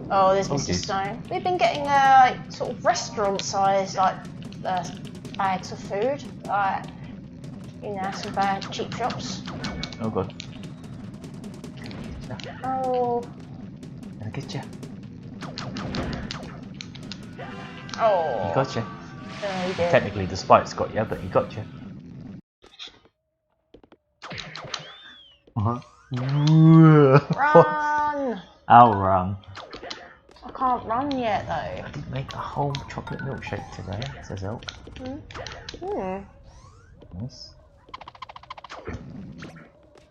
oh, there's Mr. Snow. We've been getting like sort of restaurant-sized like bags of food, like you know, some bad cheap shops. Oh god. Oh. Gonna get you. Oh. He got you. He did. Technically, the spike's got you, but he got you. Run! I'll run. I can't run yet though. I did make a whole chocolate milkshake today, says Elk. Nice.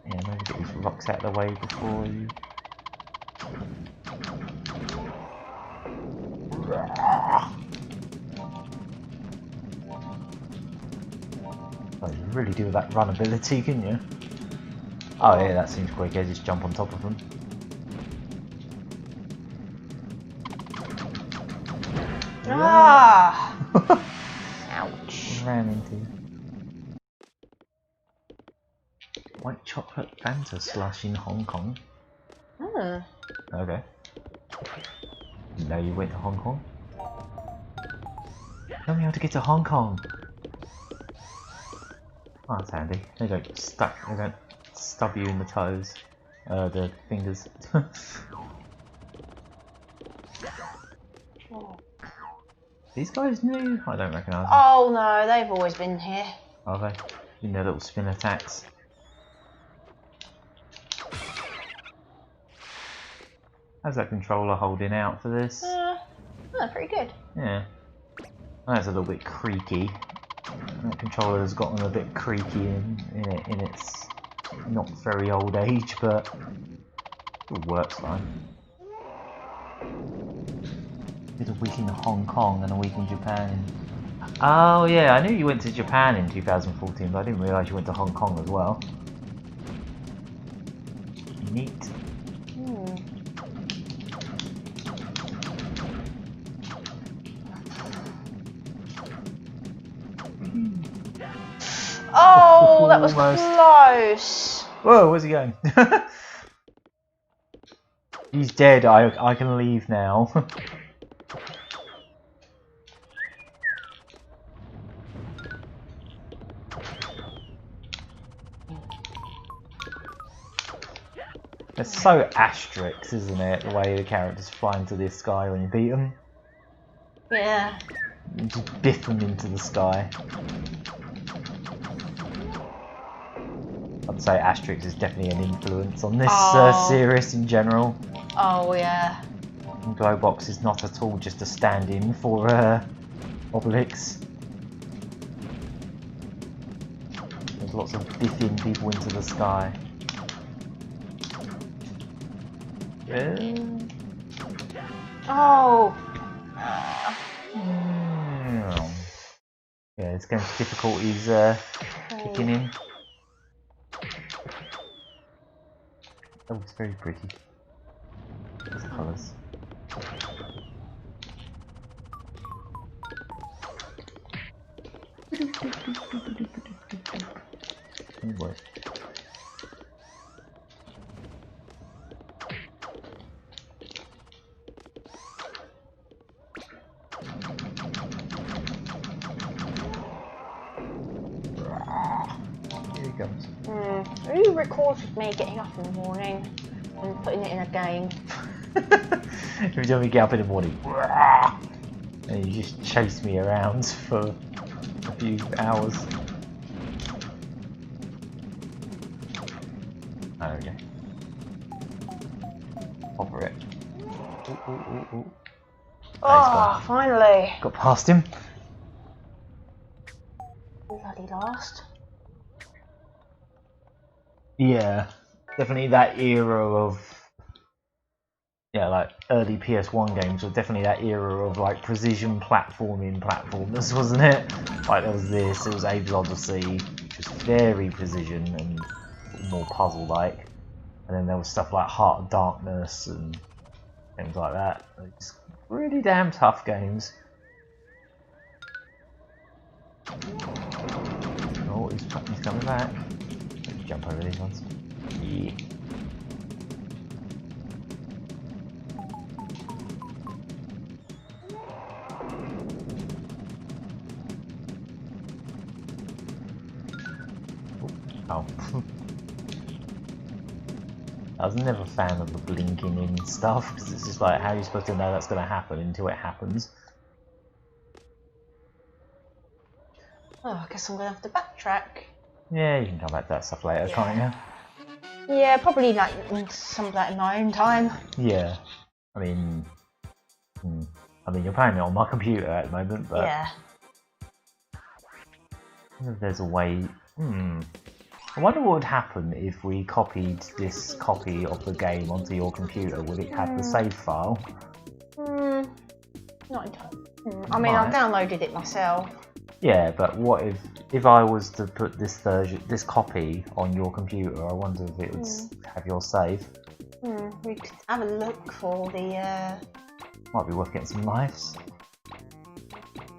Yeah, maybe get these rocks out of the way before you... Oh, you really do with that run ability, can you? Oh yeah, that seems quick. I just jump on top of them. Ah! Ouch. Ran into. White chocolate Fanta slush in Hong Kong. Okay. Now you went to Hong Kong? Tell me how to get to Hong Kong. Oh, that's handy. They don't stub you in the toes. The fingers. These guys new? I don't recognise them. Oh no, they've always been here. Are they? In their little spin attacks. How's that controller holding out for this? Pretty good. Yeah. That's a little bit creaky. That controller has gotten a bit creaky in its not very old age, but it works fine. Did a week in Hong Kong and a week in Japan. Oh yeah, I knew you went to Japan in 2014, but I didn't realise you went to Hong Kong as well. Neat. Oh, that was close. Whoa, where's he going? He's dead. I can leave now. It's so Asterix, isn't it? The way the characters fly into the sky when you beat them. Yeah. You just biff them into the sky. I'd say Asterix is definitely an influence on this series in general. Oh yeah. And Glowbox is not at all just a stand-in for Obelix. There's lots of biffing people into the sky. Oh. Yeah, it's going to difficulties kicking in. Oh, it's very pretty. Those colours. Oh boy. comes. Who recorded me getting up in the morning and putting it in a game? Every time we get up in the morning, and you just chase me around for a few hours. Oh, okay. Popper it. Ooh. Oh, finally! Got past him. Bloody last. Yeah, definitely that era of like early PS1 games were definitely that era of like precision platformers, wasn't it? Like there was this, there was Abe's Odyssey, which was very precision and more puzzle-like, and then there was stuff like Heart of Darkness and things like that. It's really damn tough games. Oh, he's coming back. Jump over these ones. Yeah. Oh. I was never a fan of the blinking in stuff, because it's just like, how are you supposed to know that's going to happen until it happens? Oh, I guess I'm going to have to backtrack. Yeah, you can come back to that stuff later, can't you? Yeah, probably like some of that in my own time. Yeah. I mean, you're playing it on my computer at the moment, but yeah. I wonder if there's a way. I wonder what would happen if we copied this copy of the game onto your computer. Would it have the save file? Not entirely. I mean, I've downloaded it myself. Yeah, but what if I was to put this copy on your computer? I wonder if it would have your save. We could have a look for the. Might be worth getting some knives.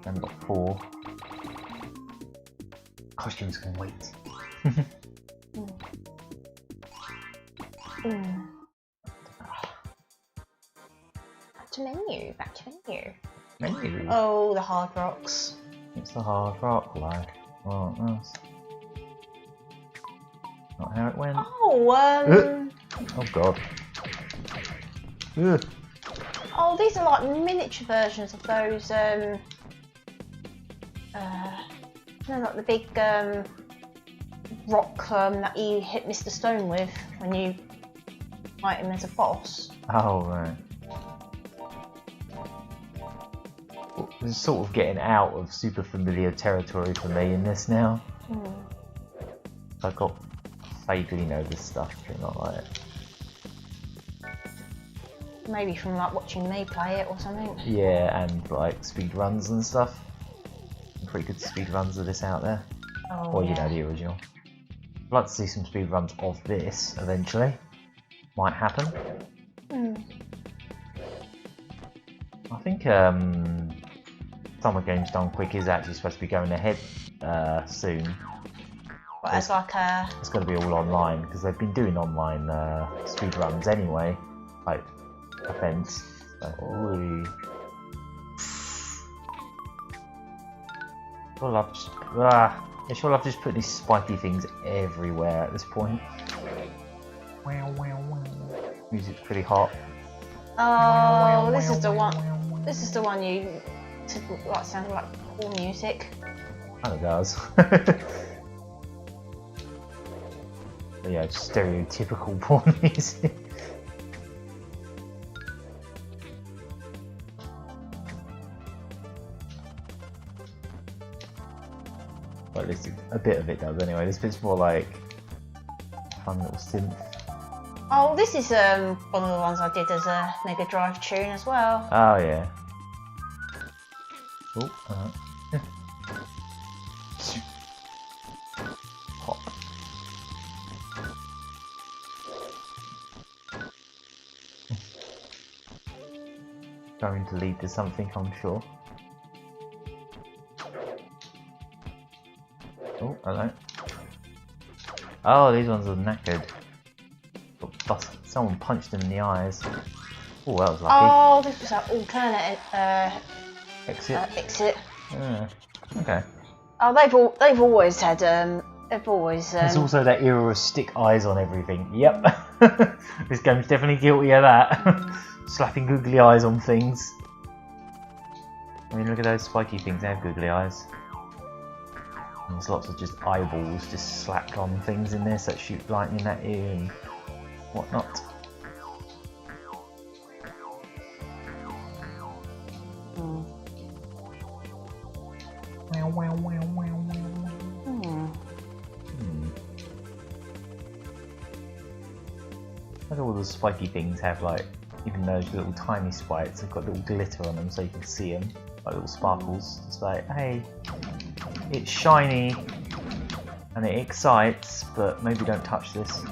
I've got 4. Costumes can wait. Back to menu. Menu. Oh, the hard rocks. It's the hard rock like. Oh, nice. Not how it went. Oh, Oh god. Ugh. Oh, these are like miniature versions of those. Like the big rock that you hit Mr. Stone with when you fight him as a boss. Oh right. This is sort of getting out of super familiar territory for me in this now. I've got vaguely know this stuff, but not like it. Maybe from like watching me play it or something. Yeah, and like speed runs and stuff. Pretty good speed runs of this out there. Oh, or you know, the original. I'd like to see some speed runs of this eventually. Might happen. I think Summer Games Done Quick is actually supposed to be going ahead soon. But as like a... It's going to be all online, because they've been doing online speed runs anyway, like events. So, they should have just put these spiky things everywhere at this point. Music's pretty hot. Oh, this is the one. This is the one you said like sounded like poor music. Oh, it does. But yeah, just stereotypical porn music. Well, at least a bit of it does anyway. This bit's more like fun little synth. Oh, this is one of the ones I did as a Mega Drive tune as well. Oh yeah. Oh, Pop. Going to lead to something, I'm sure. Oh, hello. Oh, these ones are knackered. Someone punched them in the eyes. Oh, that was lucky. Oh, this was an alternate exit. exit. Yeah. Okay. Oh, they've always had They've always. There's also that era of stick eyes on everything. Yep. This game's definitely guilty of that. Slapping googly eyes on things. I mean, look at those spiky things, they have googly eyes. And there's lots of just eyeballs just slapped on things in this that shoot lightning at you and whatnot. Wow, wow, wow, wow, wow. Look at all the spiky things have, like, even those little tiny spikes, they've got little glitter on them so you can see them, like little sparkles. It's like, hey, it's shiny and it excites, but maybe don't touch this.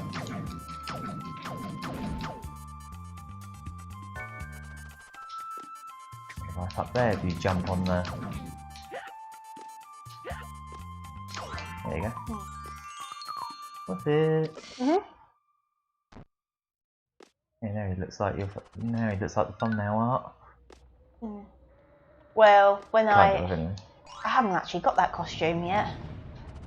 Right up there, if you jump on the... There you go. What's it? Yeah, now he looks like the thumbnail art. Well, when Anyway. I haven't actually got that costume yet,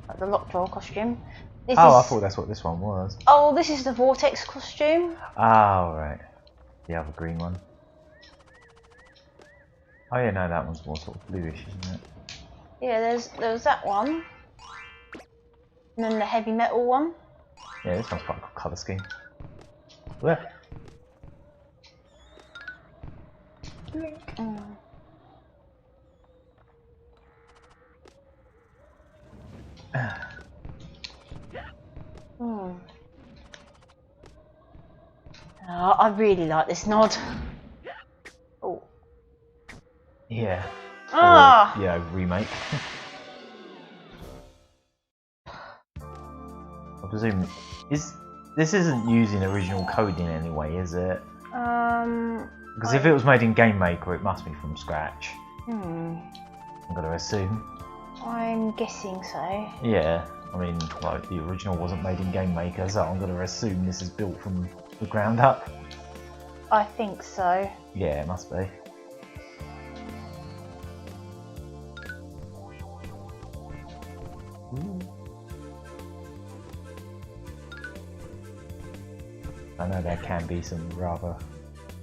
like the lockjaw costume. I thought that's what this one was. Oh, this is the vortex costume. Oh right, the other green one. Oh yeah, no, that one's more sort of bluish, isn't it? Yeah, there was that one, and then the heavy metal one. Yeah, this one's quite a cool colour scheme. Where? Oh, I really like this nod. Oh. Yeah. Ah. Or, yeah, remake. I presume this isn't using original code in any way, is it? Because if it was made in Game Maker, it must be from scratch. I'm gonna assume. I'm guessing so. Yeah, I mean, like the original wasn't made in Game Maker, so I'm gonna assume this is built from the ground up. I think so. Yeah, it must be. I know there can be some rather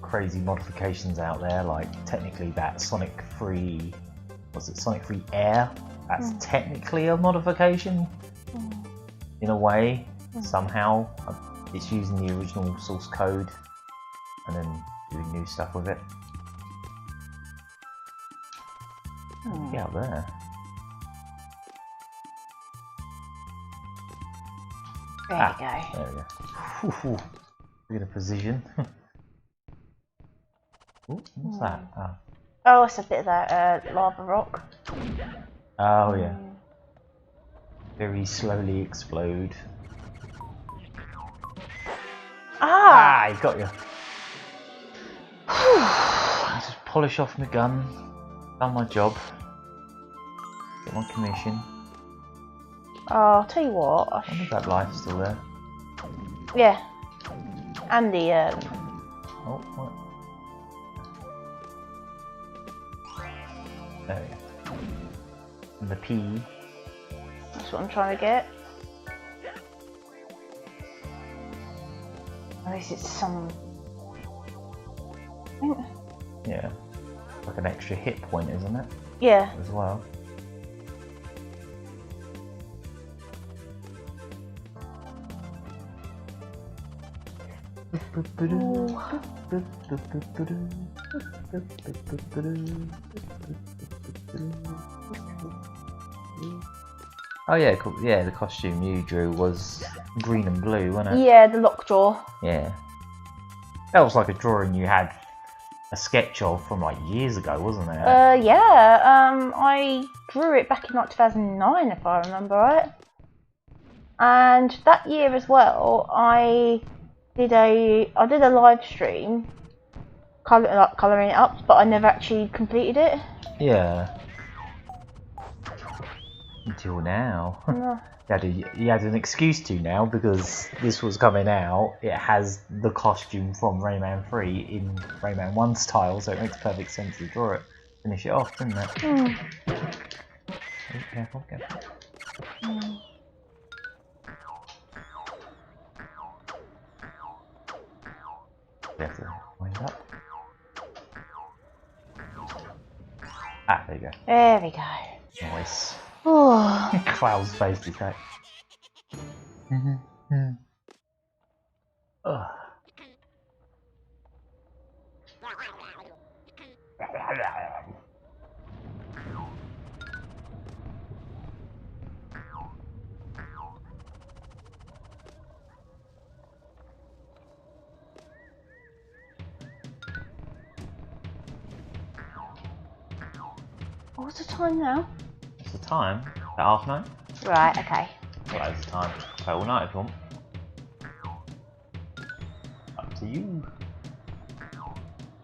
crazy modifications out there, like technically that Sonic 3, was it Sonic 3 Air? That's technically a modification in a way, somehow. It's using the original source code and then doing new stuff with it. Get out there. There you go. There we go. We're in a position. Ooh, what's that? Oh, it's a bit of that lava rock. Oh yeah. Very slowly explode. Ah, he got you. Just polish off my gun. Done my job. Got my commission. Oh, I'll tell you what. I wonder if that life's still there. Yeah. And the Oh, what? There we go. And the P. That's what I'm trying to get. At least it's some. Yeah. Like an extra hit point, isn't it? Yeah. As well. Oh yeah, cool. Yeah, the costume you drew was green and blue, wasn't it? Yeah, the lockjaw. Yeah. That was like a drawing you had a sketch of from like years ago, wasn't it? Yeah. I drew it back in like 2009, if I remember right. And that year as well, I did a live stream, colouring it up, but I never actually completed it. Yeah. Until now. No. You had an excuse to now because this was coming out. It has the costume from Rayman 3 in Rayman 1 style, so it makes perfect sense to draw it, finish it off, doesn't it? Oh, careful, careful. We have to wind up. Ah, there you go. There we go. Nice. Oh. Cloud's face is that. Ugh. What's the time now? What's the time? About 9:30? Right, okay. Well, that's the time. Play all night if you want. Up to you.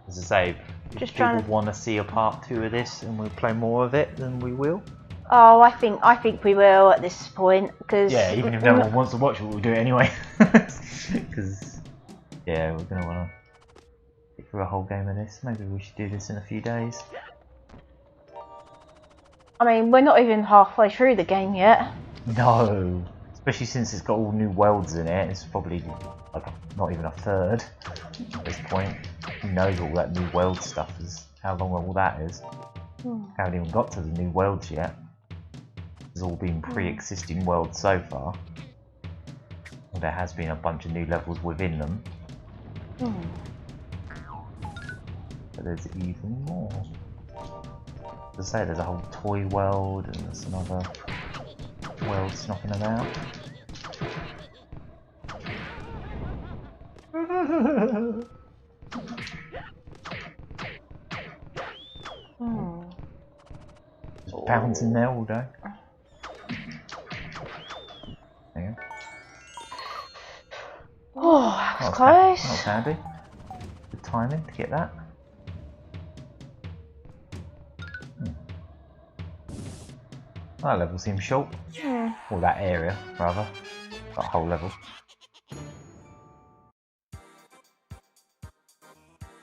As I say, if Just people trying to... want to see a part 2 of this and we'll play more of it, then we will. Oh, I think we will at this point, because... Yeah, even if no one wants to watch it, we'll do it anyway. Because, yeah, we're going to want to get through a whole game of this. Maybe we should do this in a few days. I mean, we're not even halfway through the game yet. No, especially since it's got all new worlds in it. It's probably like not even a third at this point. Who knows all that new world stuff is? How long all that is? Haven't even got to the new worlds yet. There's all been pre-existing worlds so far. Well, there has been a bunch of new levels within them. But there's even more. As I say, there's a whole toy world and there's some other worlds knocking about. Just bouncing there all day. There you go. Oh, that was close. That was handy. Good timing to get that. That level seems short. Or that area, rather. That whole level.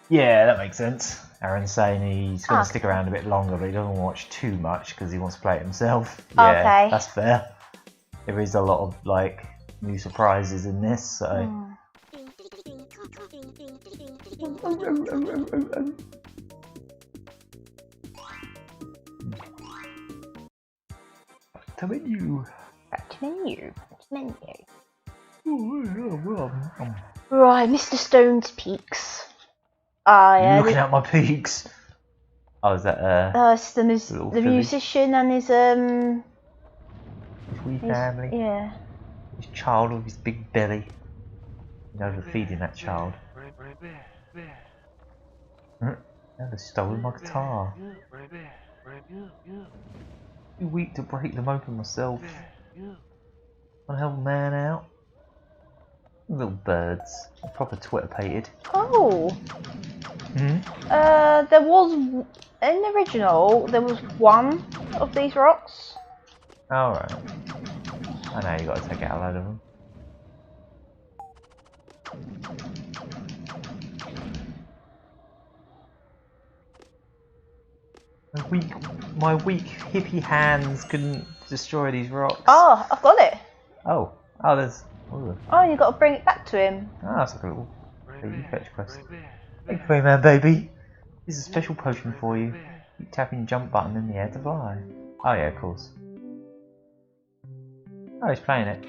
Yeah, that makes sense. Aaron's saying he's going to stick around a bit longer, but he doesn't want to watch too much because he wants to play it himself. Yeah, okay. That's fair. There is a lot of like new surprises in this, so. To menu. Back to menu. Menu. Oh, Right, Mr. Stone's Peaks. Ah, yeah. looking at my peaks. Oh, is that It's the musician and his wee family? Yeah. His child with his big belly. He's overfeeding that child. Now they've stolen my guitar. Too weak to break them open myself. Wanna help a man out? Little birds. Proper Twitter-pated. Oh. Hmm? There was, in the original, there was one of these rocks. Alright. I know you gotta take out a load of them. My weak hippie hands couldn't destroy these rocks. Oh, I've got it. Oh, there's. Ooh. Oh, you got to bring it back to him. Ah, that's like a little baby fetch quest. Thank you, Rayman baby. This is a special potion for you. Keep tapping jump button in the air to fly. Oh yeah, of course. Oh, he's playing it.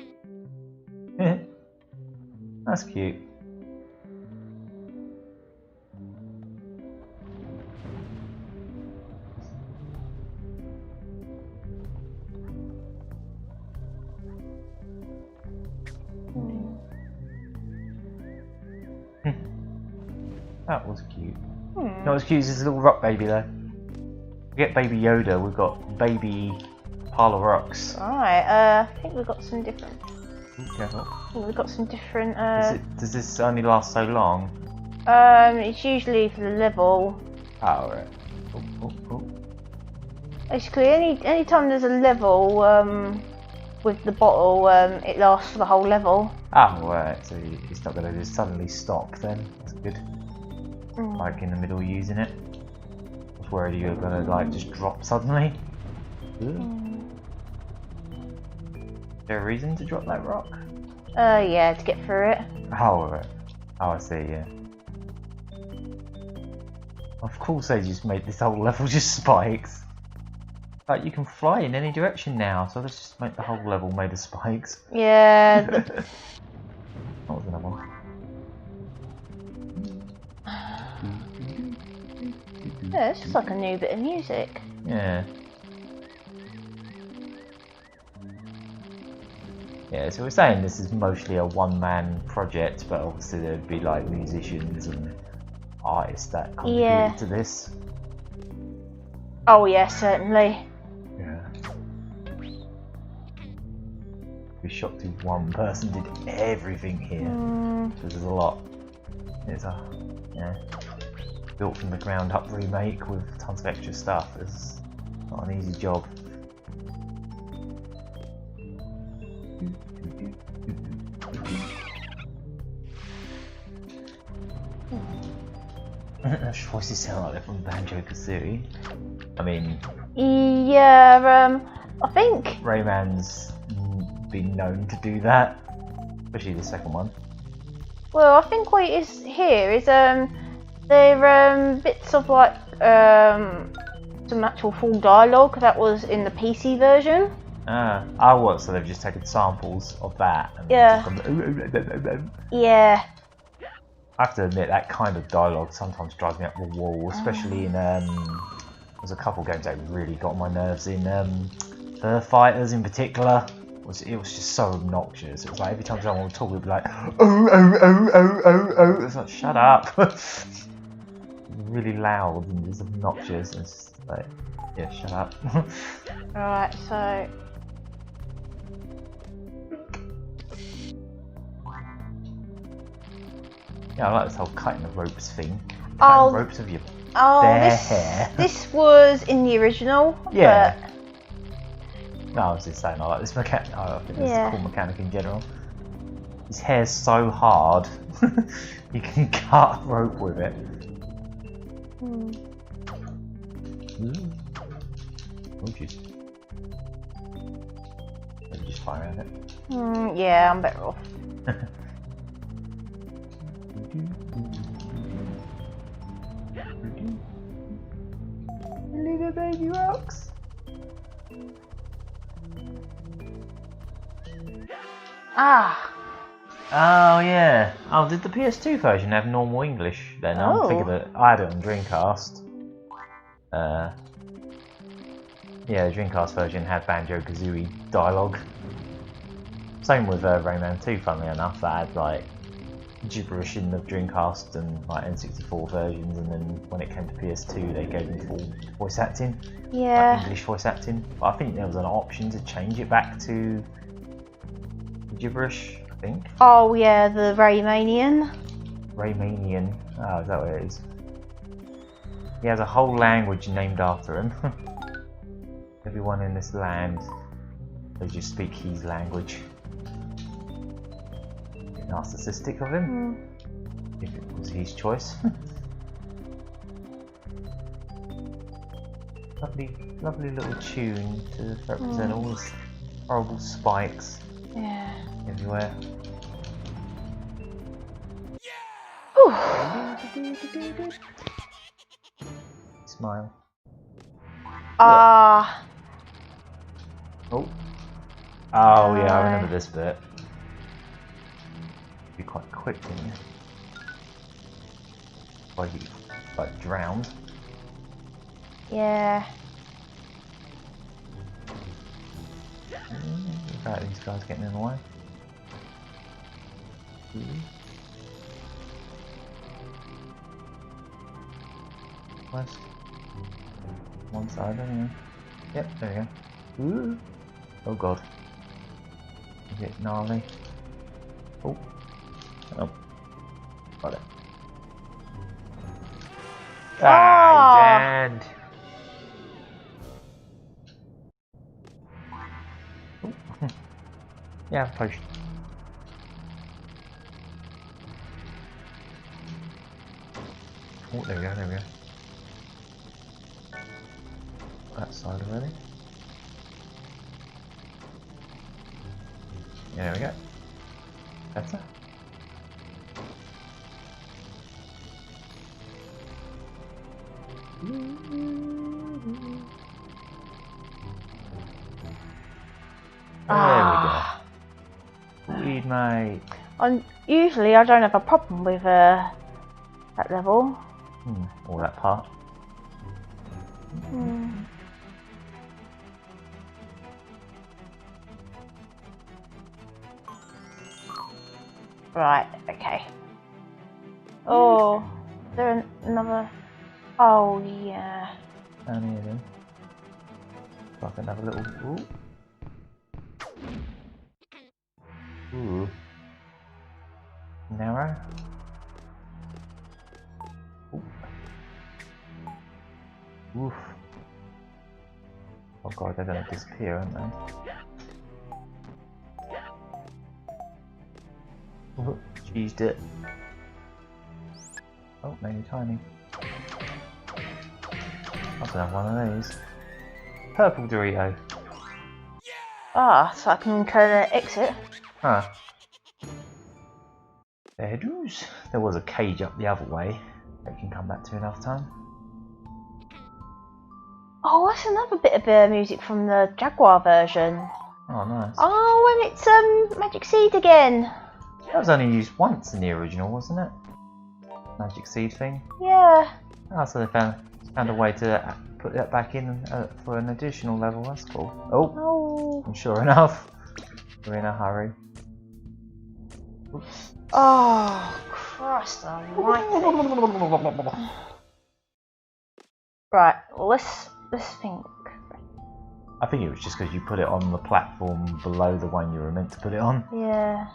That's cute. That was cute. You know what's cute is this little rock baby though. Forget baby Yoda, we've got baby pile of rocks. Alright, I think we've got some different... Ooh, careful. We've got some different... Does this only last so long? It's usually for the level. Oh, right. Oh. Basically, any time there's a level with the bottle, it lasts for the whole level. Oh, right. So it's not going to just suddenly stop then. That's good. Like in the middle using it. I was worried you were going to like just drop suddenly. Is there a reason to drop that rock? Yeah, to get through it. Oh, right. Oh, I see, yeah. Of course they just made this whole level just spikes. Like you can fly in any direction now, so let's just make the whole level made of spikes. Yeah. What was another one? Yeah, it's just like a new bit of music. Yeah. Yeah, so we're saying this is mostly a one-man project, but obviously there'd be like musicians and artists that contributed to this. Oh yeah, certainly. Yeah. Be shocked if one person did everything here. Because there's a lot. It's a built from the ground up remake with tons of extra stuff. It's not an easy job. Those voices sound like they're from Banjo-Kazooie. I mean... Yeah, I think... Rayman's been known to do that. Especially the second one. Well, I think what it is here is, they're bits of like, some actual full dialogue that was in the PC version. Oh, what? So they've just taken samples of that and Yeah. I have to admit that kind of dialogue sometimes drives me up the wall, especially in there's a couple games that really got on my nerves in Fur Fighters in particular. It was just so obnoxious. It was like every time someone would talk, we'd be like, oh. It's like, shut up. Really loud and just obnoxious. And it's just like, yeah, shut up. Right, so... Yeah, I like this whole cutting the ropes thing. Oh, Ropes of your hair. This was in the original. Yeah. But... No, I was just saying I like this mechanic. I think this is a cool mechanic in general. His hair's so hard, you can cut rope with it. Maybe just fly around it. Yeah, I'm better off. Little baby rocks. Ah. Oh yeah. Oh, did the PS2 version have normal English then? I'm thinking that I had it on Dreamcast. Yeah, the Dreamcast version had Banjo-Kazooie dialogue. Same with Rayman 2, funnily enough. That had like gibberish in the Dreamcast and like N64 versions, and then when it came to PS2 they gave them full voice acting. Yeah. Like English voice acting. But I think there was an option to change it back to gibberish, I think. Oh yeah, the Raymanian. Raymanian. Oh, is that what it is? He has a whole language named after him. Everyone in this land, they just speak his language. Bit narcissistic of him, if it was his choice. Lovely little tune to represent all these horrible spikes everywhere. Smile. Ah. Oh. Oh yeah, I remember this bit. Be quite quick, didn't you? Like you like drowned. Yeah. About these guys getting in the way. West. One side, anyway. Yep, there we go. Ooh. Oh god. Is it gnarly? Oh. Oh. Got it. Ah, you dead. Oh. Yeah, potion. Oh, there we go, there we go. That side already. Yeah, there we go. Better. Sweet mate. Usually I don't have a problem with that level. Or that part. Right, okay. Oh, is there another? Oh, yeah. Down here then. Like another little. Ooh. Narrow. Ooh. Oof. Oh god, they're gonna disappear, aren't they? Oh, cheesed it. Oh, maybe tiny. I can have one of these. Purple Dorito. Ah, so I can kind of exit. Huh. There it is. There was a cage up the other way that you can come back to another time. Oh, that's another bit of music from the Jaguar version. Oh, nice. Oh, and it's Magic Seed again. That was only used once in the original, wasn't it? Magic Seed thing. Yeah. Oh, so they found a way to put that back in for an additional level. That's cool. Oh. And sure enough, we're in a hurry. Oops. Oh, Christ almighty. Right, let's think. I think it was just because you put it on the platform below the one you were meant to put it on. Yeah.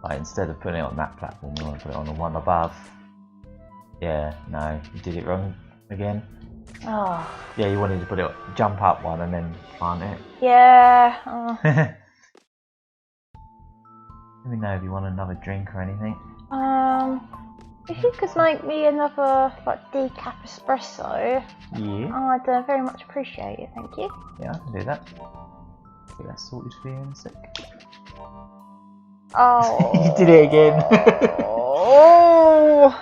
Like, instead of putting it on that platform, you want to put it on the one above. Yeah, no, you did it wrong again. Oh. Yeah, you wanted to put it, jump up one and then plant it. Yeah. Let me know if you want another drink or anything. If you could make me another decaf espresso, Yeah. I'd very much appreciate it. Thank you. Yeah, I can do that. Get that sorted for you in a sec. Oh. You did it again. Oh.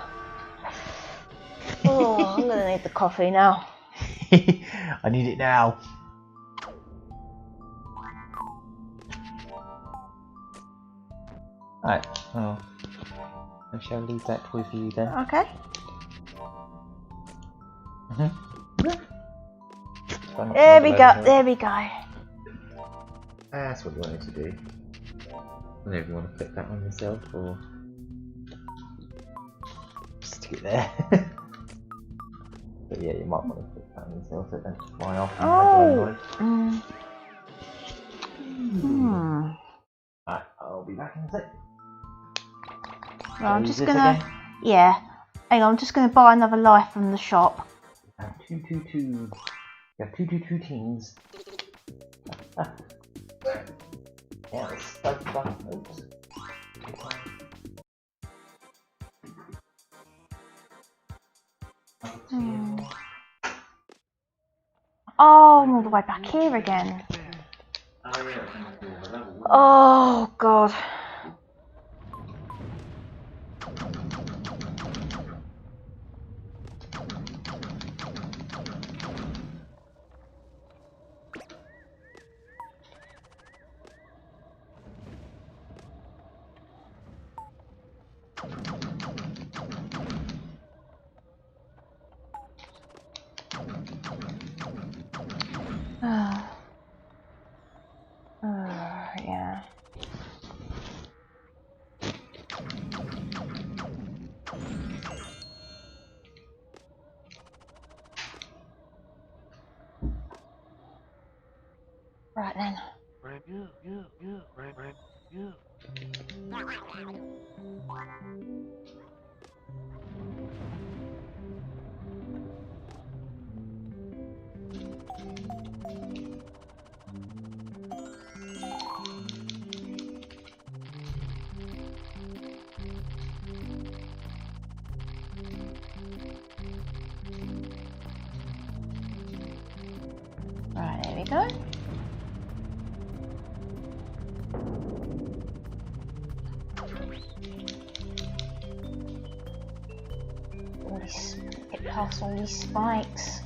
Oh, I'm gonna need the coffee now. I need it now. Right, well, I shall leave that with you then. Okay. There we go. There we go. That's what you wanted to do. I don't know if you want to click that one yourself or stick it there. But yeah, you might want to click that one yourself so it don't fly off and make a noise. Right, I'll be back in a sec. Well, I'm just gonna. Yeah. Hang on, I'm just gonna buy another life from the shop. 222. You have 222 teams. Yeah, it's stuck. Oops. Oh, I'm all the way back here again. Oh, God. Yeah. Right then. Right, there we go. past all these spikes.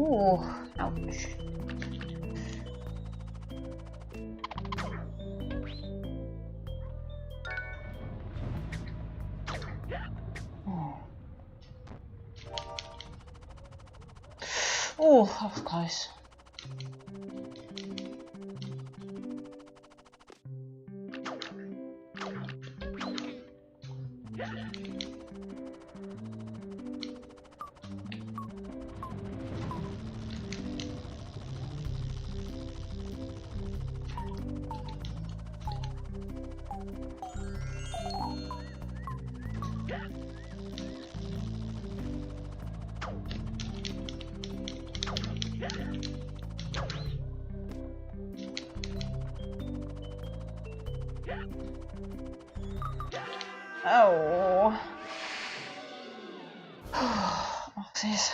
Ooh, ouch. Oh, that was close. Oh. Boxes.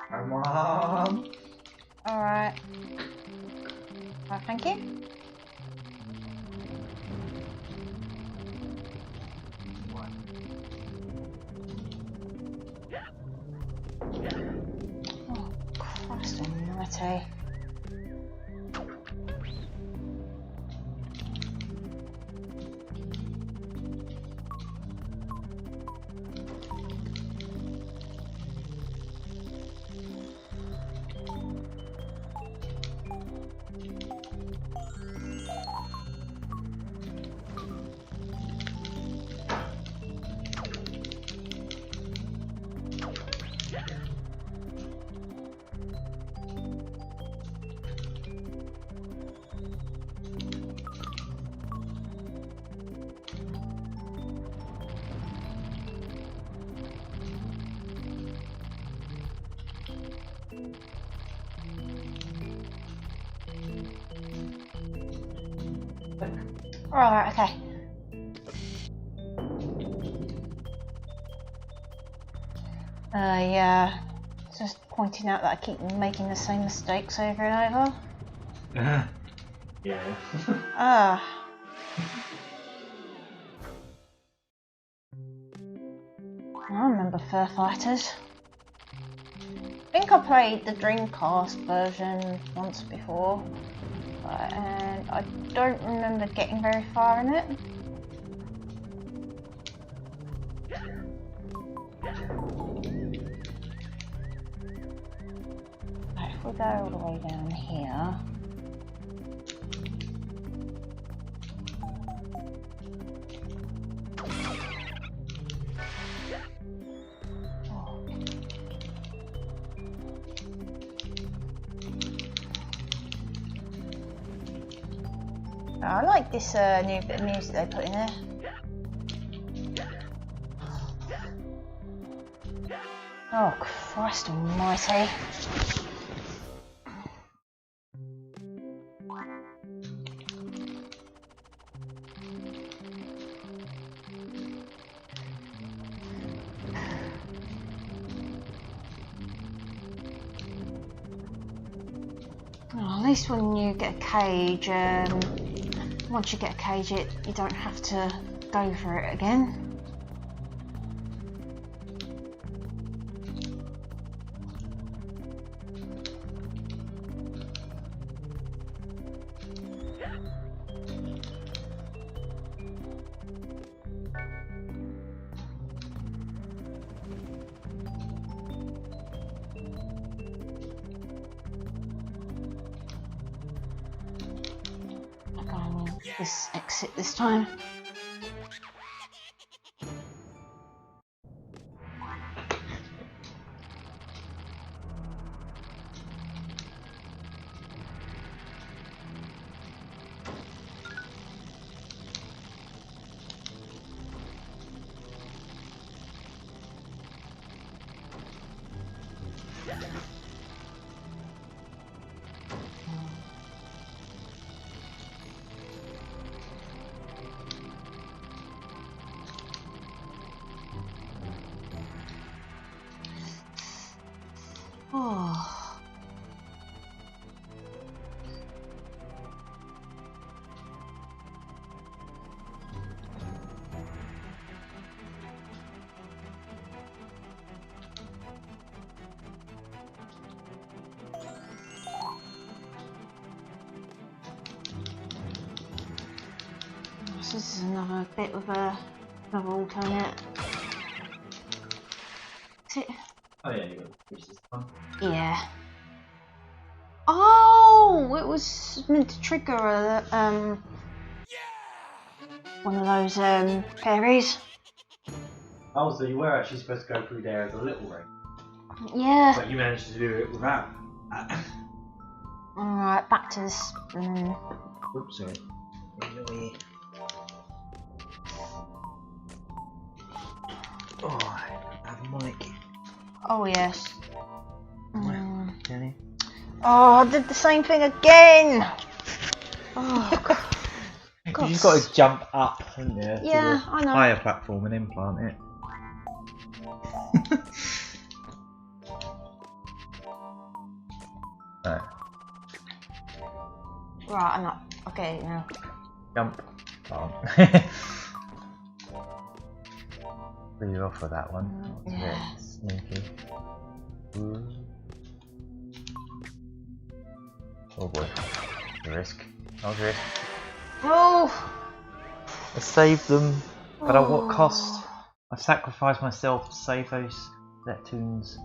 Come on. Alright. Alright, thank you. Oh, Christ almighty. Right, okay. Yeah, just pointing out that I keep making the same mistakes over and over. Yeah. Ah. I remember Fur Fighters. I think I played the Dreamcast version once before, and I don't remember getting very far in it. Right, if we go all the way down here. Oh, I like this new bit of music they put in there. Oh, Christ almighty. Oh, at least when you get a cage, once you get a cage, you don't have to go for it again. This exit this time. So this is another bit with another alternate. Is it? Oh yeah, you got to push this one. Yeah. Oh, it was meant to trigger one of those fairies. Oh, so you were actually supposed to go through there as a little ring. Yeah. But you managed to do it without. Alright, back to this. Oops, sorry. Oh, I have a mic. Oh yes. Jenny. Oh, I did the same thing again. Oh, God. You've got to jump up, haven't you? Yeah, to the I know. higher platform and implant it. Right. Right, I'm up. Okay, now. Jump. Plant. Blew off with that one. Yeah. Sneaky. Ooh. Oh boy. The risk. That was a risk. Oh! I saved them, but at what cost? I sacrificed myself to save those Neptunes.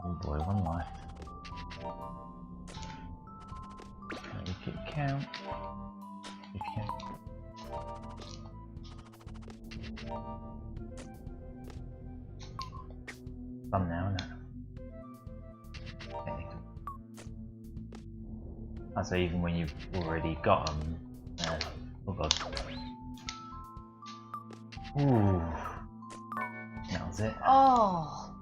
Oh boy, one life. Make it count. If you can. Done now, isn't it? Technically. So even when you've already got them. Oh god. Ooh. That was it. Oh!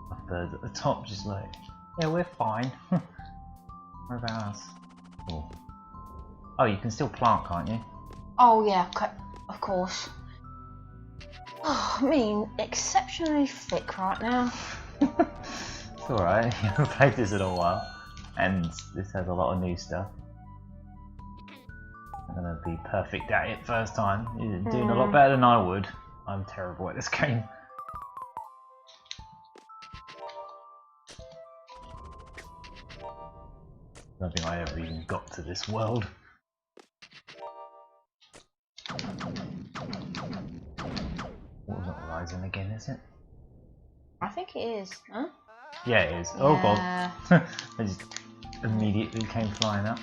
My bird at the top just like, yeah, we're fine. What about us? Oh. Oh, you can still plant, can't you? Oh yeah, of course. Oh, I mean, exceptionally thick right now. It's alright, I haven't played this in a while. And this has a lot of new stuff. I'm gonna be perfect at it first time. You're doing a lot better than I would. I'm terrible at this game. I don't think I ever even got to this world. Water's not rising again, is it? I think it is, huh? Yeah, it is. Yeah. Oh god. I just immediately came flying up.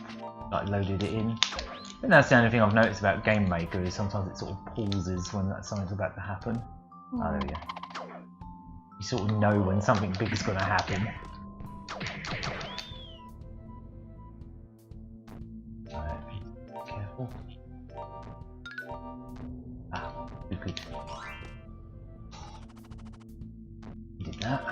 Like loaded it in. I think that's the only thing I've noticed about Game Maker is sometimes it sort of pauses when something's about to happen. Oh, there we go. You sort of know when something big is going to happen. Right, be careful. Ah, good. Did that.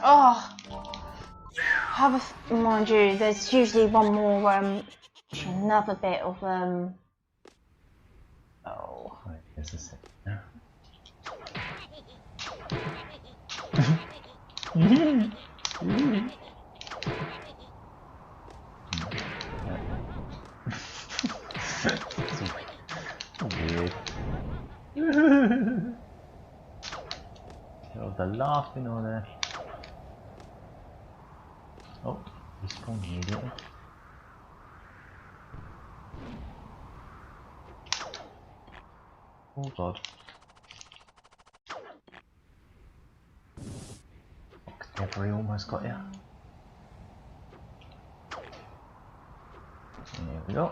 Oh! Mind you, there's usually one more, another bit of, oh. Right, there's a second now. Weird. Oh, the laughing or the... Oh, respawn immediately. Oh god. Debris almost got you. There we go.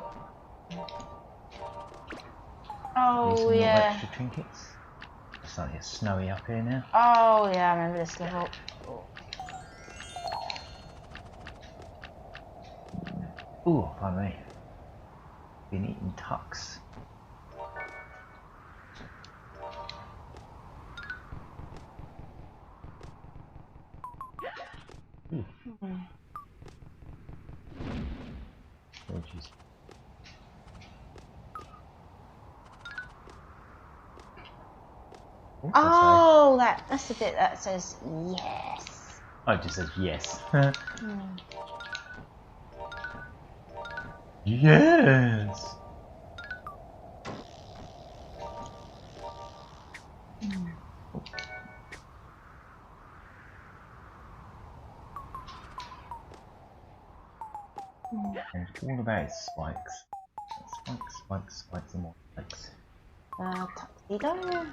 Oh, Some yeah. extra trinkets. It's starting to get snowy up here now. Oh, yeah, I remember this level. Ooh, pardon me. Been eating tucks. Ooh. Oh, jeez. Oh, that's the bit that says yes. Oh, it just says yes. Yes! And all about spikes. Spikes, spikes, spikes, and more spikes. Tuxedo?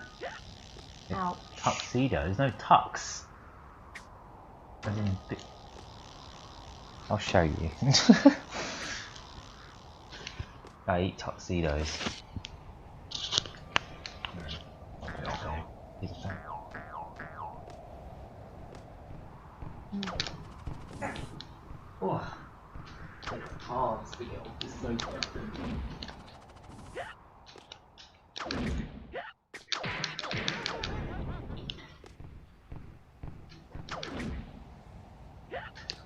Ouch. Tuxedo? There's no tux. As in I'll show you. I eat tuxedos. Oh. Oh, this video is so good.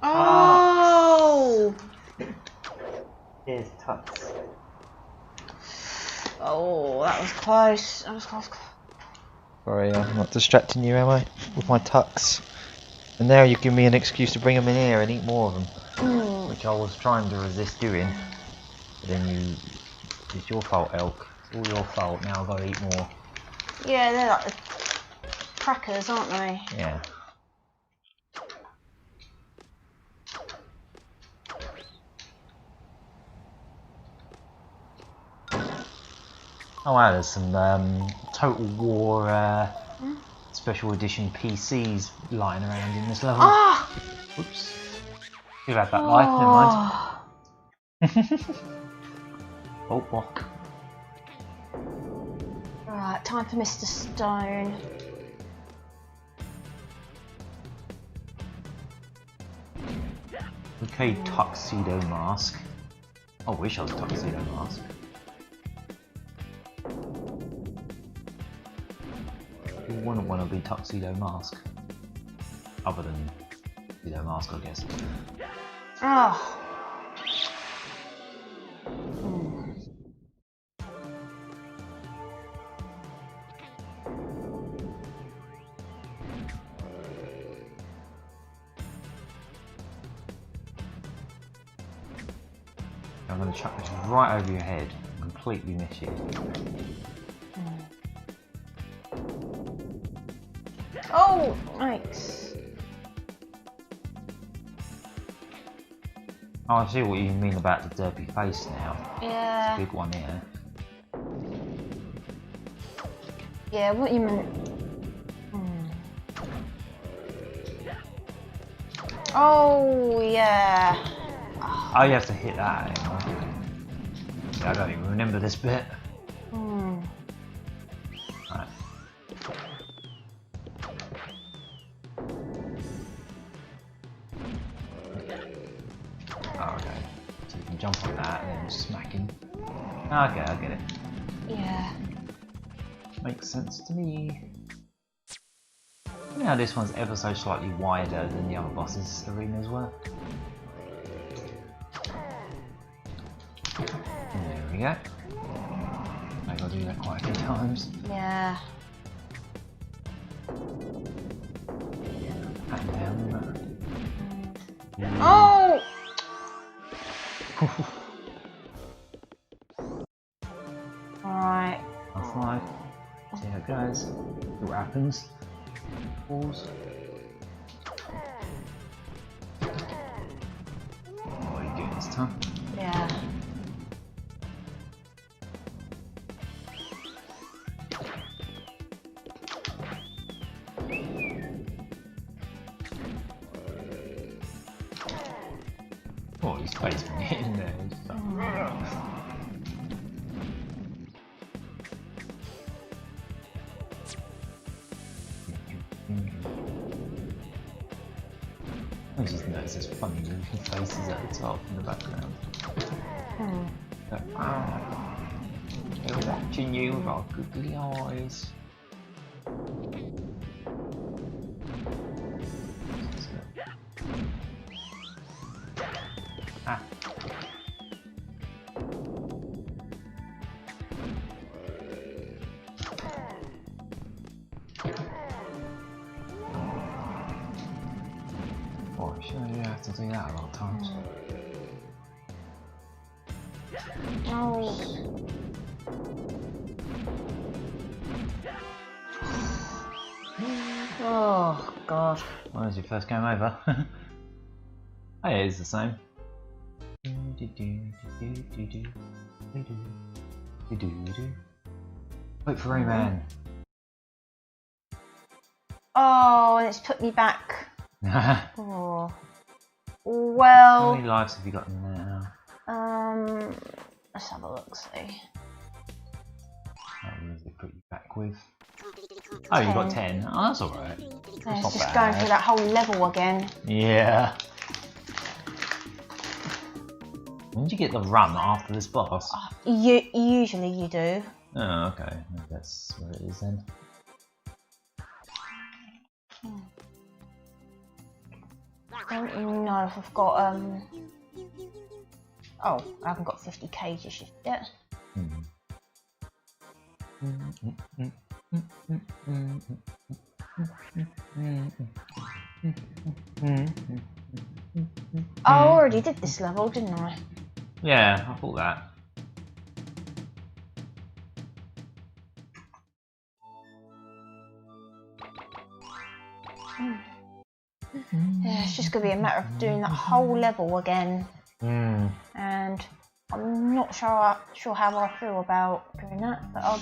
Oh! Here's tux. Oh, that was close. That was close. Sorry, I'm not distracting you, am I? With my tux. And now you give me an excuse to bring them in here and eat more of them. Which I was trying to resist doing. But then it's your fault, Elk. It's all your fault. Now I've got to eat more. Yeah, they're like the crackers, aren't they? Yeah. Oh wow, there's some Total War Special Edition PCs lying around in this level. Ah! Oops. You had that life, never mind. Oh, block. Right, time for Mr. Stone. Okay, tuxedo mask. I wish I was a tuxedo mask. Who wouldn't want to be tuxedo mask? Other than tuxedo mask, I guess. Oh. I'm going to chuck this right over your head and completely miss you. Oh, thanks. Oh, I see what you mean about the derpy face now. Yeah. Big one here. Yeah, what you mean? Oh, yeah. Oh, you have to hit that. I don't even remember this bit. Right. Oh, okay. So you can jump on that and then smack him. Okay, I get it. Yeah. Makes sense to me. Now this one's ever so slightly wider than the other bosses' arenas were. There we go. Maybe I'll do that quite a few times. Yeah. And down. Oh! Alright. That's life. See how it goes. See what happens. Pause. Oh, you get this time. Yeah. Oh, his face when you hit him there. It's like, I just noticed there's funny looking faces at the top in the background. Like, they're watching you with our googly eyes. Ah. Oh, sure you have to do that a lot of times. No. Oh God. Well, that's your first game over. Oh, yeah, it is the same. Wait for Rayman. Oh, and it's put me back. How Oh. Well. many lives have you got in there now? Let's have a look. See. How many does it put you back with? Oh, you got 10. Oh, that's alright. Yeah, it's just going through that whole level again. Yeah. When did you get the run after this boss? Usually you do. Oh, okay. Maybe that's where it is then. I don't know if I've got oh, I haven't got 50 cages just yet. Oh, I already did this level, didn't I? Yeah, I thought that. Yeah, it's just going to be a matter of doing that whole level again. And I'm not sure how I feel about doing that, but I'll...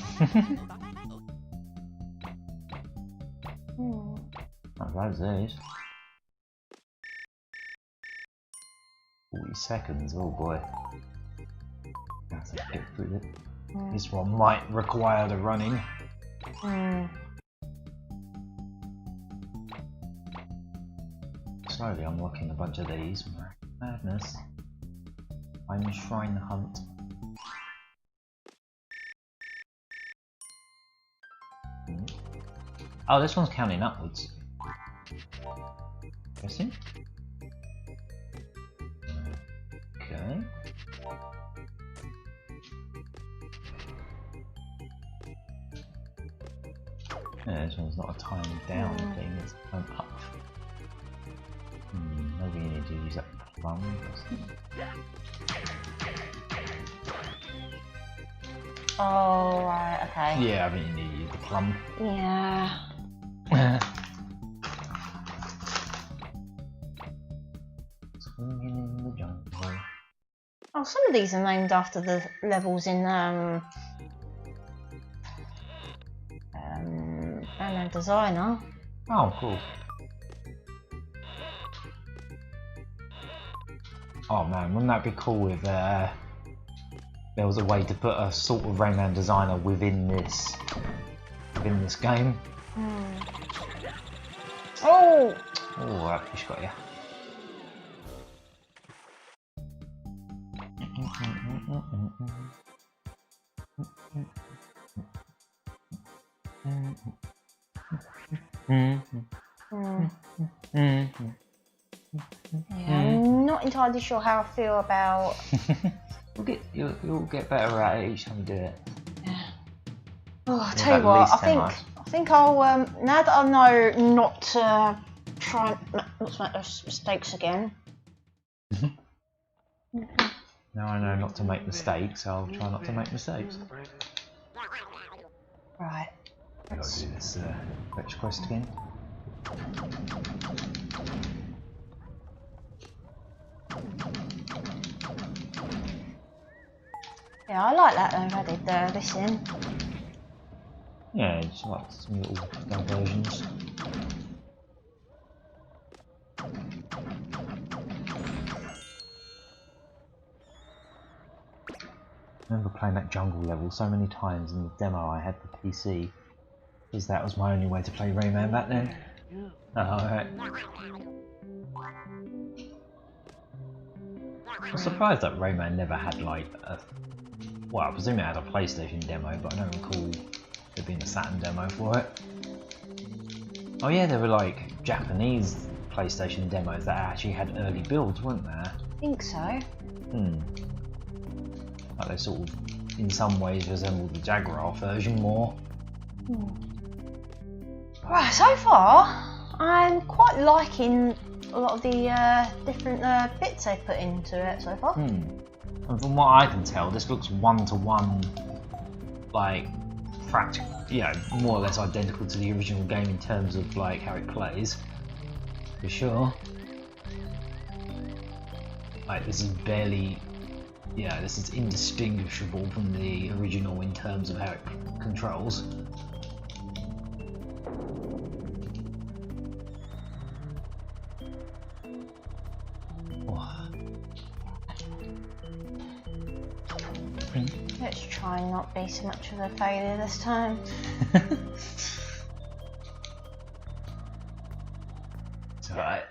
Not those days. 40 seconds, oh boy. Have to get through it. This one might require the running. Slowly unlocking a bunch of these. Madness. I'm Shrine Hunt. Oh, this one's counting upwards. Interesting. Okay. Yeah, this one's not a time down thing, it's a time up. Maybe you need to use that plum. Oh, right, okay. Yeah, I think you need to use the plum. Yeah. Swinging in the jungle. Oh, some of these are named after the levels in Rayman Designer. Oh, cool. Oh man, wouldn't that be cool if there was a way to put a sort of Rayman Designer within this game? Oh! Oh, that fish got you. Yeah, I'm not entirely sure how I feel about... You'll get better at it each time you do it. Yeah. Oh, I'll tell you what, I think I'll, now that I know not to try not to make those mistakes again. Now I know not to make mistakes, I'll try not to make mistakes. Right. I've got to do this fetch quest again. Yeah, I like that though, I did this in. Yeah, just like some little diversions. I remember playing that jungle level so many times in the demo I had for PC, because that was my only way to play Rayman back then. Oh, alright. I'm surprised that Rayman never had like a... Well, I presume it had a PlayStation demo, but I don't recall there being a Saturn demo for it. Oh yeah, there were like Japanese PlayStation demos that actually had early builds, weren't there? I think so. Like they sort of, in some ways, resembled the Jaguar version more. Right, so far, I'm quite liking a lot of the different bits they put into it so far. And from what I can tell, this looks one-to-one, like more or less identical to the original game in terms of like how it plays, for sure. Like this is barely, this is indistinguishable from the original in terms of how it controls. Let's try and not be so much of a failure this time. It's alright.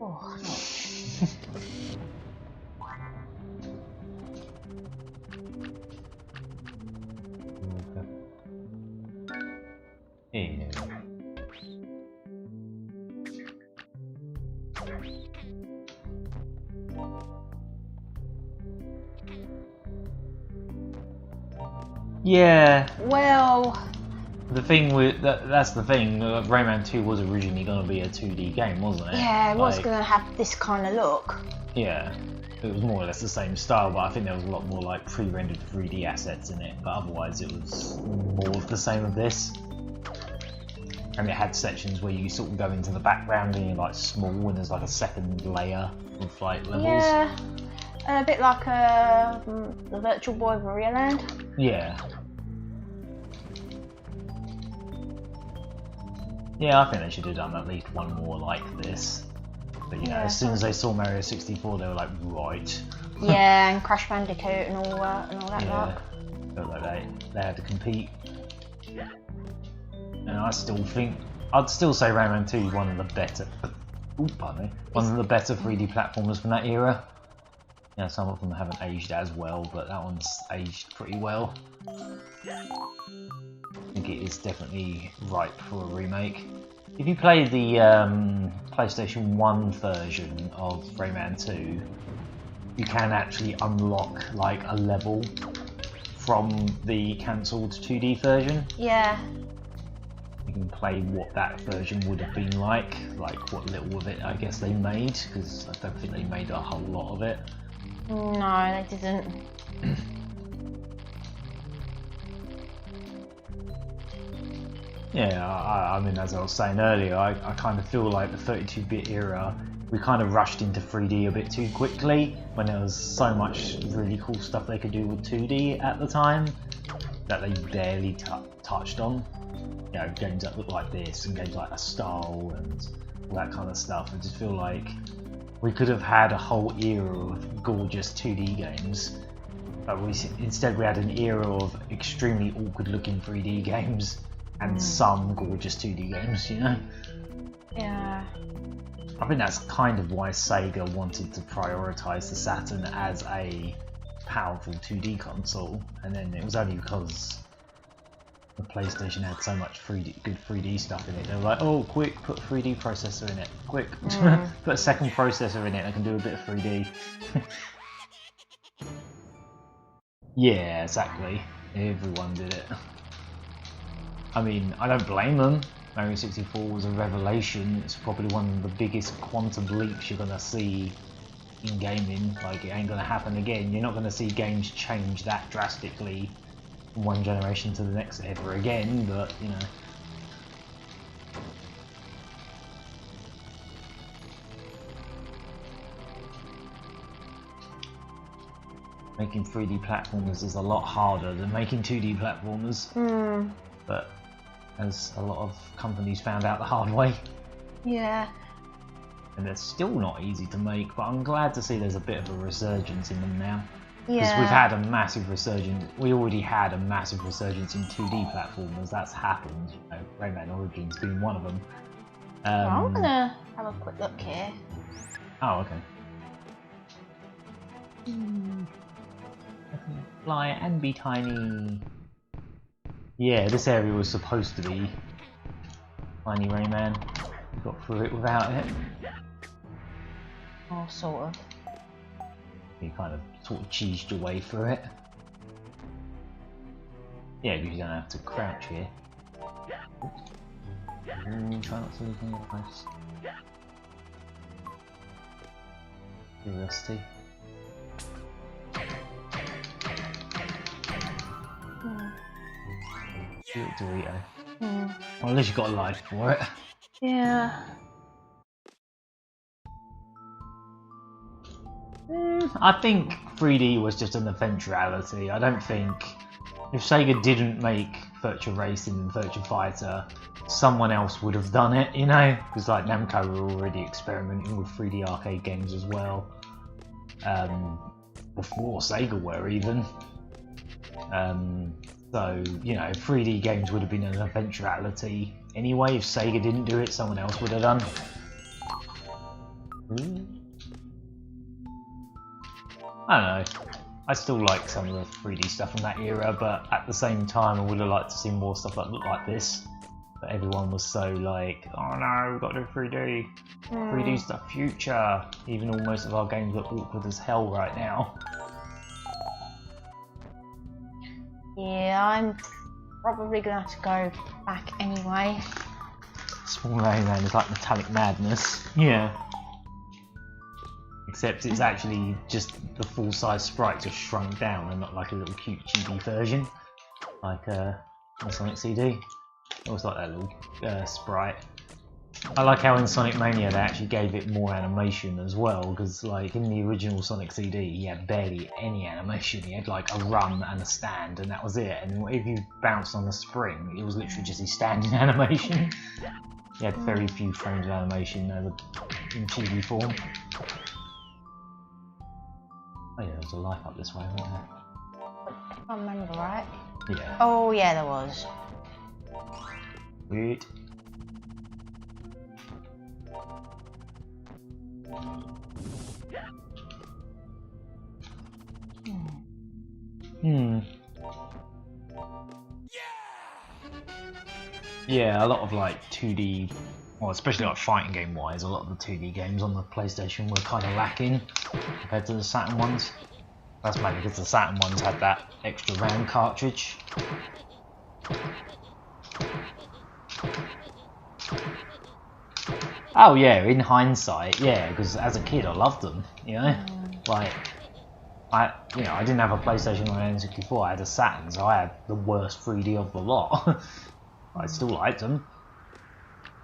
Oh, Ew. Yeah. well, The thing with that's the thing. Rayman 2 was originally going to be a 2D game, wasn't it? yeah, it was going to have this kind of look. Yeah, it was more or less the same style, but I think there was a lot more like pre-rendered 3D assets in it. But otherwise, it was more of the same of this. And it had sections where you sort of go into the background and you're like small, and there's like a second layer of like levels. Yeah, a bit like the Virtual Boy Mario Land. Yeah. Yeah, I think they should have done at least one more like this. But you know, as soon as they saw Mario 64, they were like, right. Yeah, and Crash Bandicoot and all that Yeah, felt like they had to compete. And I still think, I'd still say Rayman 2 is one of the better, one of the better 3D platformers from that era. Yeah, some of them haven't aged as well, but that one's aged pretty well. I think it is definitely ripe for a remake. If you play the PlayStation 1 version of Rayman 2, you can actually unlock like a level from the cancelled 2D version. Yeah. You can play what that version would have been like what little of it I guess they made, because I don't think they made a whole lot of it. No, they didn't. Yeah, I mean, as I was saying earlier, I kind of feel like the 32-bit era, we kind of rushed into 3D a bit too quickly when there was so much really cool stuff they could do with 2D at the time that they barely touched on. You know, games that look like this and games like Astral and all that kind of stuff. I just feel like we could have had a whole era of gorgeous 2D games, but instead we had an era of extremely awkward-looking 3D games. And some gorgeous 2D games, you know? Yeah. I think that's kind of why Sega wanted to prioritise the Saturn as a powerful 2D console, and then it was only because the PlayStation had so much good 3D stuff in it. They were like, oh, quick, put a 3D processor in it. Quick, put a second processor in it, I can do a bit of 3D. Yeah, exactly. Everyone did it. I mean, I don't blame them. Mario 64 was a revelation. It's probably one of the biggest quantum leaps you're going to see in gaming. Like, it ain't going to happen again. You're not going to see games change that drastically from one generation to the next ever again, but, you know. Making 3D platformers is a lot harder than making 2D platformers. But as a lot of companies found out the hard way. Yeah. And they're still not easy to make, but I'm glad to see there's a bit of a resurgence in them now. Yeah. Because we've had a massive resurgence. We already had a massive resurgence in 2D platformers. That's happened. You know, Rayman Origins being one of them. Well, I'm gonna have a quick look here. Oh, okay. I can fly and be tiny. Yeah, this area was supposed to be Tiny Rayman. We got through it without it. Oh, sort of. You kind of sort of cheesed your way through it. Yeah, you don't have to crouch here. Try not to lose any lives. Curiosity. Dorito. Well, at least you got a life for it. Yeah. I think 3D was just an eventuality. I don't think if Sega didn't make Virtua Racing and Virtua Fighter, someone else would have done it, you know? Because like Namco were already experimenting with 3D arcade games as well. Before Sega were even. So, you know, 3D games would have been an eventuality anyway. If Sega didn't do it, someone else would have done. I don't know. I still like some of the 3D stuff from that era, but at the same time, I would have liked to see more stuff that looked like this. But everyone was so like, oh no, we've got to do 3D. 3D stuff, future. Even though most of our games look awkward as hell right now. Yeah, I'm probably gonna have to go back anyway. Small Rayman is like Metallic Madness. Yeah. Except it's actually just the full-size sprite just shrunk down and not like a little cute chibi version. Like on Sonic CD. I always like that little sprite. I like how in Sonic Mania they actually gave it more animation as well, because like in the original Sonic CD he had barely any animation. He had like a run and a stand and that was it, and if you bounced on the spring it was literally just his standing animation. He had very few frames of animation in chibi form. Oh yeah, there was a life up this way, wasn't there? If I remember right. Yeah. Oh yeah, there was. Weird. Yeah, a lot of like 2D, well, especially like fighting game wise, a lot of the 2D games on the PlayStation were kind of lacking compared to the Saturn ones. That's maybe because the Saturn ones had that extra RAM cartridge. Oh yeah, in hindsight, yeah, because as a kid I loved them, you know? Like, I didn't have a PlayStation or an N64, I had a Saturn, so I had the worst 3D of the lot. I still liked them.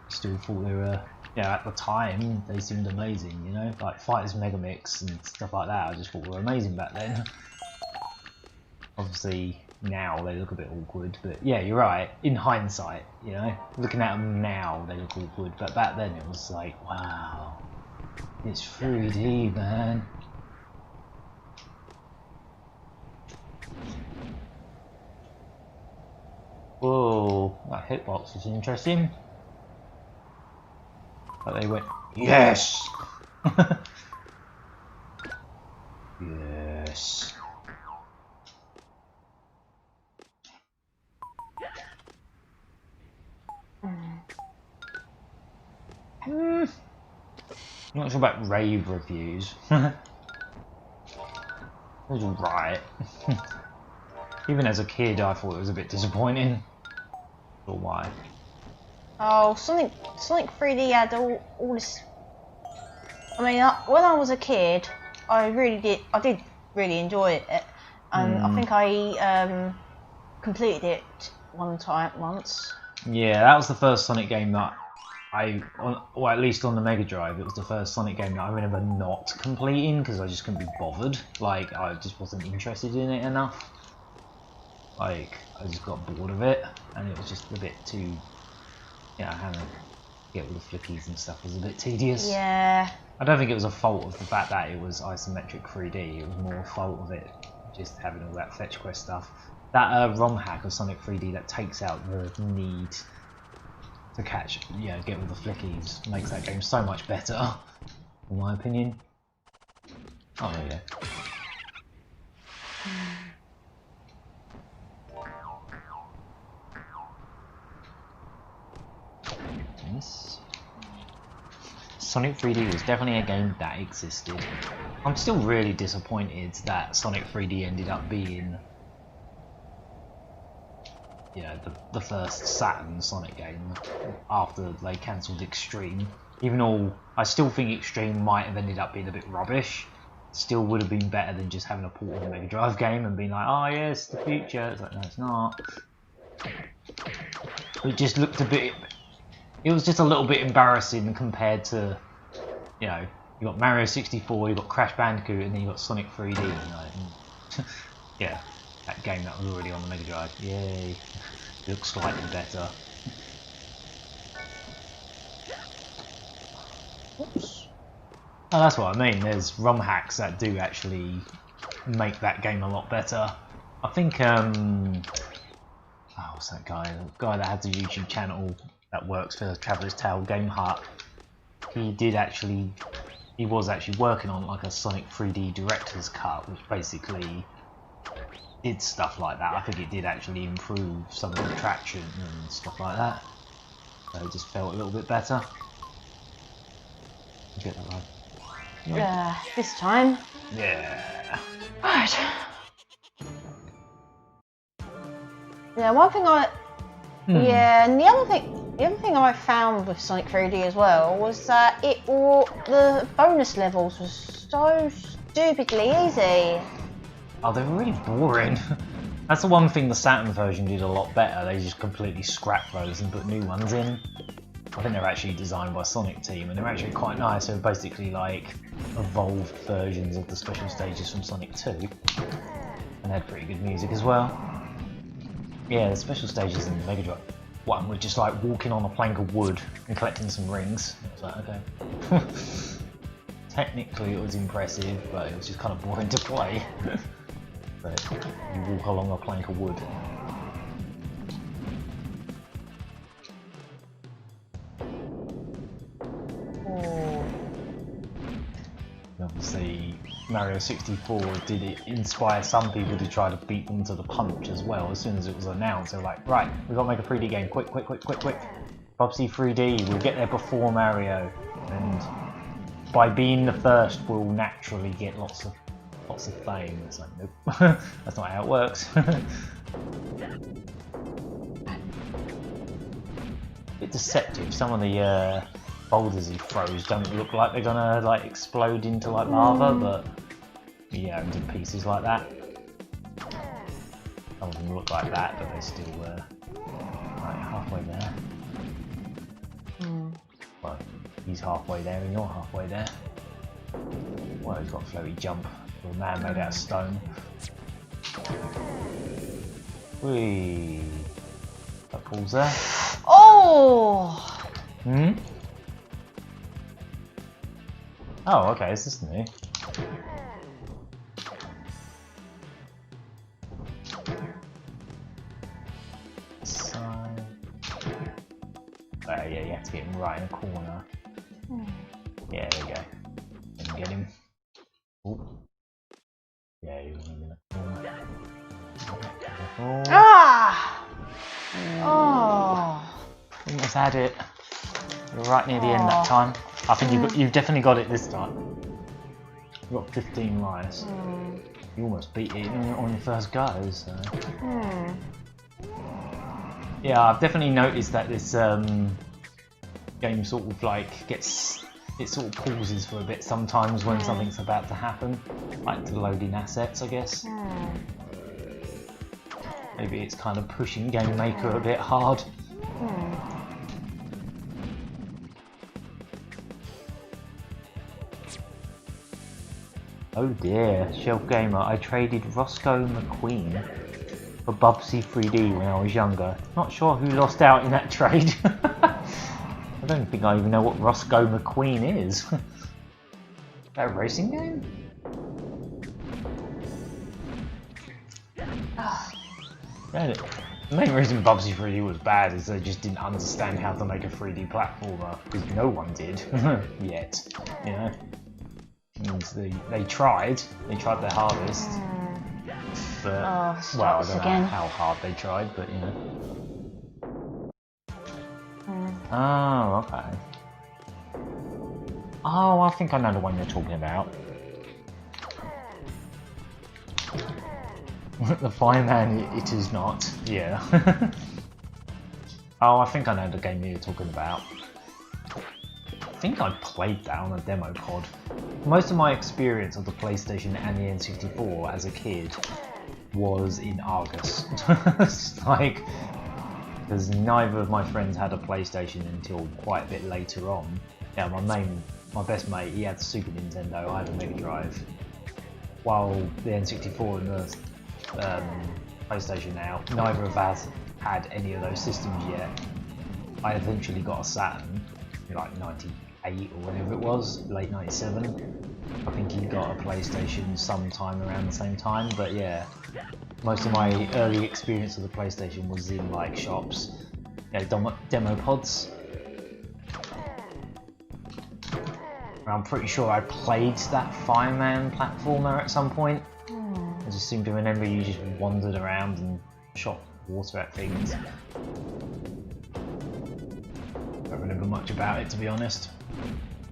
Still thought they were, at the time, they seemed amazing, you know? Like Fighters Megamix and stuff like that, I just thought were amazing back then. Obviously, now they look a bit awkward, but yeah, you're right, in hindsight, you know? Looking at them now, they look awkward, but back then it was like, wow, it's 3D, man. Whoa, that hitbox is interesting. But they went, yes! Yes. I'm not sure about rave reviews. It was alright. Even as a kid, I thought it was a bit disappointing. Or why? Oh, Sonic 3D had all this. I mean, when I was a kid, I did really enjoy it, and I think I completed it once. Yeah, that was the first Sonic game that or at least on the Mega Drive, it was the first Sonic game that I remember not completing because I just couldn't be bothered. Like, I just wasn't interested in it enough. Like, I just got bored of it, and it was just a bit too, having to get all the flickies and stuff was a bit tedious. Yeah. I don't think it was a fault of the fact that it was isometric 3D, it was more a fault of it just having all that fetch quest stuff. That ROM hack of Sonic 3D that takes out the need to catch, get all the flickies, makes that game so much better, in my opinion. Oh yeah. Sonic 3D was definitely a game that existed. I'm still really disappointed that Sonic 3D ended up being you know, the first Saturn Sonic game after they cancelled Extreme. Even though I still think Extreme might have ended up being a bit rubbish, still would have been better than just having a port of a Mega Drive game and being like, oh yes, the future. It's like, no, it's not. It just looked a bit. It was just a little bit embarrassing compared to, you know, you got Mario 64, you got Crash Bandicoot, and then you got Sonic 3D. You know, and yeah, that game that was already on the Mega Drive. Yay! It looks slightly better. Oops. Oh, that's what I mean. There's ROM hacks that do actually make that game a lot better. I think what's that guy? The guy that has a YouTube channel that works for Traveller's Tale Game Hut. He was actually working on like a Sonic 3D director's cut, which basically did stuff like that. I think it did actually improve some of the traction and stuff like that. So it just felt a little bit better. Get that right. Yeah, this time. Yeah. Right. Yeah, one thing yeah, and the other thing I found with Sonic 3D as well was that the bonus levels were so stupidly easy. Oh, they were really boring. That's the one thing the Saturn version did a lot better. They just completely scrapped those and put new ones in. I think they're actually designed by Sonic Team, and they're actually quite nice. They're basically like evolved versions of the special stages from Sonic 2, and they had pretty good music as well. Yeah, the special stages in the Mega Drive one were just like walking on a plank of wood and collecting some rings. I was like, okay. Technically it was impressive, but it was just kind of boring to play. But you walk along a plank of wood. Obviously, Mario 64 did it inspire some people to try to beat them to the punch as well. As soon as it was announced, they were like, right, we've got to make a 3D game, quick, quick, quick, quick, quick. Bubsy 3D, we'll get there before Mario. And by being the first, we'll naturally get lots of fame. It's like, nope, that's not how it works. Bit deceptive. Some of the boulders he throws don't look like they're gonna like explode into like lava, but yeah, into pieces like that. Some of them look like that, but they still like halfway there. Well, he's halfway there and you're halfway there. Well, he's got a floaty jump. Little man made out of stone. Whee! That pulls there. Oh! Hmm? Oh, okay, is this new? So... yeah, you have to get him right in the corner. Yeah, there you go. Didn't get him. Ooh. Yeah, he was in the corner. Ah! Oh! Almost had it. You're right near the end that time. I think you've definitely got it this time. You've got 15 lives. You almost beat it on your first go, so... Yeah, I've definitely noticed that this game sort of like it sort of pauses for a bit sometimes when something's about to happen, like to load in assets, I guess. Maybe it's kind of pushing Game Maker a bit hard. Oh dear, Shelf Gamer, I traded Roscoe McQueen for Bubsy 3D when I was younger. Not sure who lost out in that trade. I don't think I even know what Roscoe McQueen is. Is that a racing game? Yeah, the main reason Bubsy 3D was bad is they just didn't understand how to make a 3D platformer, because no one did yet, you know. They tried their hardest, but well, I don't know how hard they tried, but you know. Oh, okay. Oh, I think I know the one you're talking about. The fireman, it is not. Yeah. Oh, I think I know the game you're talking about. I think I played that on a demo pod. Most of my experience of the PlayStation and the N64 as a kid was in Argus. Like, because neither of my friends had a PlayStation until quite a bit later on. Yeah, my best mate, he had the Super Nintendo, I had a Mega Drive. While the N64 and the PlayStation now, neither of us had any of those systems yet. I eventually got a Saturn in like 98 or whenever it was, late 97. I think he got a PlayStation sometime around the same time, but yeah, most of my early experience of the PlayStation was in like shops, you know, demo pods. I'm pretty sure I played that Fireman platformer at some point. I just seem to remember you just wandered around and shot water at things. Don't remember much about it, to be honest.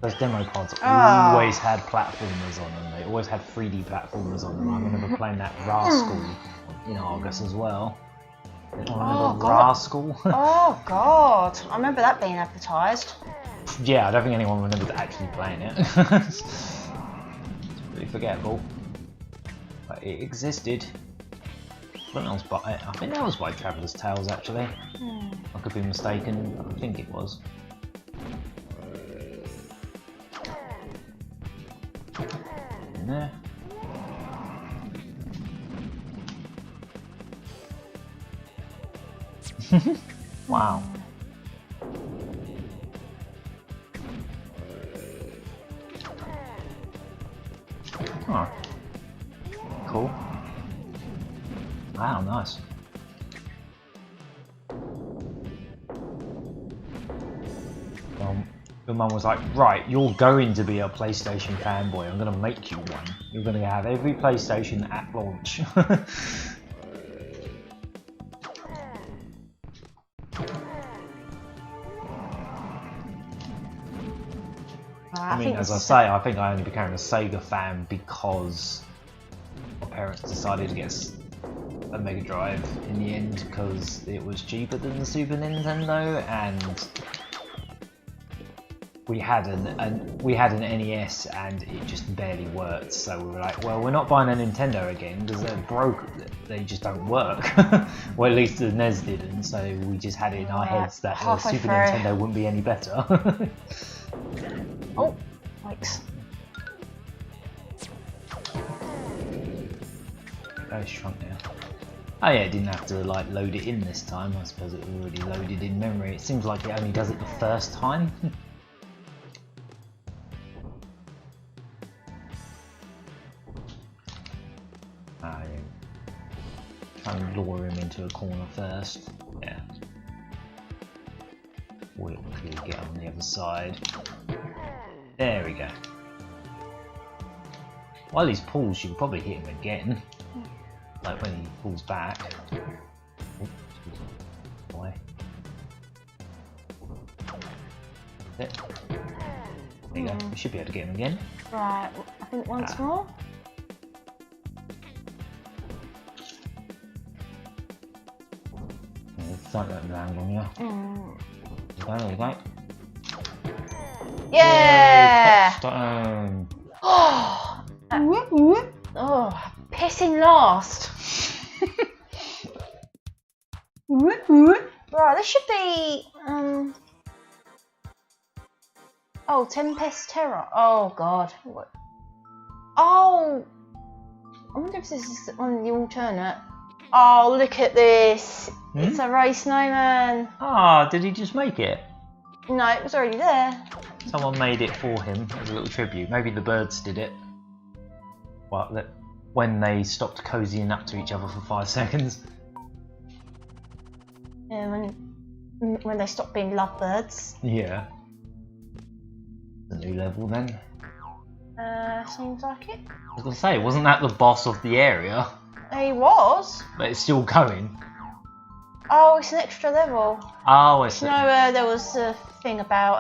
Those demo pods always had platformers on them. They always had 3D platformers on them. I remember playing that Rascal in Argus as well. I remember Rascal. Oh god, I remember that being advertised. Yeah, I don't think anyone remembers actually playing it. It's pretty forgettable. But it existed. I think that was by Traveller's Tales actually. I could be mistaken, but I think it was. In there. Wow. Oh. Cool. Wow, nice. Your mum was like, right, you're going to be a PlayStation fanboy, I'm going to make you one. You're going to have every PlayStation at launch. I mean, as I say, I think I only became a Sega fan because my parents decided to get a Mega Drive in the end because it was cheaper than the Super Nintendo, and we had an NES and it just barely worked. So we were like, well, we're not buying a Nintendo again because they're broke. They just don't work. Well, at least the NES didn't. So we just had it in our heads that the Super Nintendo wouldn't be any better. Oh, thanks. Oh, it's shrunk now. Oh yeah, it didn't have to like load it in this time. I suppose it was already loaded in memory. It seems like it only does it the first time. Ah, yeah. Try and lure him into a corner first. Yeah. We'll quickly get on the other side. There we go. While he's paused, you can probably hit him again. Like when he pulls back. Boy. There you go. We should be able to get him again. Right, I think once more. It's like that round on you. There you go. Yeah! Touchdown! Oh, pissing last. Right, this should be oh, Tempest Terror. Oh god. What? Oh, I wonder if this is on the alternate. Oh, look at this. It's a Ray Snowman. Ah, did he just make it? No, it was already there. Someone made it for him as a little tribute. Maybe the birds did it. Well, when they stopped cozying up to each other for 5 seconds. Yeah, when they stopped being lovebirds. Yeah. A new level then. Seems like it. I was gonna say, wasn't that the boss of the area? He was. But it's still going. Oh, it's an extra level. Oh, I see. You know, there was a thing about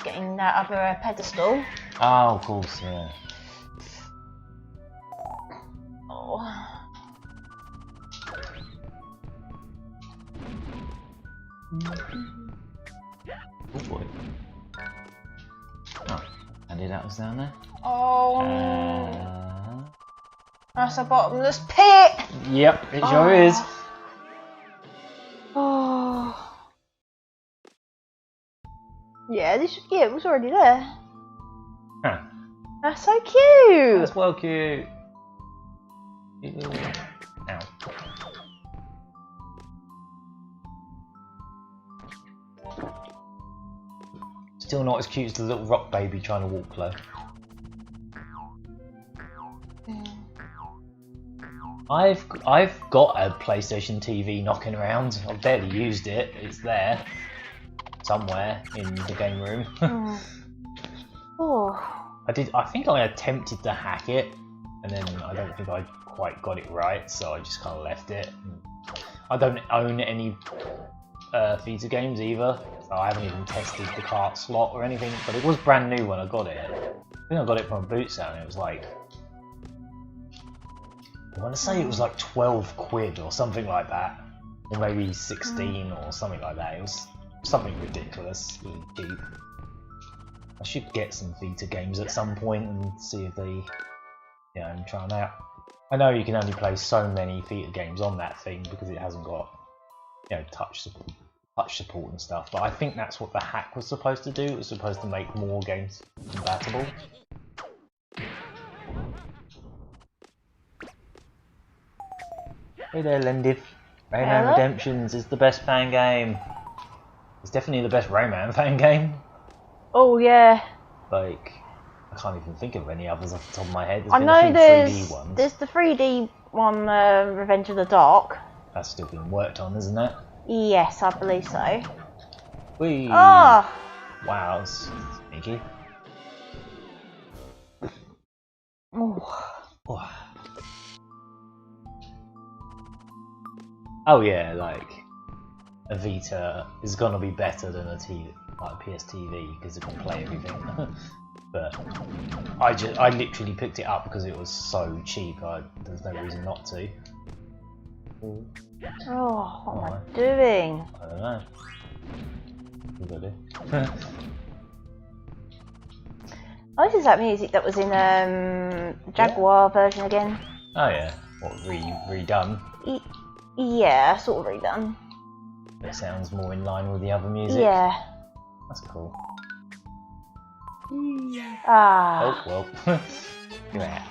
getting that other pedestal. Oh, of course, yeah. Oh. Oh boy. Oh, and that was down there. Oh no. That's a bottomless pit! Yep, it sure is. Oh. Yeah, it was already there. Huh. That's so cute! That's well cute. Ow. Still not as cute as the little rock baby trying to walk low. I've got a PlayStation TV knocking around. I've barely used it. It's there somewhere in the game room. Oh. I think I attempted to hack it, and then I don't think I quite got it right, so I just kind of left it. I don't own any Vita games either, so I haven't even tested the cart slot or anything. But it was brand new when I got it. I think I got it from a boot sale, and it was like, I want to say it was like 12 quid or something like that, or maybe 16 or something like that. It was something ridiculous, really cheap. I should get some Vita games at some point and see if they, try them out. I know you can only play so many Vita games on that thing because it hasn't got, touch support and stuff. But I think that's what the hack was supposed to do. It was supposed to make more games compatible. Hey there, Lendiv. Rayman Redemptions is the best fan game. It's definitely the best Rayman fan game. Oh yeah. Like, I can't even think of any others off the top of my head. I know there's the 3D one, Revenge of the Dark. That's still being worked on, isn't it? Yes, I believe so. Whee! Ah! Wow, that's sneaky. Oh. Oh yeah, like a Vita is gonna be better than a TV, like a PS TV, because it can play everything. But I literally picked it up because it was so cheap. There's no reason not to. Oh, what am I doing? I don't know. What do I do? Oh, this is that music that was in Jaguar version again. Oh yeah, what, redone? Yeah, sort of redone. It sounds more in line with the other music. Yeah. That's cool. Ah. Oh well. Yeah.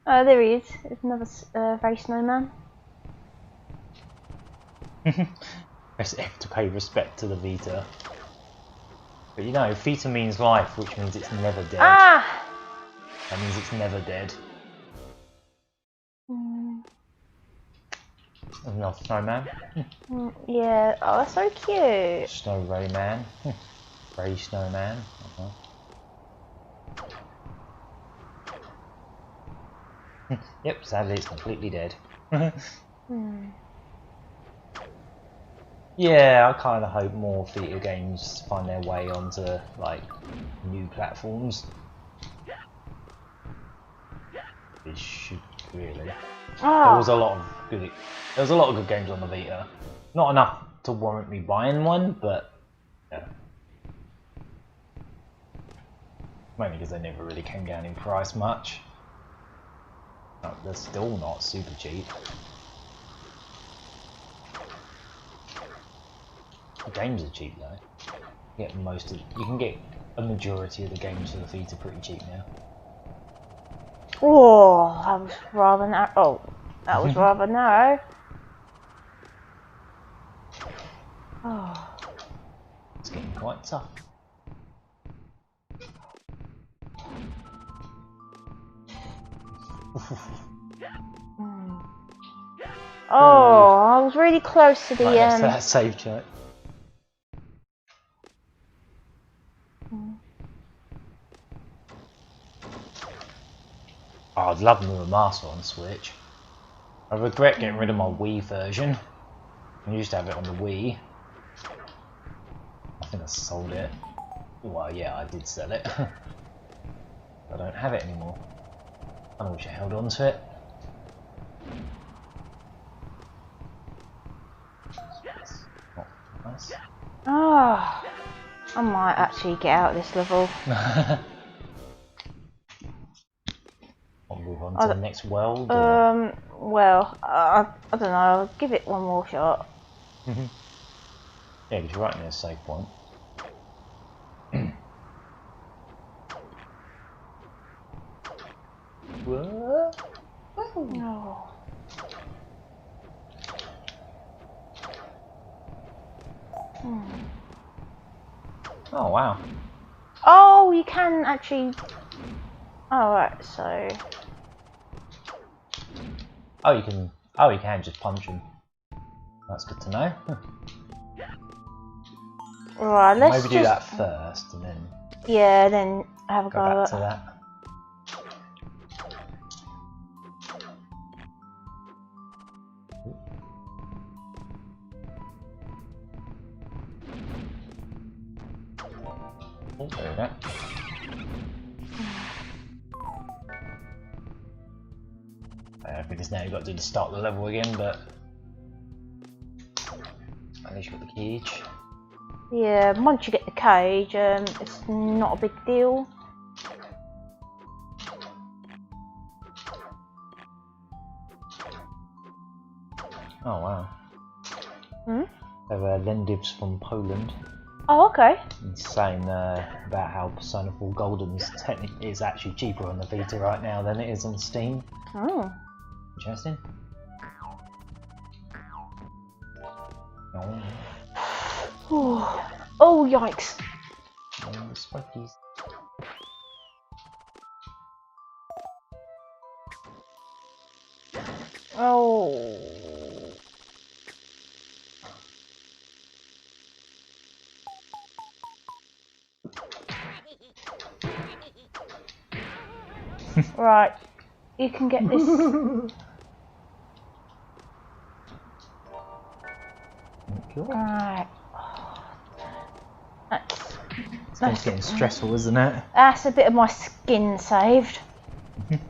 Oh, there he is. There's another very snowman. Press F to pay respect to the Vita. But Vita means life, which means it's never dead. Ah! That means it's never dead. Another snowman. Yeah. Oh, that's so cute. Snow Rayman. Ray Snowman. Yep, sadly it's completely dead. Yeah, I kind of hope more Vita games find their way onto like new platforms. It should really. There was a lot of good games on the Vita. Not enough to warrant me buying one, but yeah. Mainly because they never really came down in price much. No, they're still not super cheap. The games are cheap though. You can get a majority of the games for the Vita pretty cheap now. Oh, that was rather narrow. Oh, that was rather narrow. Oh. It's getting quite tough. Oh, I was really close to the That save check. Oh, I'd love the remaster on Switch. I regret getting rid of my Wii version. I used to have it on the Wii. I think I sold it. Well, yeah, I did sell it. I don't have it anymore. I wish I held on to it. nice. Ah, I might actually get out of this level. I'll move on to the next world. Well, I don't know. I'll give it one more shot. Yeah, because you're right near a save point. What? No. Oh wow. Oh, you can actually. Oh, right. So. Oh, you can. Oh, you can just punch him. That's good to know. Right. Let's maybe do that first, and then. Yeah, then have a go back to that. Oh, there we go. Because now you've got to do the start of the level again, but at least you've got the cage. Yeah, once you get the cage, it's not a big deal. Oh wow. Hmm? They were Lendivs from Poland. Oh, okay. He's saying about how Persona 4 Golden's technically is actually cheaper on the Vita right now than it is on Steam. Oh. Interesting. Oh, Oh, yikes. spikies. Oh. Right, you can get this. Alright. It's getting stressful, isn't it? That's a bit of my skin saved. Bit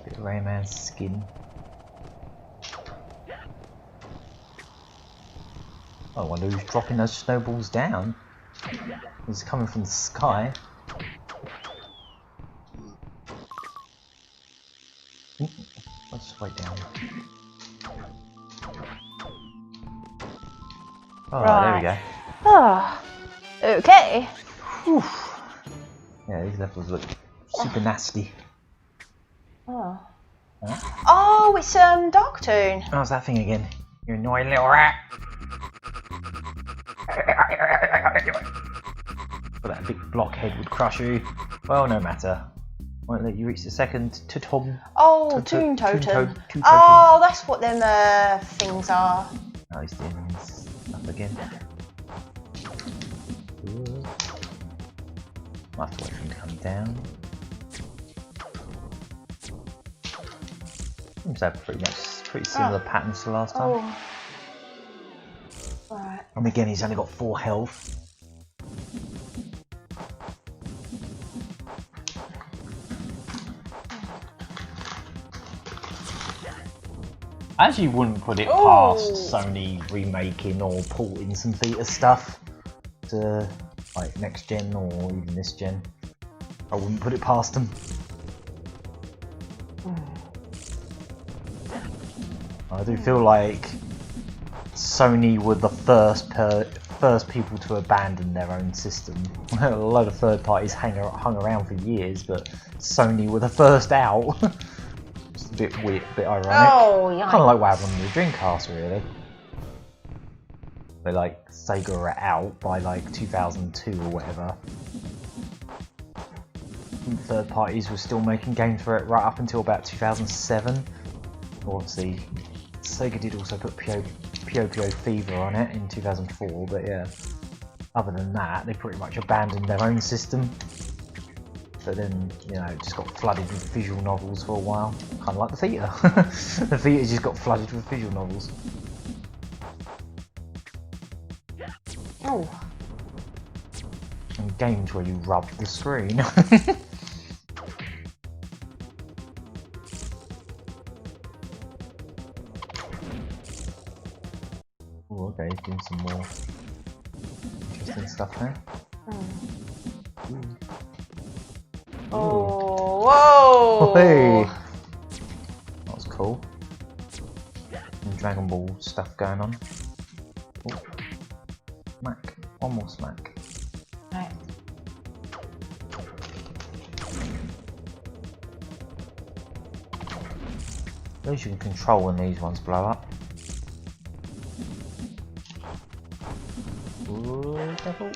of Rayman's skin. I wonder who's dropping those snowballs down. It's coming from the sky. Let's just wait down. Oh, Right. there we go. Oh, okay. Whew. Yeah, these levels look super nasty. Oh. Huh? Oh, it's Darktoon. How's that thing again? You annoying little rat. But that big blockhead would crush you. Well, no matter. Won't let you reach the second Totem. Oh, Toon Totem. Toon Totem. Oh, that's what them things are. Oh, he's doing his stuff again. Ooh. Might have to wait for him to come down. Seems to have pretty similar patterns to last time. Oh. Right. And again, he's only got 4 health. I actually wouldn't put it past Sony remaking or porting some Vita stuff to like next gen or even this gen. I wouldn't put it past them. I do feel like Sony were the first people to abandon their own system. A lot of third parties hung around for years, but Sony were the first out. It's a bit weird, a bit ironic. Oh, yeah. Kind of like what happened with the Dreamcast, really. They like Sega were out by like 2002 or whatever. And third parties were still making games for it right up until about 2007. Obviously, Sega did also put Puyo Fever on it in 2004, but yeah, other than that, they pretty much abandoned their own system. But then, you know, it just got flooded with visual novels for a while, kind of like the Vita. The Vita just got flooded with visual novels. Oh. And games where you rub the screen. Oh, okay, he's doing some more interesting stuff there. Oh, whoa! Hey. That was cool. Some Dragon Ball stuff going on. Ooh. Smack. One more smack. Right. At least you can control when these ones blow up. Ooh, devil.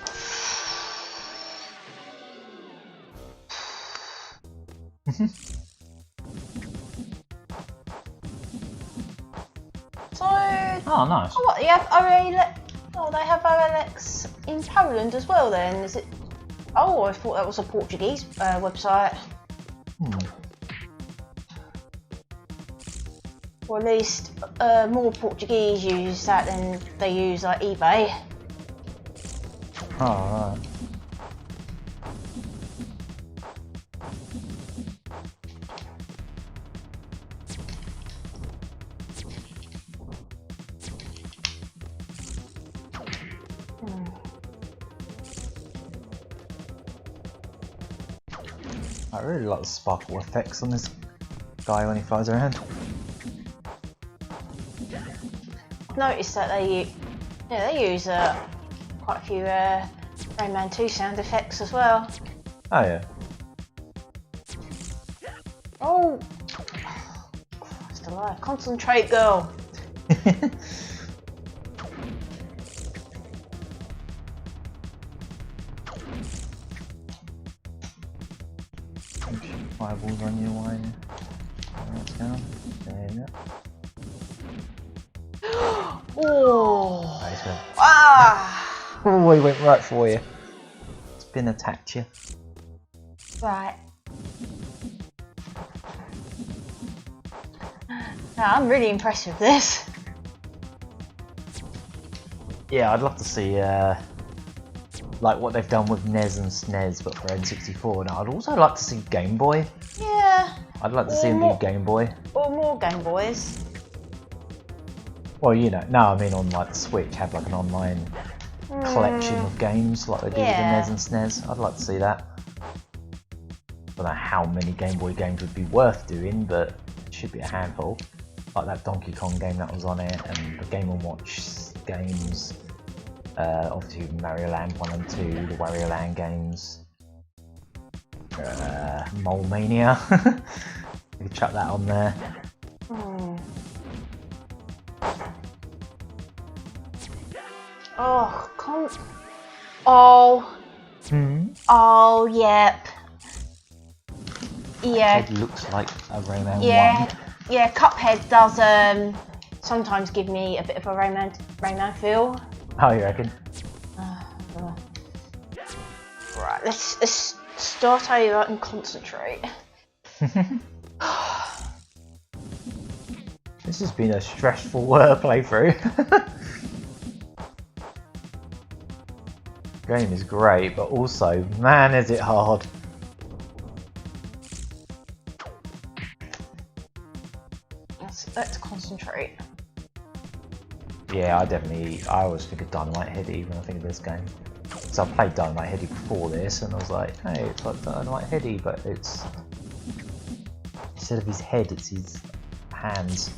So, Oh, nice. oh, what, you have OLX? Oh, they have OLX in Poland as well then, is it? Oh, I thought that was a Portuguese website. Or at least more Portuguese use that than they use like eBay. Oh, right. I really like the sparkle effects on this guy when he flies around. I've noticed that they use quite a few Rayman 2 sound effects as well. Oh yeah. Oh, Christ alive! Concentrate, girl. Fireballs on you while that's down. There you go. Oh, Nice one. ah, Oh, he went right for you. Spin attacked you. right. No, I'm really impressed with this. Yeah, I'd love to see like what they've done with NES and SNES, but for N64. And I'd also like to see Game Boy. Yeah. I'd like to see them do Game Boy. Or more Game Boys. Well, you know, no, I mean on like the Switch, have like an online collection of games like they do with the NES and SNES. I'd like to see that. I don't know how many Game Boy games would be worth doing, but it should be a handful. Like that Donkey Kong game that was on it, and the Game & Watch games. Obviously Mario Land 1 and 2, the Wario Land games. Mole Mania. You could chuck that on there. Oh, oh. Oh, yep. Yeah. It looks like a Rayman 1. Yeah, Cuphead does sometimes give me a bit of a Rayman feel. Oh, you reckon? Right, let's start over and concentrate. This has been a stressful playthrough. Game is great, but also, man, is it hard. Let's concentrate. Yeah, I always think of Dynamite Heady when I think of this game. So I played Dynamite Heady before this, and I was like, hey, it's like Dynamite Heady, but it's instead of his head, it's his hands.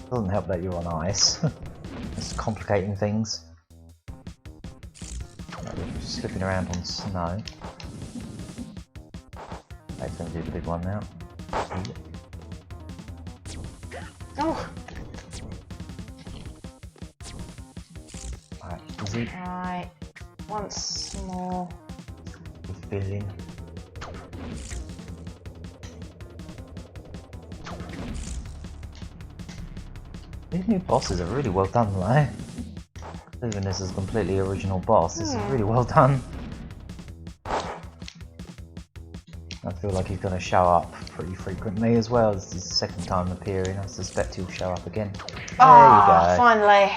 Doesn't help that you're on ice. It's complicating things. Like you're slipping around on snow. That's going to do the big one now. Oh. Alright, easy. Right. Once more. Feeling. These new bosses are really well done, though. Even this is a completely original boss, this is really well done. I feel like he's going to show up pretty frequently as well. This is his second time appearing. I suspect he'll show up again. There you go. Finally.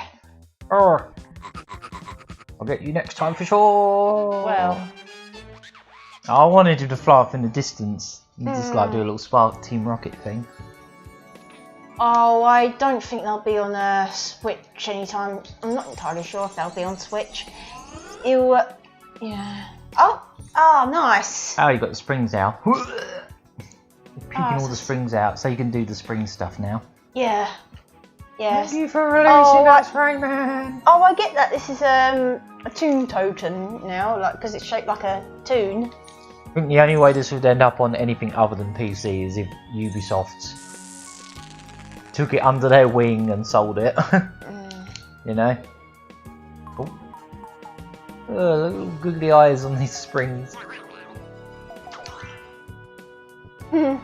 I'll get you next time for sure. Well. I wanted you to fly off in the distance. You just like do a little Spark Team Rocket thing. Oh, I don't think they'll be on a Switch anytime. I'm not entirely sure if they'll be on Switch. Yeah. Oh, nice. Oh, you got the springs out. Picking all the springs out, so you can do the spring stuff now. Yeah. Yes. Thank you for releasing that Rayman. Oh, I get that. This is a toon totem now, like because it's shaped like a toon. I think the only way this would end up on anything other than PC is if Ubisoft took it under their wing and sold it. You know? Oh. Little googly eyes on these springs. Have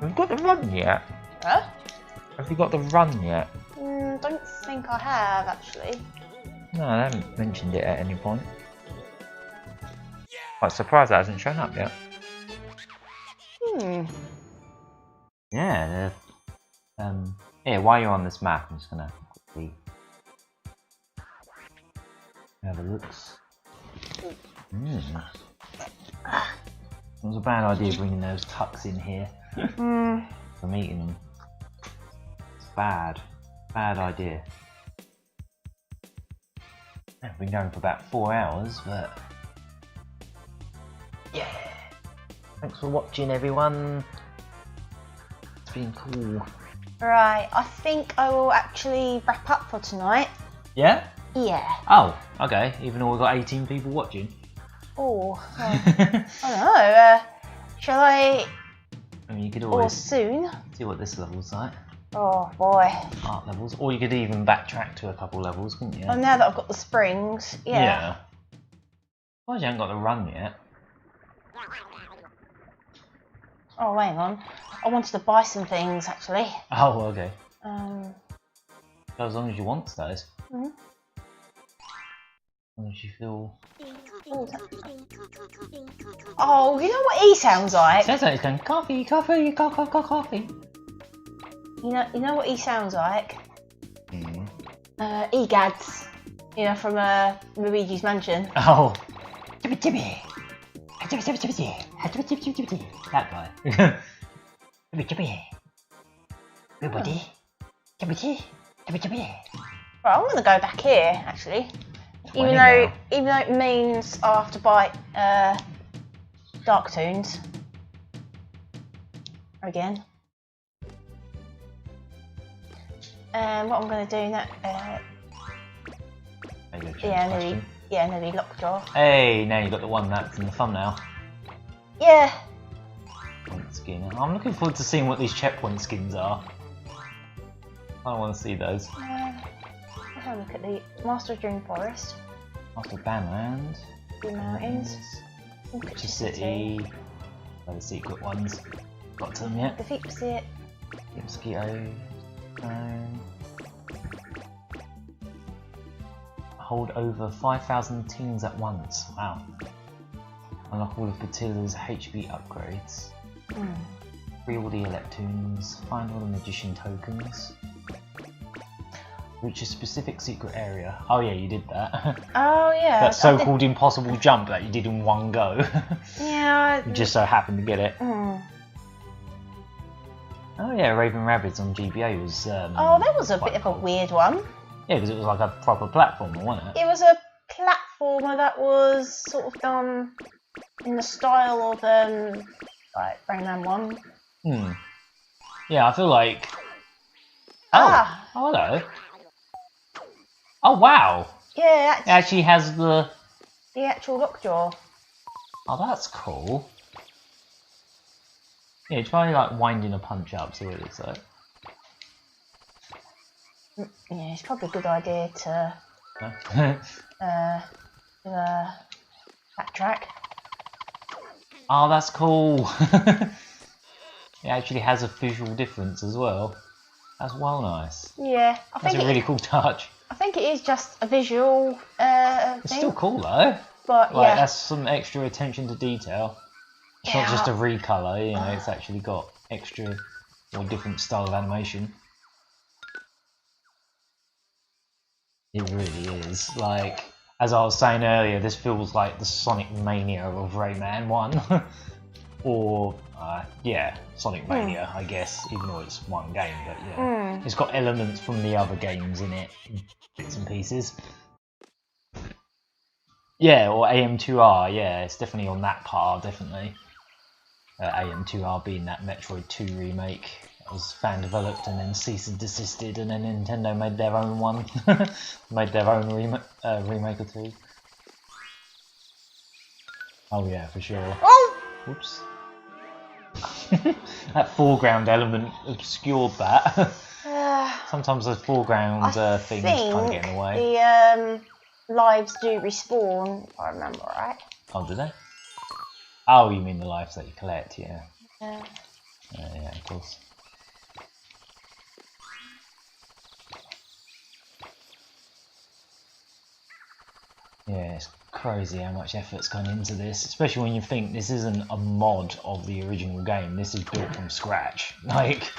you got the run yet? Huh? Have you got the run yet? Don't think I have, actually. No, I haven't mentioned it at any point. Quite surprised that hasn't shown up yet. Yeah, yeah, while you're on this map, I'm just gonna quickly have a look. It was a bad idea bringing those tucks in here from eating them. It's bad idea. I've been going for about 4 hours, but yeah. Thanks for watching, everyone. It's been cool. Right, I think I will actually wrap up for tonight. Yeah? Yeah. Oh, okay. Even though we've got 18 people watching. Oh, I don't know. Shall I? I mean, you could Or always soon? see what this level's like. Oh boy. Art levels. Or you could even backtrack to a couple levels, couldn't you? Oh, now that I've got the springs, yeah. Well, you haven't got the run yet. Oh, hang on. I wanted to buy some things actually. Oh, okay. As long as you want those. Mm-hmm. As long as you feel. Oh, you know what E sounds like? Sounds like it's going coffee. You know what E sounds like? EGADS. You know, from Luigi's Mansion. Oh. That guy. Right, I'm gonna go back here actually. Even though it means I have to buy Dark Toons again. And what I'm gonna do now? Nearly lockjaw. Hey, now you got the one that's in the thumbnail. Yeah. Checkpoint skin. I'm looking forward to seeing what these checkpoint skins are. I want to see those. Let's have a look at the Master of Dream Forest. Master of Bandland. The mountains. Picture City. They're the secret ones. Got to them yet? Defeat Pursuit. Mosquito. Hold over 5,000 teams at once. Wow. Unlock all of Batilla's HP upgrades. Free all the Electoons. Find all the Magician tokens. Reach a specific secret area. Oh yeah, you did that. Oh yeah. That so-called impossible jump that you did in one go. Yeah. You just so happened to get it. Oh yeah, Raven Rabbids on GBA was. Oh, that was a bit of a weird one. Yeah, because it was like a proper platformer, wasn't it? It was a platformer that was sort of done in the style of like Rayman 1. Yeah, I feel like. Oh, hello. Oh wow. Yeah, it actually has the actual lockjaw. Oh, that's cool. Yeah, try like winding a punch up, see what it looks like. Yeah, it's probably a good idea to do a backtrack. Oh, that's cool. It actually has a visual difference as well. That's well nice. Yeah, that's a really cool touch. I think it is just a visual It's thing. still cool though. But like, yeah, that's some extra attention to detail. It's not just a recolor, you know. It's actually got extra or different style of animation. It really is. Like, as I was saying earlier, this feels like the Sonic Mania of Rayman 1. or yeah, Sonic Mania, I guess, even though it's one game, but yeah, it's got elements from the other games in it, bits and pieces. Yeah, or AM2R, yeah, it's definitely on that par, definitely. AM2R being that Metroid 2 remake. It was fan developed and then cease and desisted, and then Nintendo made their own one. Made their own remake or two. Oh yeah, for sure. Oh! Whoops. That foreground element obscured that. Sometimes those foreground things kind of get in the way. The lives do respawn, if I remember right. Oh, do they? Oh, you mean the lives that you collect, yeah. Yeah. Yeah, of course. Yeah, it's crazy how much effort's gone into this, especially when you think this isn't a mod of the original game. This is built from scratch. Like,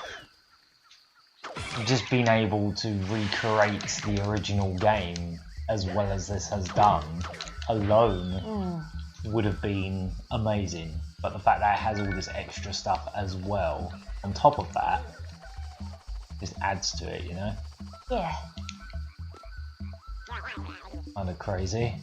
just being able to recreate the original game as well as this has done alone would have been amazing. But the fact that it has all this extra stuff as well on top of that just adds to it, you know? Yeah. Kind of crazy.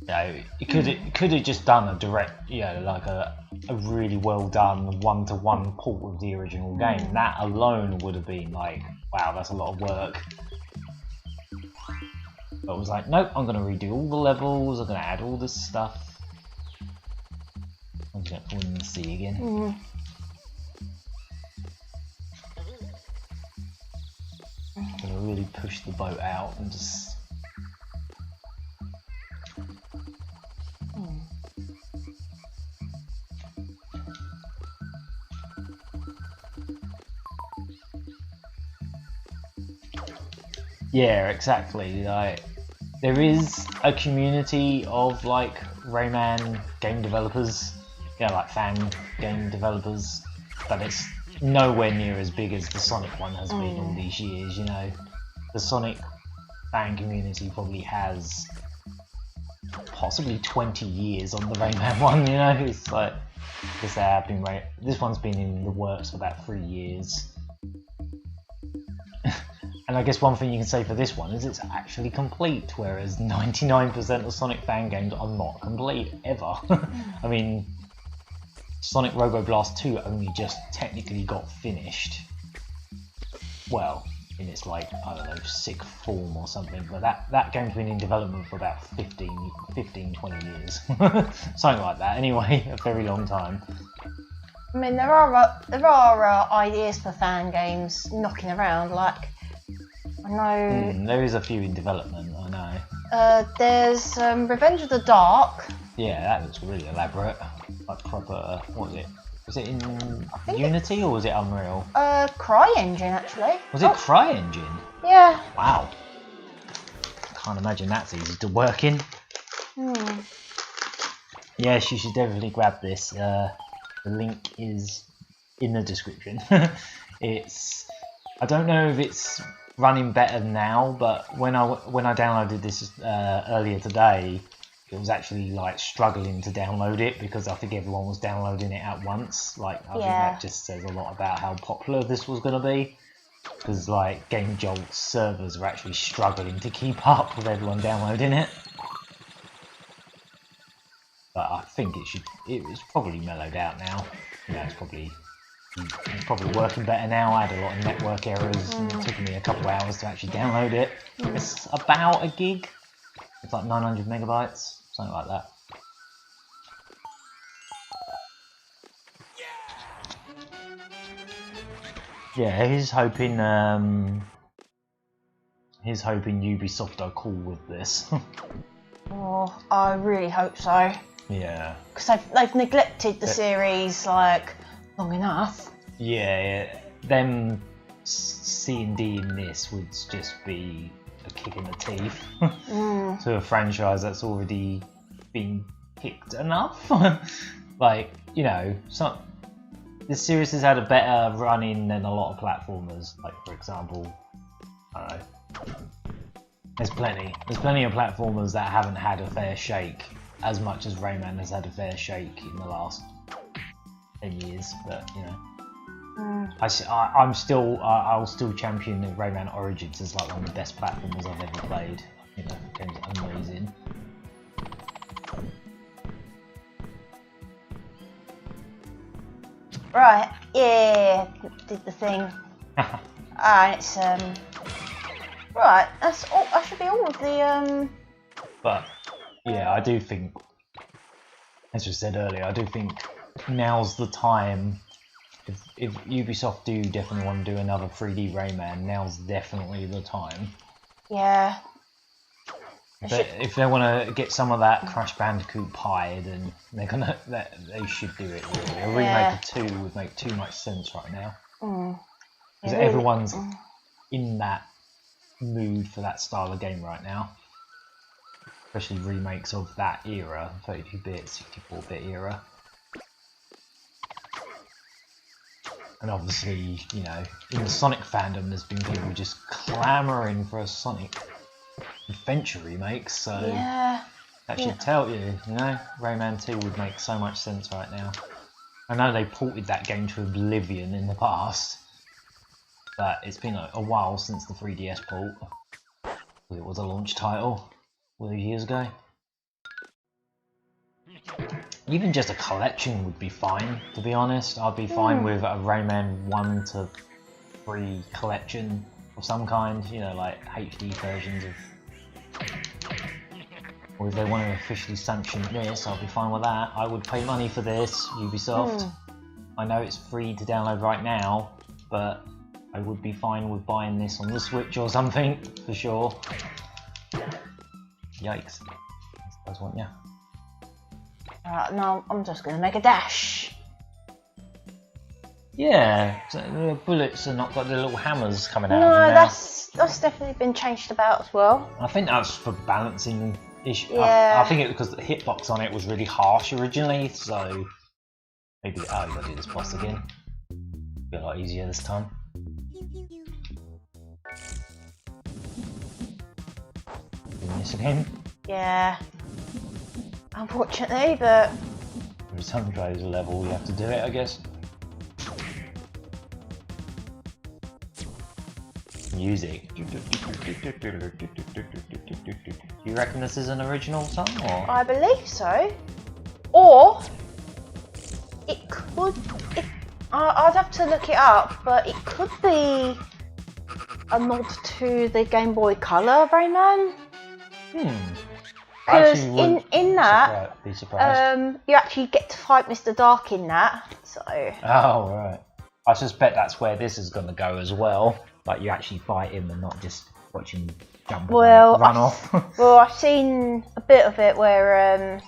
You know, it could have just done a direct, you know, like a really well done one-to-one port of the original game. That alone would have been like, wow, that's a lot of work. But it was like, nope, I'm gonna redo all the levels. I'm gonna add all this stuff. I'm gonna fall in the sea again. I'm gonna really push the boat out and just. Yeah, exactly. Like, there is a community of like Rayman game developers, yeah, like fan game developers, but it's nowhere near as big as the Sonic one has been all these years. You know, the Sonic fan community probably has possibly 20 years on the Rayman one. You know, it's like this one's been in the works for about 3 years. And I guess one thing you can say for this one is it's actually complete, whereas 99% of Sonic fan games are not complete, ever. I mean, Sonic Robo Blast 2 only just technically got finished. Well, in its like, I don't know, sick form or something, but that game's been in development for about 15, 20 years. Something like that, anyway, a very long time. I mean, there are ideas for fan games knocking around, like, I know... there is a few in development, I know. There's Revenge of the Dark. Yeah, that looks really elaborate. Like proper, what was it? Was it in Unity or was it Unreal? CryEngine, actually. Was it CryEngine? Yeah. Wow. Can't imagine that's easy to work in. Yes, you should definitely grab this. The link is in the description. I don't know if it's running better now, but when I downloaded this earlier today, it was actually like struggling to download it because I think everyone was downloading it at once. Like, I think that just says a lot about how popular this was going to be, because like Game Jolt's servers are actually struggling to keep up with everyone downloading it. But I think it's probably mellowed out now. You know, it's probably working better now. I had a lot of network errors and it took me a couple of hours to actually download it. It's about a gig. It's like 900 megabytes, something like that. Yeah, he's hoping Ubisoft are cool with this. Oh, I really hope so. Yeah. Because they've neglected the series like long enough. Yeah, them C&D in this would just be a kick in the teeth to a franchise that's already been kicked enough. Like, you know, this series has had a better run-in than a lot of platformers. Like, for example, I don't know, there's plenty of platformers that haven't had a fair shake as much as Rayman has had a fair shake in the last 10 years, but you know. I'll still champion Rayman Origins as like one of the best platformers I've ever played. You know, the game's amazing. Right, yeah, did the thing. It's right. That's all. That should be all of the But yeah, I do think, as you said earlier, I do think now's the time. If Ubisoft do definitely want to do another 3D Rayman, now's definitely the time. Yeah. If they want to get some of that Crash Bandicoot pie, then they should do it. Really, a remake of 2 would make too much sense right now. Because everyone's in that mood for that style of game right now. Especially remakes of that era, 32-bit, 64-bit era. And obviously, you know, in the Sonic fandom, there's been people just clamouring for a Sonic Adventure remake, so that should tell you, you know, Rayman 2 would make so much sense right now. I know they ported that game to oblivion in the past, but it's been a while since the 3DS port. It was a launch title all those years ago. Even just a collection would be fine, to be honest. I'd be fine with a Rayman 1 to 3 collection of some kind, you know, like HD versions of... Or if they want to officially sanction this, I'll be fine with that. I would pay money for this, Ubisoft. I know it's free to download right now, but I would be fine with buying this on the Switch or something, for sure. Yikes. I suppose, won't ya? No, I'm just going to make a dash. Yeah, so the bullets are not got the little hammers coming out No, of them now. that's definitely been changed about as well. I think that's for balancing issue. Yeah. I think it because the hitbox on it was really harsh originally, so maybe you gotta do this boss again. Be a lot easier this time. Doing this again. Yeah. Unfortunately, but Every time you try this level, you have to do it, I guess. Music. Do you reckon this is an original song, or? I believe so. Or it could. I'd have to look it up, but it could be a nod to the Game Boy Color Rayman. Because in that, be surprised. you actually get to fight Mr. Dark in that. So. Oh right. I suspect that's where this is going to go as well. Like you actually fight him and not just watch him jump and run off. Well, I've seen a bit of it where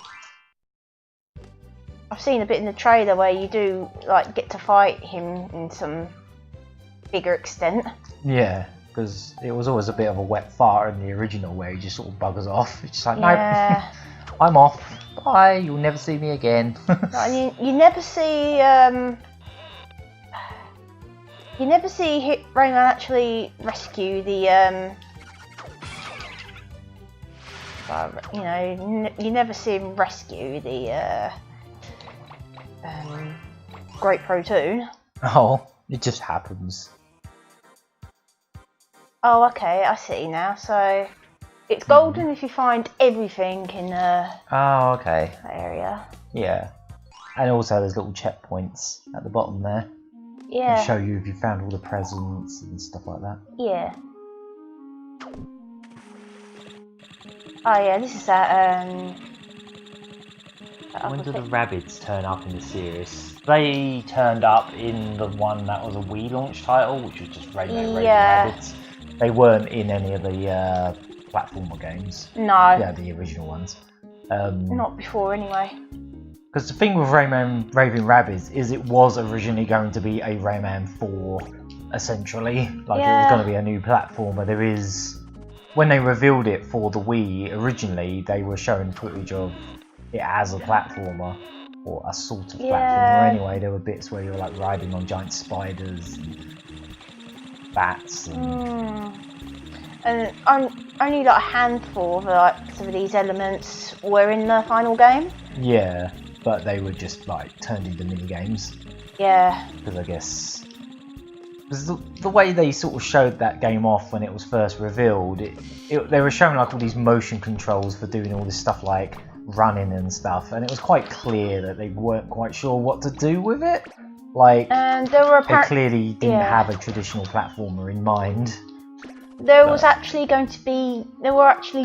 I've seen a bit in the trailer where you do like get to fight him in some bigger extent. Yeah, because it was always a bit of a wet fart in the original where he just sort of buggers off. It's just like, yeah. nope, I'm off. Bye, you'll never see me again. You never see Rayman actually rescue the you never see him rescue the Great Protoon. Oh, it just happens. Oh, okay, I see now. So it's golden if you find everything in the area. Yeah, and also there's little checkpoints at the bottom there. Yeah. To show you if you found all the presents and stuff like that. Yeah. Oh yeah, this is that. When did the rabbits turn up in the series? They turned up in the one that was a Wii launch title, which was just Rayman Raving Rabbids. They weren't in any of the platformer games. No. Yeah, the original ones. Not before, anyway. Because the thing with Rayman Raving Rabbids is it was originally going to be a Rayman 4, essentially. Like it was going to be a new platformer. There is... When they revealed it for the Wii, originally, they were showing footage of it as a platformer. Or a sort of platformer anyway. There were bits where you were like riding on giant spiders and bats and only like a handful of like some of these elements were in the final game. Yeah. but they were just like turned into mini games. Yeah. Because I guess the way they sort of showed that game off when it was first revealed, they were showing like all these motion controls for doing all this stuff like running and stuff, and it was quite clear that they weren't quite sure what to do with it. Like, and there were they clearly didn't have a traditional platformer in mind. There were actually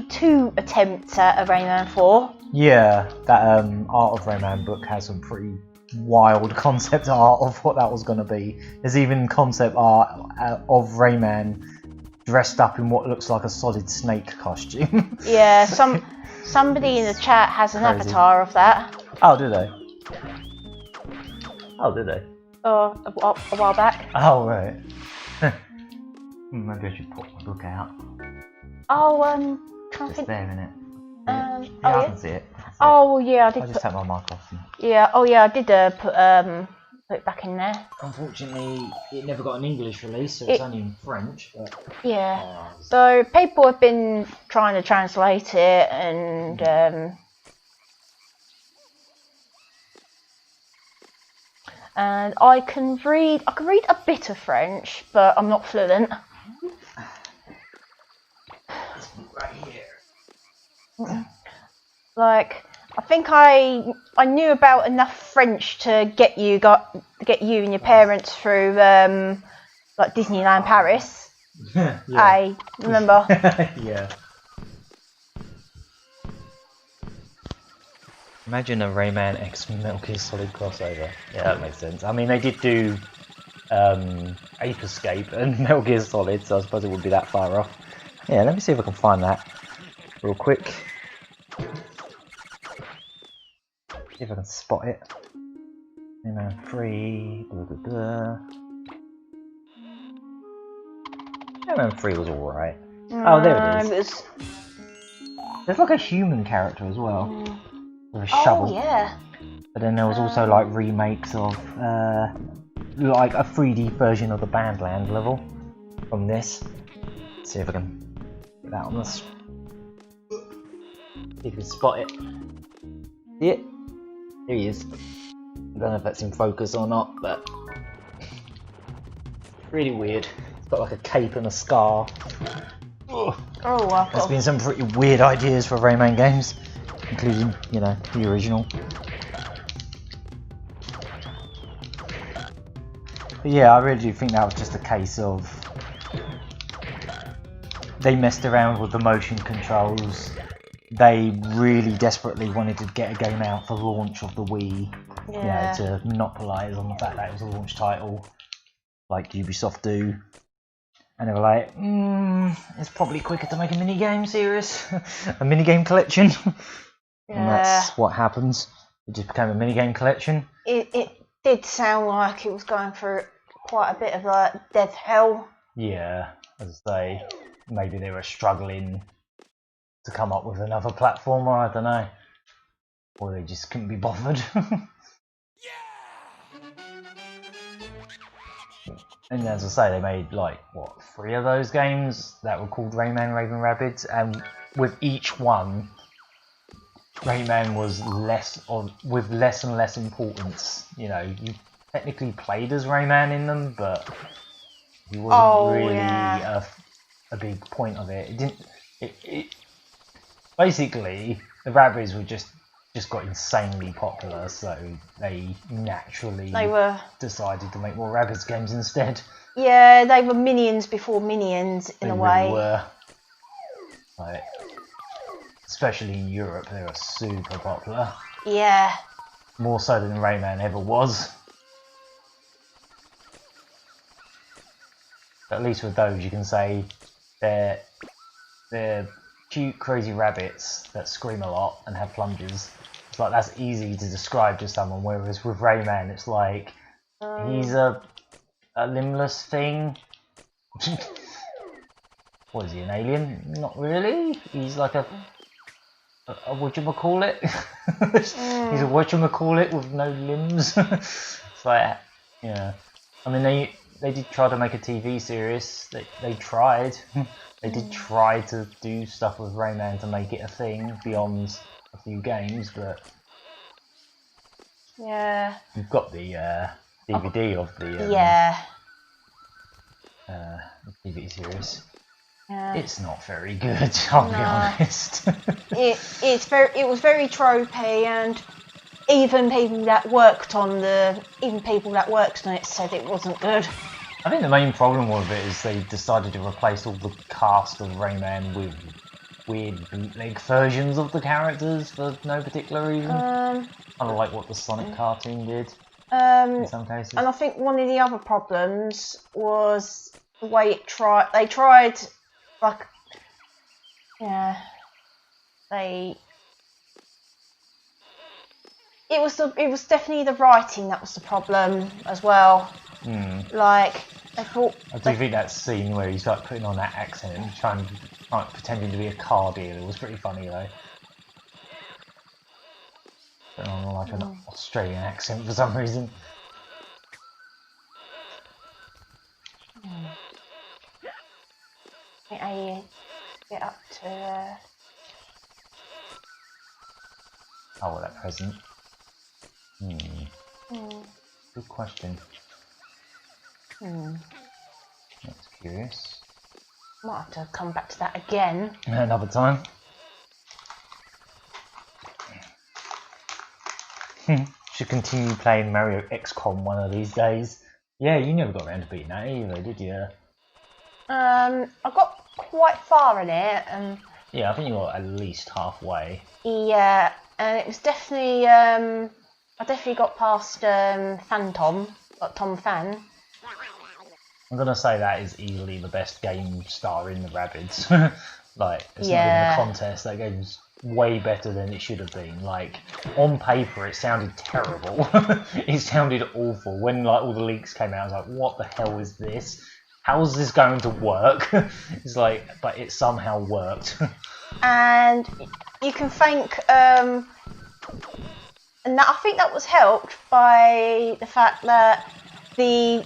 2 attempts at a Rayman 4. Yeah, that Art of Rayman book has some pretty wild concept art of what that was going to be. There's even concept art of Rayman dressed up in what looks like a Solid Snake costume. Yeah, somebody in the chat has an avatar of that. Oh, do they? Oh, did they? A while back. Oh, right. Maybe I should put my book out. Oh, Just there, innit? I can see it. Oh, well, yeah, I did. I'll just take my mic off. Yeah. Oh, yeah, I did put it back in there. Unfortunately, it never got an English release, so it's only in French. But... Yeah. So people have been trying to translate it, and I can read a bit of French, but I'm not fluent. Right here. Like, I think I knew about enough French to get you and your parents through like Disneyland Paris. Yeah. I remember. Yeah. Imagine a Rayman X Metal Gear Solid crossover. Yeah, that makes sense. I mean, they did do Ape Escape and Metal Gear Solid, so I suppose it wouldn't be that far off. Yeah, let me see if I can find that real quick. See if I can spot it. Rayman 3. Blah, blah, blah. Rayman 3 was alright. Oh, there it is. There's like a human character as well. With a shovel. Oh, yeah. But then there was also like remakes of like a 3D version of the Bandland level from this. Let's see if I can get that on this. See if you can spot it. See it? There he is. I don't know if that's in focus or not, but really weird. It's got like a cape and a scar. Oh, wow. There's been some pretty weird ideas for Rayman games, including, you know, the original. But yeah, I really do think that was just a case of they messed around with the motion controls. They really desperately wanted to get a game out for launch of the Wii, you know, to monopolise on the fact that it was a launch title, like Ubisoft do. And they were like, it's probably quicker to make a minigame series, a minigame collection. And that's what happens. It just became a minigame collection. It did sound like it was going through quite a bit of like death hell. Yeah, as I say, maybe they were struggling to come up with another platformer, I don't know. Or they just couldn't be bothered. And as I say, they made like, what, 3 of those games that were called Rayman Raven Rabbids, and with each one, Rayman was with less and less importance. You know, you technically played as Rayman in them, but he wasn't really a big point of it. It didn't. Basically, the Rabbids were just got insanely popular, so they naturally decided to make more Rabbids games instead. Yeah, they were Minions before Minions in a way. Really were. Like, especially in Europe, they were super popular. Yeah. More so than Rayman ever was. But at least with those, you can say they're cute, crazy rabbits that scream a lot and have plunges. It's like that's easy to describe to someone, whereas with Rayman, it's like he's a limbless thing. What is he, an alien? Not really. He's like a whatchamacallit. He's a whatchamacallit with no limbs. It's like, yeah. I mean, they did try to make a TV series. They tried. They did try to do stuff with Rayman to make it a thing beyond a few games, but Yeah. You've got the DVD of the Yeah. TV series. Yeah. It's not very good, I'll be honest. It was very tropey, and even people that worked on it said it wasn't good. I think the main problem with it is they decided to replace all the cast of Rayman with weird bootleg versions of the characters for no particular reason. Kind of like what the Sonic cartoon did in some cases. And I think one of the other problems was the way they tried, like, yeah, it was definitely the writing that was the problem as well. Like, I thought. I do think that scene where he's like putting on that accent and pretending to be a car dealer was pretty funny though. Putting on like an Australian accent for some reason. I think I get up to. Oh, well, that present. Good question. That's curious. Might have to come back to that again. Another time. Should continue playing Mario XCOM one of these days. Yeah, you never got around to beating that either, did you? I got quite far in it, and yeah, I think you got at least halfway. Yeah, and it was definitely I definitely got past Phantom, like Tom Fan. I'm gonna say that is easily the best game starring the Rabbids. Like, it's not even a contest. That game's way better than it should have been. Like, on paper, it sounded terrible. It sounded awful. When like all the leaks came out, I was like, "What the hell is this? How is this going to work?" It's like, but it somehow worked. And you can thank, and that, I think that was helped by the fact that the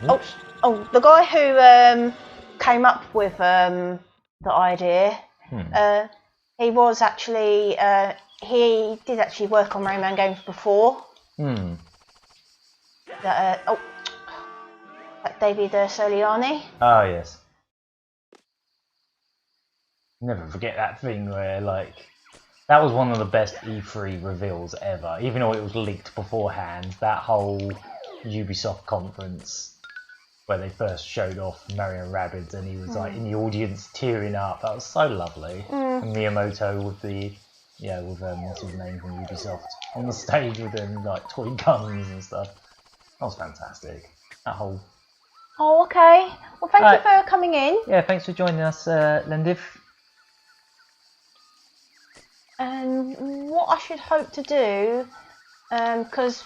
the guy who came up with the idea, he was actually he did actually work on Rayman games before. That David Soliani. Oh yes. Never forget that thing where like that was one of the best E3 reveals ever. Even though it was leaked beforehand, that whole Ubisoft conference where they first showed off Mario and Rabbids and he was like in the audience tearing up. That was so lovely. And Miyamoto with the with what's his name from Ubisoft on the stage with them like toy guns and stuff. That was fantastic. That whole. Oh, okay. Well, thank you for coming in. Yeah, thanks for joining us, Lendiv. And what I should hope to do, because,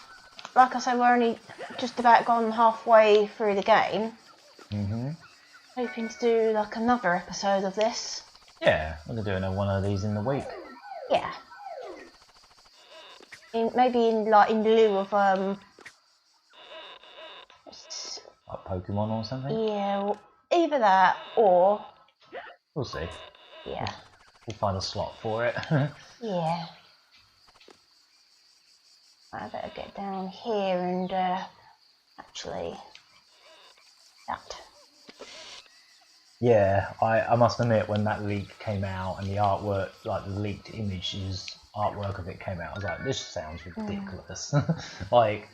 like I say, we're only just about gone halfway through the game. Hoping to do like another episode of this. Yeah, we're gonna do another one of these in the week. Yeah. Maybe in lieu of like Pokemon or something. Yeah, well, either that or. We'll see. Yeah. We'll find a slot for it. Yeah. I better get down here and actually that. Yeah, I must admit when that leak came out and the artwork, like the leaked images, artwork of it came out, I was like, this sounds ridiculous. Like,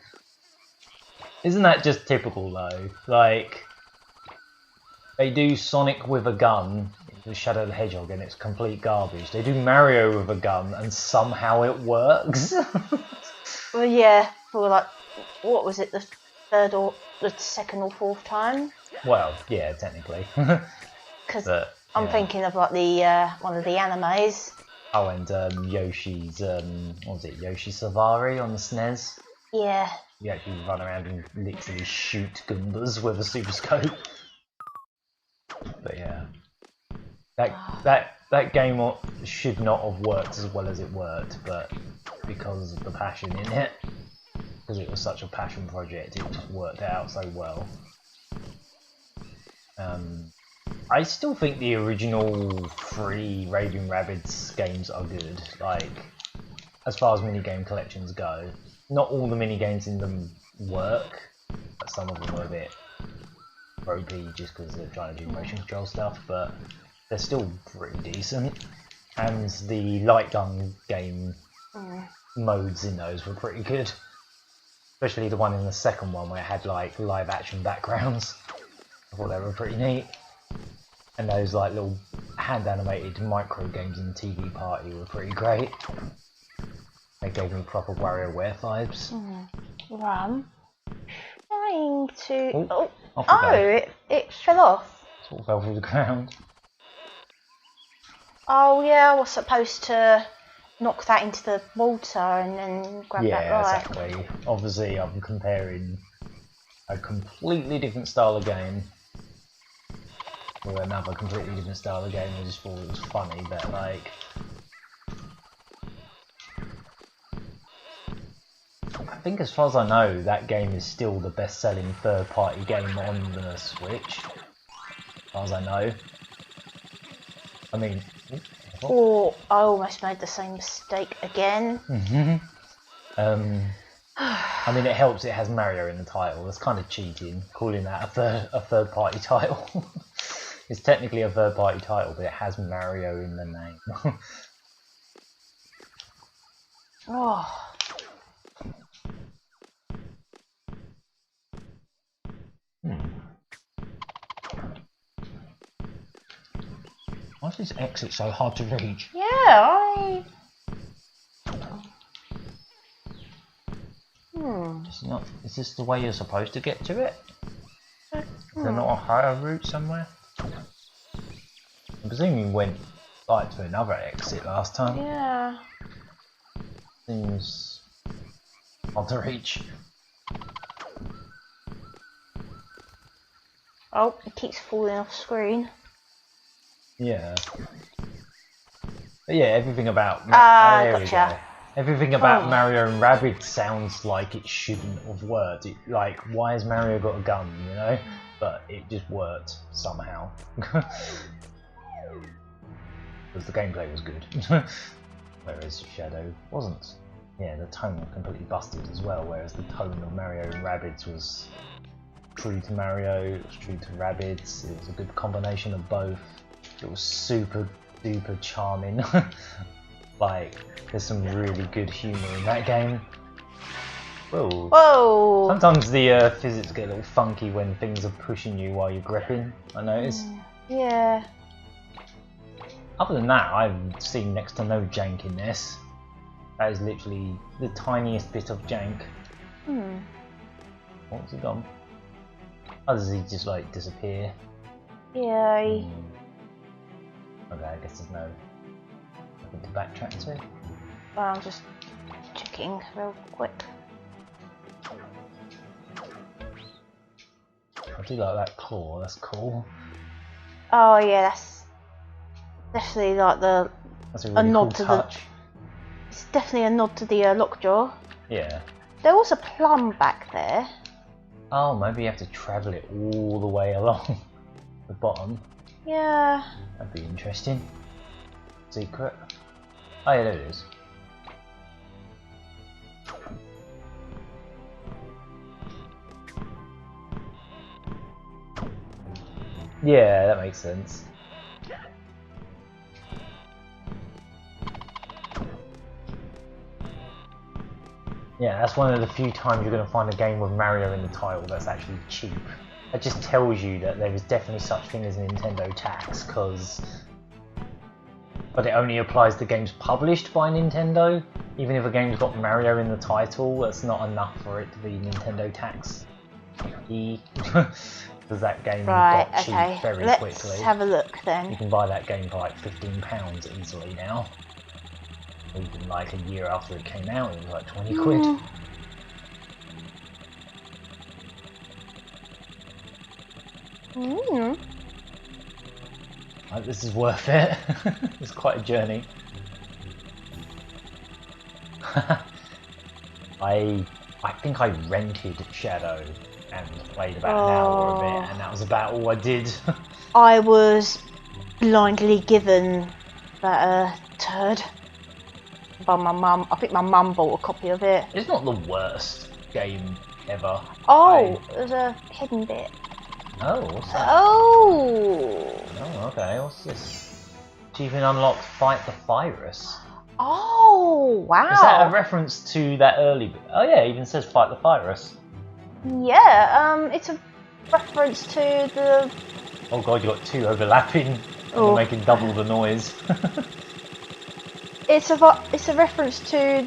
isn't that just typical though? Like, they do Sonic with a gun, the Shadow the Hedgehog, and it's complete garbage. They do Mario with a gun and somehow it works. Well, yeah, for like, what was it, the third or the second or fourth time? Well, yeah, technically. Because I'm thinking of like the one of the animes. Oh, and Yoshi's, what was it, Yoshi Savari on the SNES? Yeah. You actually run around and literally shoot Goombas with a super scope. But yeah, that game should not have worked as well as it worked, but because of the passion in it, because it was such a passion project, it just worked out so well. I still think the original 3 Raving Rabbids games are good. Like, as far as minigame collections go, not all the minigames in them work, but some of them are a bit ropey just because they're trying to do motion control stuff, but they're still pretty decent. And the light gun game modes in those were pretty good. Especially the one in the second one where it had like live action backgrounds. I thought they were pretty neat. And those like little hand animated micro games in TV Party were pretty great. They gave me proper WarioWare vibes. Trying to... It fell off. Sort of fell through the ground. Oh yeah, I was supposed to knock that into the water and then grab that light. Yeah, exactly. Obviously I'm comparing a completely different style of game with another completely different style of game. I just thought it was funny that like... I think as far as I know, that game is still the best-selling third-party game on the Switch. As far as I know. I mean... Oh, I almost made the same mistake again. I mean, it helps it has Mario in the title. That's kind of cheating, calling that a third-party title. It's technically a third-party title, but it has Mario in the name. Oh. Why is this exit so hard to reach? Yeah, Is this the way you're supposed to get to it? Is there not a higher route somewhere? I presume you went like to another exit last time. Yeah. Seems hard to reach. Oh, it keeps falling off screen. Yeah. But yeah, everything about gotcha. Everything about Mario and Rabbids sounds like it shouldn't have worked. Like, why has Mario got a gun, you know? But it just worked somehow. Because the gameplay was good. Whereas Shadow wasn't. Yeah, the tone was completely busted as well, whereas the tone of Mario and Rabbids was true to Mario, it was true to Rabbids, it was a good combination of both. It was super duper charming. Like, there's some really good humour in that game. Whoa. Whoa! Sometimes the physics get a little funky when things are pushing you while you're gripping, I noticed. Yeah. Other than that, I've seen next to no jank in this. That is literally the tiniest bit of jank. What's he gone? Oh, does he just like disappear? Yeah. Okay, I guess there's nothing to backtrack to. Well, I'm just checking real quick. I do like that claw, that's cool. Oh yeah, that's definitely like That's a really nod cool to touch. It's definitely a nod to the lockjaw. Yeah. There was a plum back there. Oh, maybe you have to travel it all the way along the bottom. Yeah. That'd be interesting. Secret. Oh yeah, there it is. Yeah, that makes sense. Yeah, that's one of the few times you're going to find a game with Mario in the title that's actually cheap. That just tells you that there is definitely such thing as Nintendo tax, but it only applies to games published by Nintendo. Even if a game's got Mario in the title, that's not enough for it to be Nintendo tax. Because that game got cheap very quickly. Let's have a look then. You can buy that game for like £15 easily now. Even like a year after it came out, it was like 20 quid. Like, this is worth it. It's quite a journey. I think I rented Shadow and played about an hour of it, and that was about all I did. I was blindly given that turd by my mum. I think my mum bought a copy of it. It's not the worst game ever. Oh, there's a hidden bit. Oh, what's that? Oh. Oh, okay. What's this? Achievement unlocked. Fight the virus. Oh, wow. Is that a reference to that early bit? Oh yeah, it even says fight the virus. Yeah. It's a reference to the. Oh god, you got two overlapping. And they're making double the noise. It's a reference to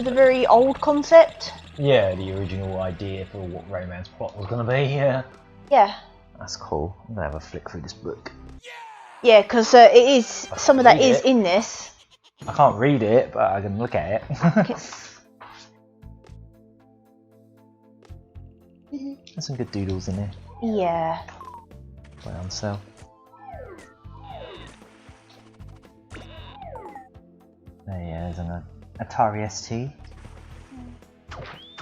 the very old concept. Yeah, the original idea for what Rayman's plot was going to be. Yeah. Yeah. That's cool. I'm gonna have a flick through this book. Yeah, because it is some of that is in this. I can't read it, but I can look at it. Okay. There's some good doodles in here. Yeah. Well, on sale. Yeah, there's an Atari ST.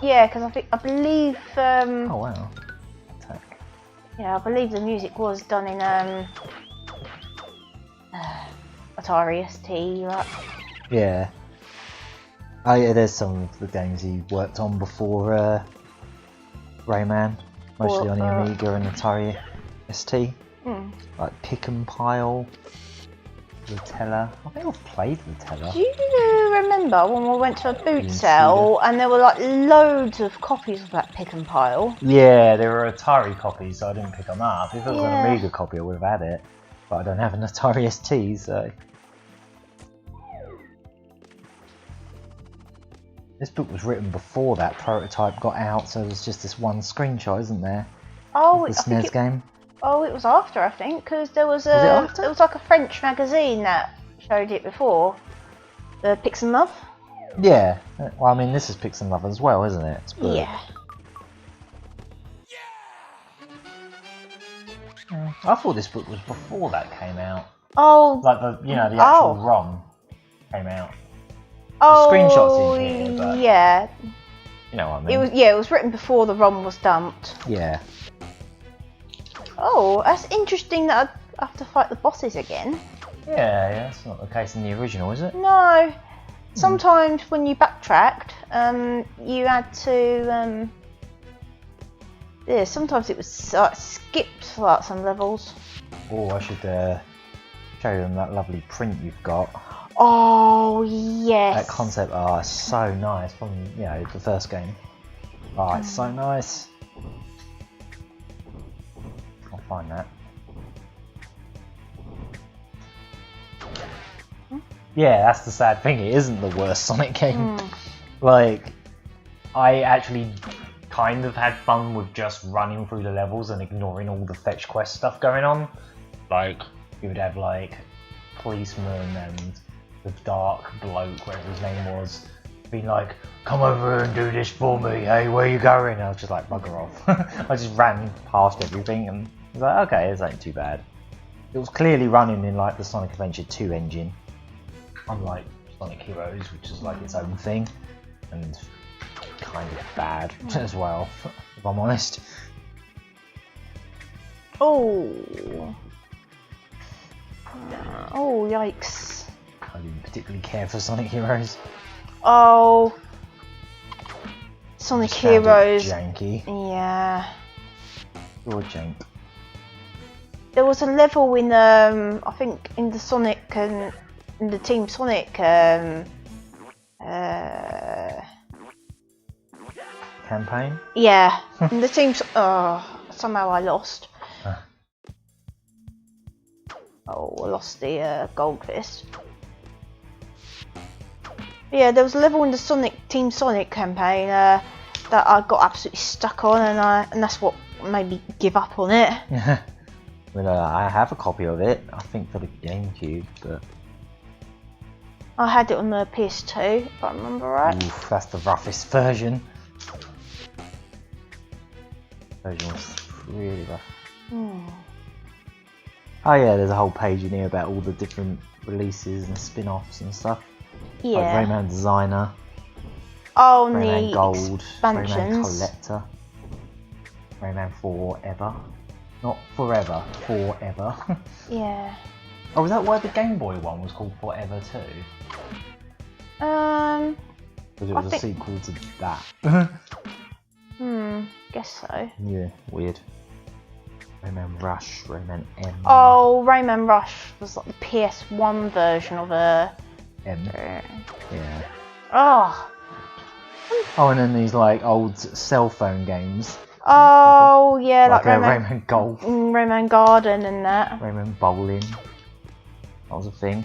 Yeah, because I believe. Oh wow. Attack. Yeah, I believe the music was done in Atari ST. Right? Yeah. Oh yeah, there's some of the games he worked on before Rayman, mostly on the Amiga and Atari ST. Like Pick and Pile, Rotella. I think I've played Rotella. Do you remember when we went to a boot sale and there were like loads of copies of that Pick and Pile? Yeah, there were Atari copies, so I didn't pick them up. If it was Yeah. an Amiga copy, I would have had it. But I don't have an Atari ST, so. This book was written before that prototype got out, so there's just this one screenshot, isn't there? Oh, The SNES game. Oh, it was after, I think, because there was Was it a. after? It was like a French magazine that showed it before. The Pix and Love. Yeah. Well, I mean, this is Pix and Love as well, isn't it? It's blue. Yeah. I thought this book was before that came out. Oh. Like the actual ROM came out. Oh. Screenshots in here, but Yeah. you know what I mean. It was written before the ROM was dumped. Yeah. Oh, that's interesting that I have to fight the bosses again. Yeah, that's not the case in the original, is it? No. Sometimes when you backtracked, you had to. Yeah, sometimes it was skipped like some levels. Oh, I should show them that lovely print you've got. Oh yes. That concept art is so nice from the first game. Oh, it's so nice. I'll find that. Yeah, that's the sad thing. It isn't the worst Sonic game. Like, I actually kind of had fun with just running through the levels and ignoring all the fetch quest stuff going on. Like, you would have like policeman and the dark bloke, whatever his name was, being like, "Come over and do this for me. Hey, where you going?" And I was just like, bugger off. I just ran past everything and I was like, okay, this ain't too bad. It was clearly running in like the Sonic Adventure 2 engine, unlike Sonic Heroes, which is like its own thing and kind of bad as well, if I'm honest. Oh. Oh, yikes. I didn't particularly care for Sonic Heroes. Oh. Sonic Heroes. Janky. Yeah. Or jank. There was a level in I think in the Sonic and in the Team Sonic Campaign? yeah. In the Team somehow I lost. Oh, I lost the gold fist. Yeah, there was a level in the Team Sonic campaign that I got absolutely stuck on, and that's what made me give up on it. Well, I have a copy of it, I think for the GameCube, but... I had it on the PS2, if I remember right. Oof, that's the roughest version. Version was really rough. Oh yeah, there's a whole page in here about all the different releases and spin-offs and stuff. Yeah. Like Rayman Designer, Oh, Rayman the Gold, Rayman expansions. Collector, Rayman Forever. Not Forever, Forever. Yeah. Oh, is that why the Game Boy one was called Forever 2? Because it was a sequel to that. Guess so. Yeah, weird. Rayman Rush, Rayman M. Oh, Rayman Rush was like the PS1 version of a... M. Yeah. Oh. Oh, and then these like old cell phone games. Oh, yeah, like Rayman Golf. Rayman Garden and that. Rayman Bowling. That was a thing.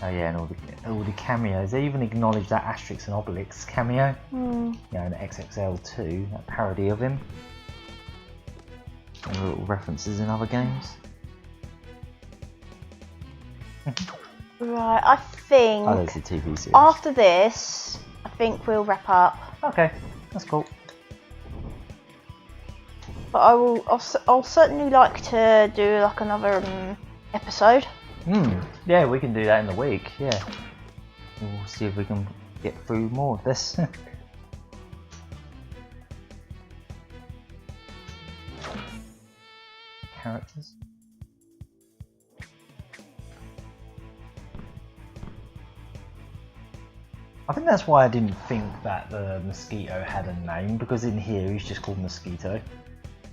Oh yeah, and all the cameos. They even acknowledged that Asterix and Obelix cameo. You know, in XXL2, that parody of him. And little references in other games. Right, I think... Oh, there's the TV series. After this, I think we'll wrap up. Okay, that's cool. But I'll certainly like to do like another episode. Yeah, we can do that in the week, yeah. We'll see if we can get through more of this. Characters. I think that's why I didn't think that the mosquito had a name, because in here he's just called Mosquito.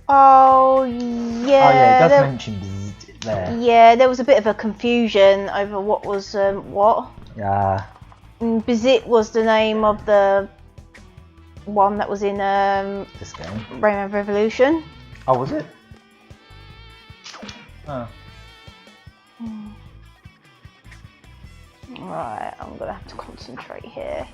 Oh yeah. Oh yeah, it does mention Bzzzt there. Yeah, there was a bit of a confusion over what was what. Yeah. Bzzzt was the name of the one that was in This game. Rayman Revolution. Oh, was it? Oh. Right, I'm gonna have to concentrate here.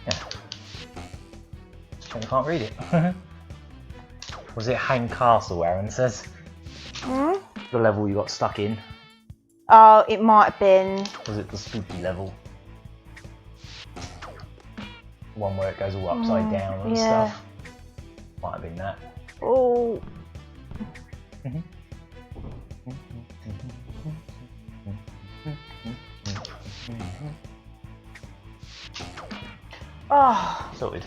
Yeah. You can't read it. Was it Hang Castle, Aaron says? The level you got stuck in? Oh, it might have been. Was it the spooky level? One where it goes all upside down and stuff? Might have been that. Oh. Oh. Sorted.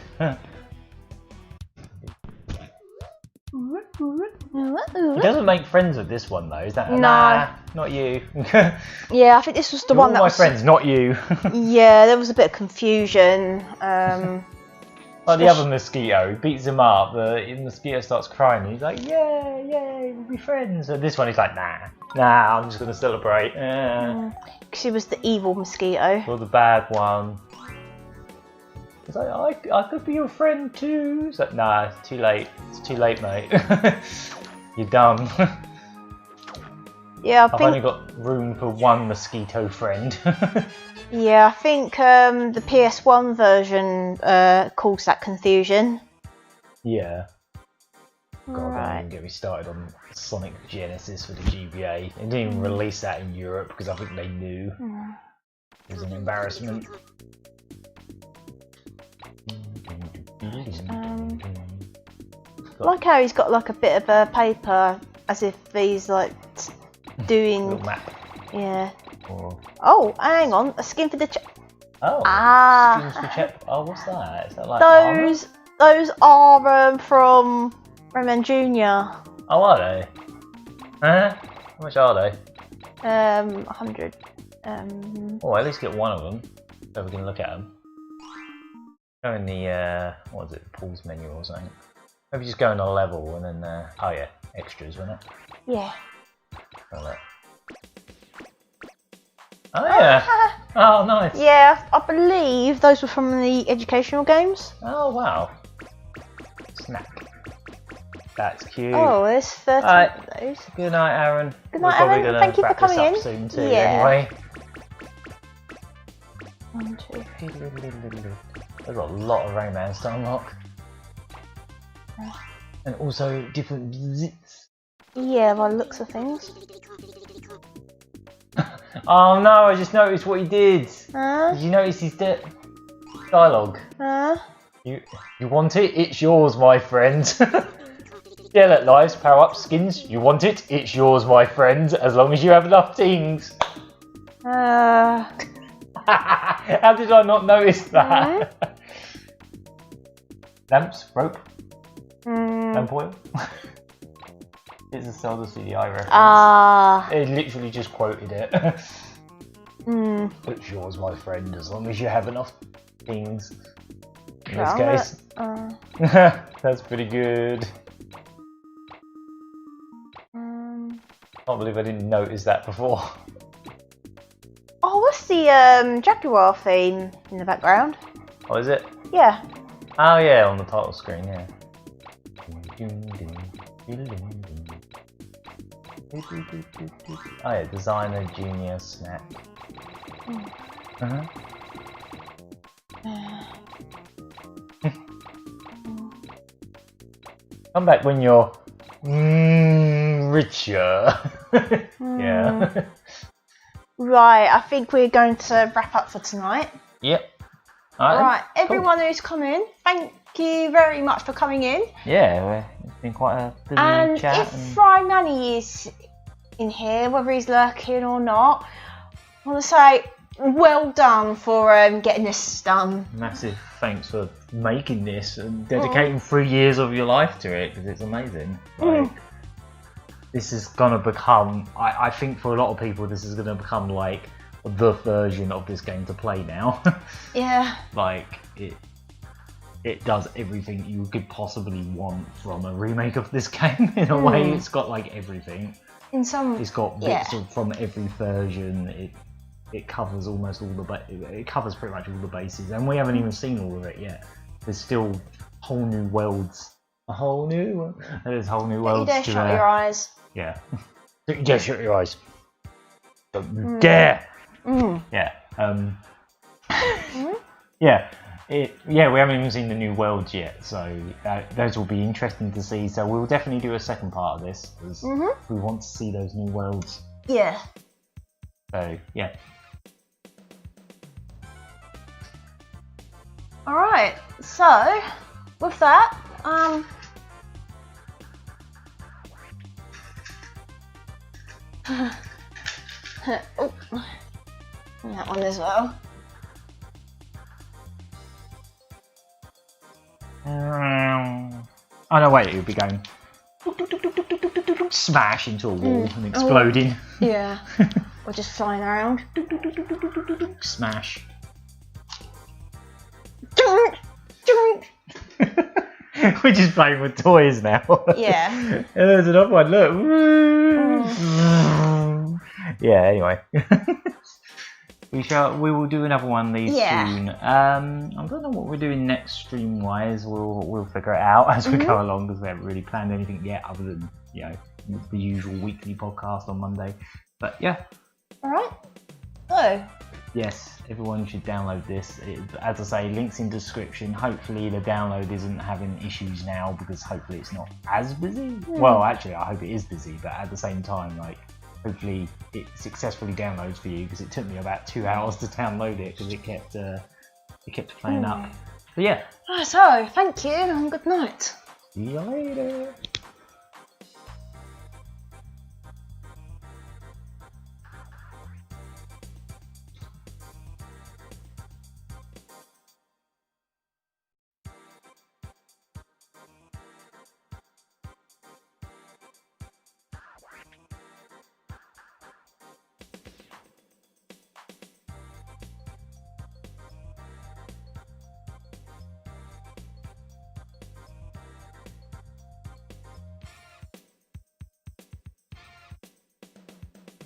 He doesn't make friends with this one though, is that? No. Nah, not you. Yeah, I think this was the one that all my was... friends, not you. Yeah, there was a bit of confusion. Like the other mosquito, he beats him up, the mosquito starts crying, he's like, yeah, we'll be friends. And this one he's like, nah, I'm just going to celebrate. Because he was the evil mosquito. Or the bad one. He's like, I could be your friend too. He's like, nah, it's too late. It's too late, mate. You're done. Yeah, I've only got room for one mosquito friend. Yeah, I think the PS1 version caused that confusion. Yeah. God, Right. don't even get me started on Sonic Genesis for the GBA. They didn't even release that in Europe because I think they knew. It was an embarrassment. I like how he's got like a bit of a paper as if he's like doing... Little map. Yeah. Or... Oh, hang on, a skin for the Oh, Ah. skins for check. Oh, what's that? Is that like those are from Rayman Jr. Oh, are they? Huh? How much are they? 100. Oh, at least get one of them, so we can look at them. Go in the what is it, pools menu or something. Maybe just go in a level and then oh yeah, extras, wasn't it? Yeah. Oh, that. Oh yeah. Oh nice. Yeah, I believe those were from the educational games. Oh wow. Snack. That's cute. Oh, there's 30 of those. Good night, Aaron. Good night, We're probably Aaron. gonna Thank you for wrap this coming up in. soon too, Yeah. anyway. 1, 2. There's a lot of Raymans to unlock. And also different zits. Yeah, by the looks of things. Oh no, I just noticed what he did. Did you notice his dialogue? You want it? It's yours, my friend. Yeah, look, lives, power up, skins. You want it? It's yours, my friend. As long as you have enough things. How did I not notice that? Lamps, rope, lamp oil. It's a Zelda CDI reference. It literally just quoted it. It's yours, my friend, as long as you have enough things. In this case. That's pretty good. Can't believe I didn't notice that before. Oh, what's the Jaguar theme in the background? Oh, is it? Yeah. Oh, yeah, on the title screen, yeah. Oh, yeah, Designer Junior Snack. Come back when you're richer. Yeah. Right, I think we're going to wrap up for tonight. Yep. Alright, everyone who's come in, thank you very much for coming in. Yeah, it's been quite a busy chat. If Rayman is in here, whether he's lurking or not, I want to say well done for getting this done. Massive thanks for making this and dedicating 3 years of your life to it, because it's amazing. Like, this is gonna become, I think for a lot of people, this is gonna become like the version of this game to play now. Yeah. Like it does everything you could possibly want from a remake of this game. In a way, it's got like everything. It's got bits from every version. It covers almost all it covers pretty much all the bases, and we haven't even seen all of it yet. There's still whole new worlds. There's whole new worlds. You dare shut your eyes. Yeah. Don't you dare shut your eyes. Don't you dare. Yeah. Yeah. We haven't even seen the new worlds yet, so those will be interesting to see. So we'll definitely do a second part of this, because we want to see those new worlds. Yeah. So yeah. All right. So with that, oh, that one as well. Oh no, wait, it'll be going smash into a wall and exploding. Yeah. Or just flying around. Smash. We're just playing with toys now. Yeah. And there's another one, look. Yeah, anyway. We will do another one of these soon. I don't know what we're doing next stream wise. We'll figure it out as we go along, because we haven't really planned anything yet other than, you know, the usual weekly podcast on Monday. But yeah. Alright. So yes, everyone should download this. As I say, links in description. Hopefully the download isn't having issues now, because hopefully it's not as busy. Well, actually I hope it is busy, but at the same time, like, hopefully it successfully downloads for you, because it took me about 2 hours to download it, because it kept playing up. But yeah. So thank you and good night. See you later.